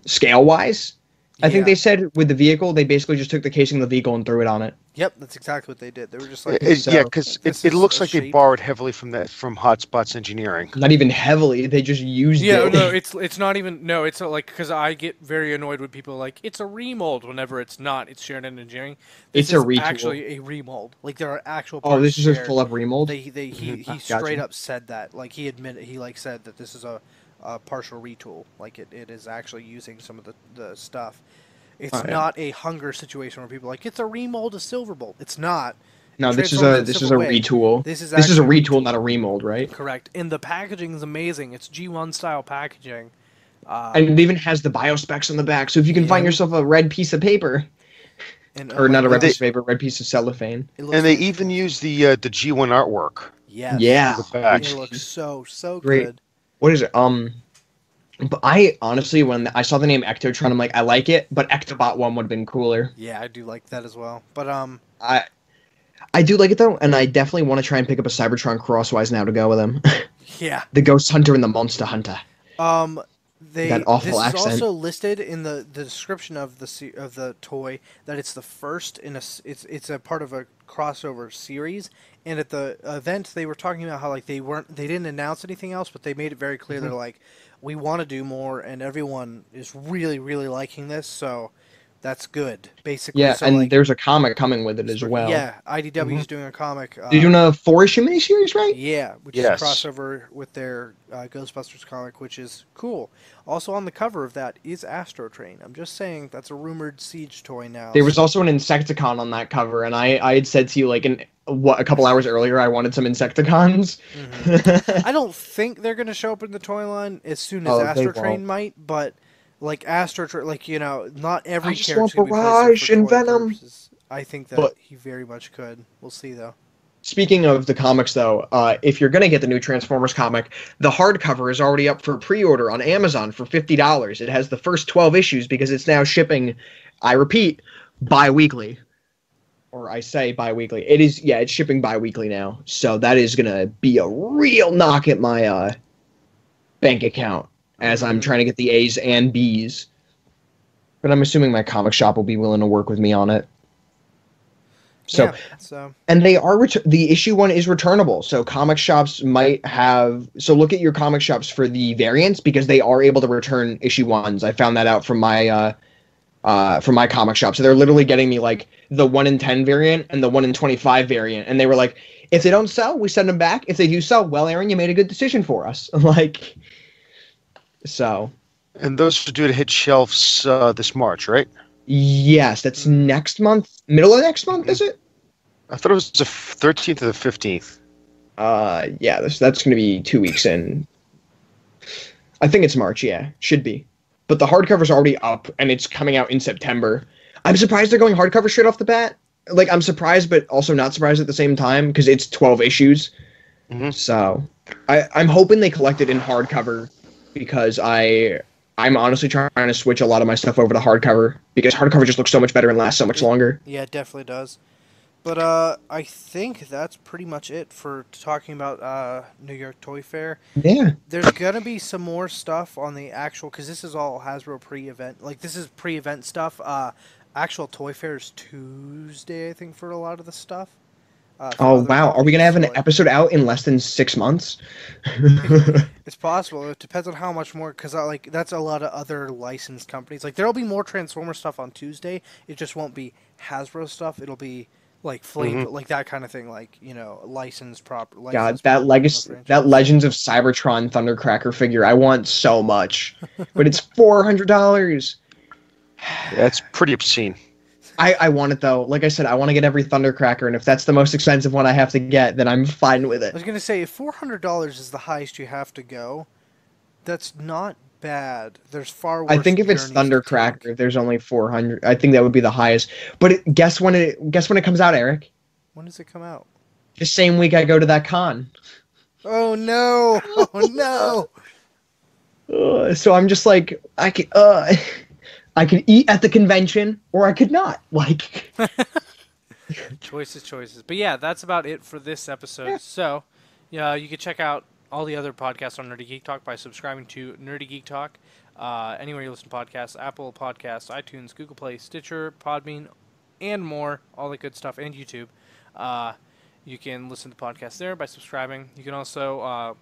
scale wise. I think they said with the vehicle, they basically just took the casing of the vehicle and threw it on it. Yep, that's exactly what they did. They were just like, yeah, because it looks like they borrowed heavily from Hotspots Engineering. Not even heavily, they just used it. Yeah, no, it's not even. No, it's like because I get very annoyed when people are like it's a remold whenever it's not. It's shared in engineering. It's a retool. Actually a remold. Like there are actual. Oh, this is a full up remold. He straight up said that. Like he admitted said that this is a partial retool. Like it is actually using some of the stuff. It's not a hunger situation where people are like it's a remold of Silverbolt. It's not. No, this is a retool. This is a retool, not a remold, right? Correct. And the packaging is amazing. It's G1 style packaging. And it even has the biospecs on the back. So if you can find yourself a red piece of paper, or not a red piece of paper, red piece of cellophane. And they even use the G1 artwork. Yes. Yeah. It looks so great. good. What is it? But I honestly, when I saw the name Ectotron, I'm like, I like it, but Ectobot 1 would have been cooler. Yeah, I do like that as well. But I do like it though, and I definitely want to try and pick up a Cybertron Crosswise now to go with him. Yeah. The Ghost Hunter and the Monster Hunter. That awful accent. This is also listed in the description of the toy that it's the first in it's a part of a crossover series. And at the event, they were talking about how like they didn't announce anything else, but they made it very clear they're like, we want to do more, and everyone is really, really liking this, so that's good, basically. Yeah, so, and like, there's a comic coming with it as well. Yeah, IDW is doing a comic. They're doing a 4-issue miniseries, right? Yeah, which is a crossover with their Ghostbusters comic, which is cool. Also on the cover of that is Astro Train. I'm just saying that's a rumored Siege toy now. There was also an Insecticon on that cover, and I had said to you, like, a couple hours earlier, I wanted some Insecticons. I don't think they're going to show up in the toy line as soon as Astro Train might, but like Astro Train, like, you know, not every character want Barrage and Venom. Purposes. I think that he very much could. We'll see though. Speaking of the comics, though, if you're going to get the new Transformers comic, the hardcover is already up for pre-order on Amazon for $50. It has the first 12 issues because it's now shipping, I repeat, bi-weekly. Or I say bi-weekly. It is, yeah, it's shipping bi-weekly now. So that is going to be a real knock at my bank account as I'm trying to get the A's and B's. But I'm assuming my comic shop will be willing to work with me on it. So, and they are the issue 1 is returnable. So comic shops might have. So look at your comic shops for the variants because they are able to return issue 1s. I found that out from my comic shop. So they're literally getting me like the 1 in 10 variant and the 1 in 25 variant, and they were like, if they don't sell, we send them back. If they do sell, well, Aaron, you made a good decision for us. Like, so. And those are due to hit shelves this March, right? Yes, that's next month. Middle of next month, is it? I thought it was the 13th or the 15th. Yeah, that's going to be 2 weeks in. I think it's March, yeah. Should be. But the hardcover's already up, and it's coming out in September. I'm surprised they're going hardcover straight off the bat. Like, I'm surprised, but also not surprised at the same time, because it's 12 issues. So, I'm hoping they collect it in hardcover, because I'm honestly trying to switch a lot of my stuff over to hardcover because hardcover just looks so much better and lasts so much longer. Yeah, it definitely does. But I think that's pretty much it for talking about New York Toy Fair. Yeah. There's going to be some more stuff on the actual, because this is all Hasbro pre-event. Like, this is pre-event stuff. Actual Toy Fair is Tuesday, I think, for a lot of the stuff. Oh, wow. Are we going to have an episode out in less than 6 months? It's possible. It depends on how much more, because like that's a lot of other licensed companies. Like, there'll be more Transformer stuff on Tuesday. It just won't be Hasbro stuff. It'll be like Flame, like that kind of thing, like, you know, licensed proper. God, that Legends of Cybertron Thundercracker figure, I want so much. But it's $400. That's pretty obscene. I want it, though. Like I said, I want to get every Thundercracker, and if that's the most expensive one I have to get, then I'm fine with it. I was going to say, if $400 is the highest you have to go, that's not bad. There's far worse. I think if it's Thundercracker, if there's only 400, I think that would be the highest. But guess when it comes out, Eric? When does it come out? The same week I go to that con. Oh, no. Oh, no. So I'm just like, I could eat at the convention, or I could not. Like, Choices. But yeah, that's about it for this episode. Yeah. So, yeah, you can check out all the other podcasts on Nerdy Geek Talk by subscribing to Nerdy Geek Talk. Anywhere you listen to podcasts, Apple Podcasts, iTunes, Google Play, Stitcher, Podbean, and more, all the good stuff, and YouTube. You can listen to the podcast there by subscribing. You can also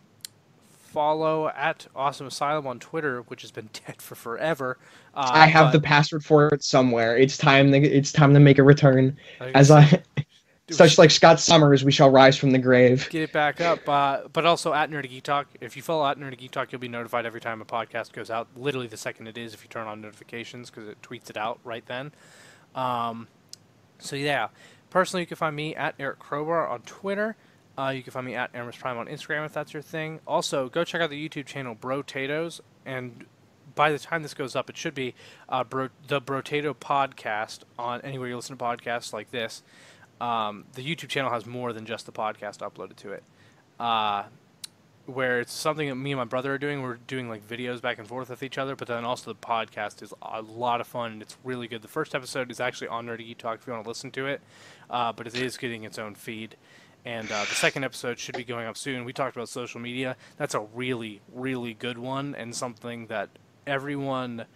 follow at Awesome Asylum on Twitter, which has been dead for forever. I have the password for it somewhere. It's time to make a return. Such like Scott Summers, we shall rise from the grave. Get it back up. But also at Nerdy Geek Talk. If you follow at Nerdy Geek Talk, you'll be notified every time a podcast goes out. Literally the second it is, if you turn on notifications, because it tweets it out right then. So yeah, personally, you can find me at Eric Crowbar on Twitter. You can find me at Aramis Prime on Instagram if that's your thing. Also, go check out the YouTube channel Brotatoes, and by the time this goes up, it should be the Brotato podcast on anywhere you listen to podcasts like this. The YouTube channel has more than just the podcast uploaded to it, where it's something that me and my brother are doing. We're doing like videos back and forth with each other, but then also the podcast is a lot of fun, and it's really good. The first episode is actually on Nerdy Geek Talk if you want to listen to it, but it is getting its own feed. And the second episode should be going up soon. We talked about social media. That's a really, really good one, and something that everyone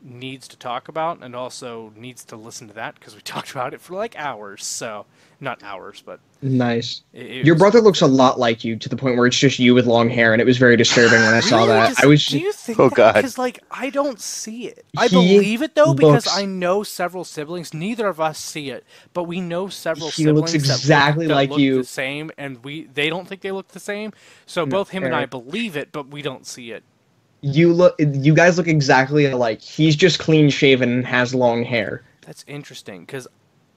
needs to talk about, and also needs to listen to that, because we talked about it for like hours. So, not hours, but... Nice. Your brother looks a lot like you, to the point where it's just you with long hair, and it was very disturbing when I saw that. Do you think that? God. Because, like, I don't see it. I believe it, though, because I know several siblings. Neither of us see it, but we know several siblings looks exactly that like look you. The same, and they don't think they look the same. So both him and I believe it, but we don't see it. You guys look exactly alike. He's just clean shaven and has long hair. That's interesting, because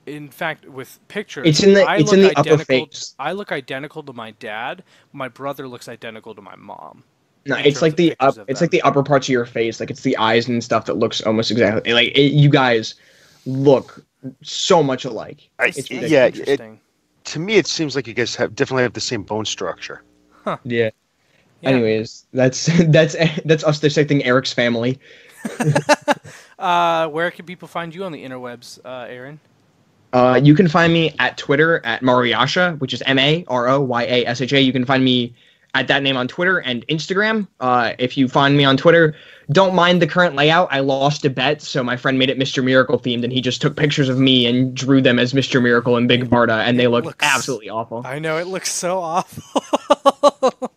in fact, with pictures, it's in the upper face. I look identical to my dad. My brother looks identical to my mom. No, it's like the upper parts of your face, like it's the eyes and stuff that looks almost exactly like you guys look so much alike. To me, it seems like you guys definitely have the same bone structure. Huh. Yeah. Anyways, that's us dissecting Eric's family. Where can people find you on the interwebs, Aaron? You can find me at Twitter at Maroyasha, which is Maroyasha. You can find me at that name on Twitter and Instagram. If you find me on Twitter, don't mind the current layout. I lost a bet, so my friend made it Mr. Miracle themed, and he just took pictures of me and drew them as Mr. Miracle and Big Barda, and they look absolutely awful. I know, it looks so awful.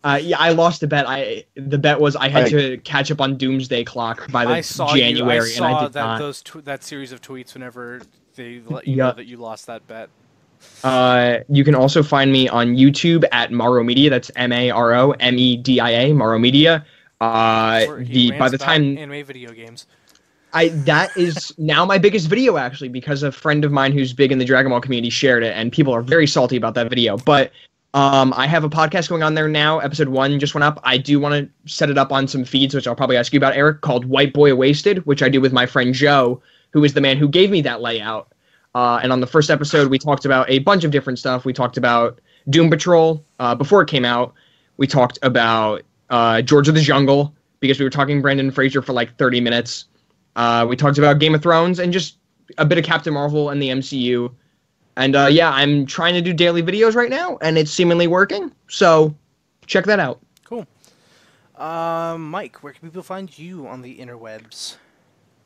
Yeah, I lost a bet. The bet was I had to catch up on Doomsday Clock by January, and I did not. That series of tweets whenever they let you know that you lost that bet. You can also find me on YouTube at Maro Media. That's MaroMedia, Maro Media. By the time anime video games, that is now my biggest video, actually, because a friend of mine who's big in the Dragon Ball community shared it, and people are very salty about that video. But I have a podcast going on there now. Episode 1 just went up. I do want to set it up on some feeds, which I'll probably ask you about, Eric, called White Boy Wasted, which I do with my friend Joe, who is the man who gave me that layout. And on the first episode, we talked about a bunch of different stuff. We talked about Doom Patrol before it came out. We talked about George of the Jungle, because we were talking Brendan Fraser for like 30 minutes. We talked about Game of Thrones and just a bit of Captain Marvel and the MCU. And I'm trying to do daily videos right now, and it's seemingly working. So check that out. Cool. Mike, where can people find you on the interwebs?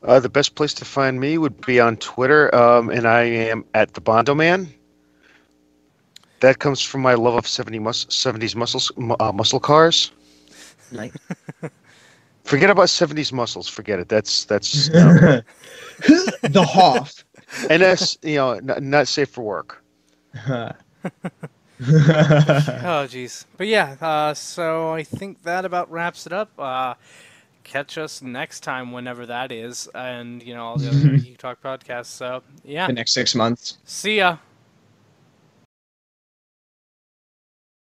The best place to find me would be on Twitter, and I am at the Bondo Man. That comes from my love of 70s muscle cars. Nice. Forget about 70s muscles. Forget it. That's the Hoff. And that's not safe for work. Oh jeez. But yeah. So I think that about wraps it up. Catch us next time, whenever that is, and all the other Geek Talk podcasts. So yeah. The next 6 months. See ya.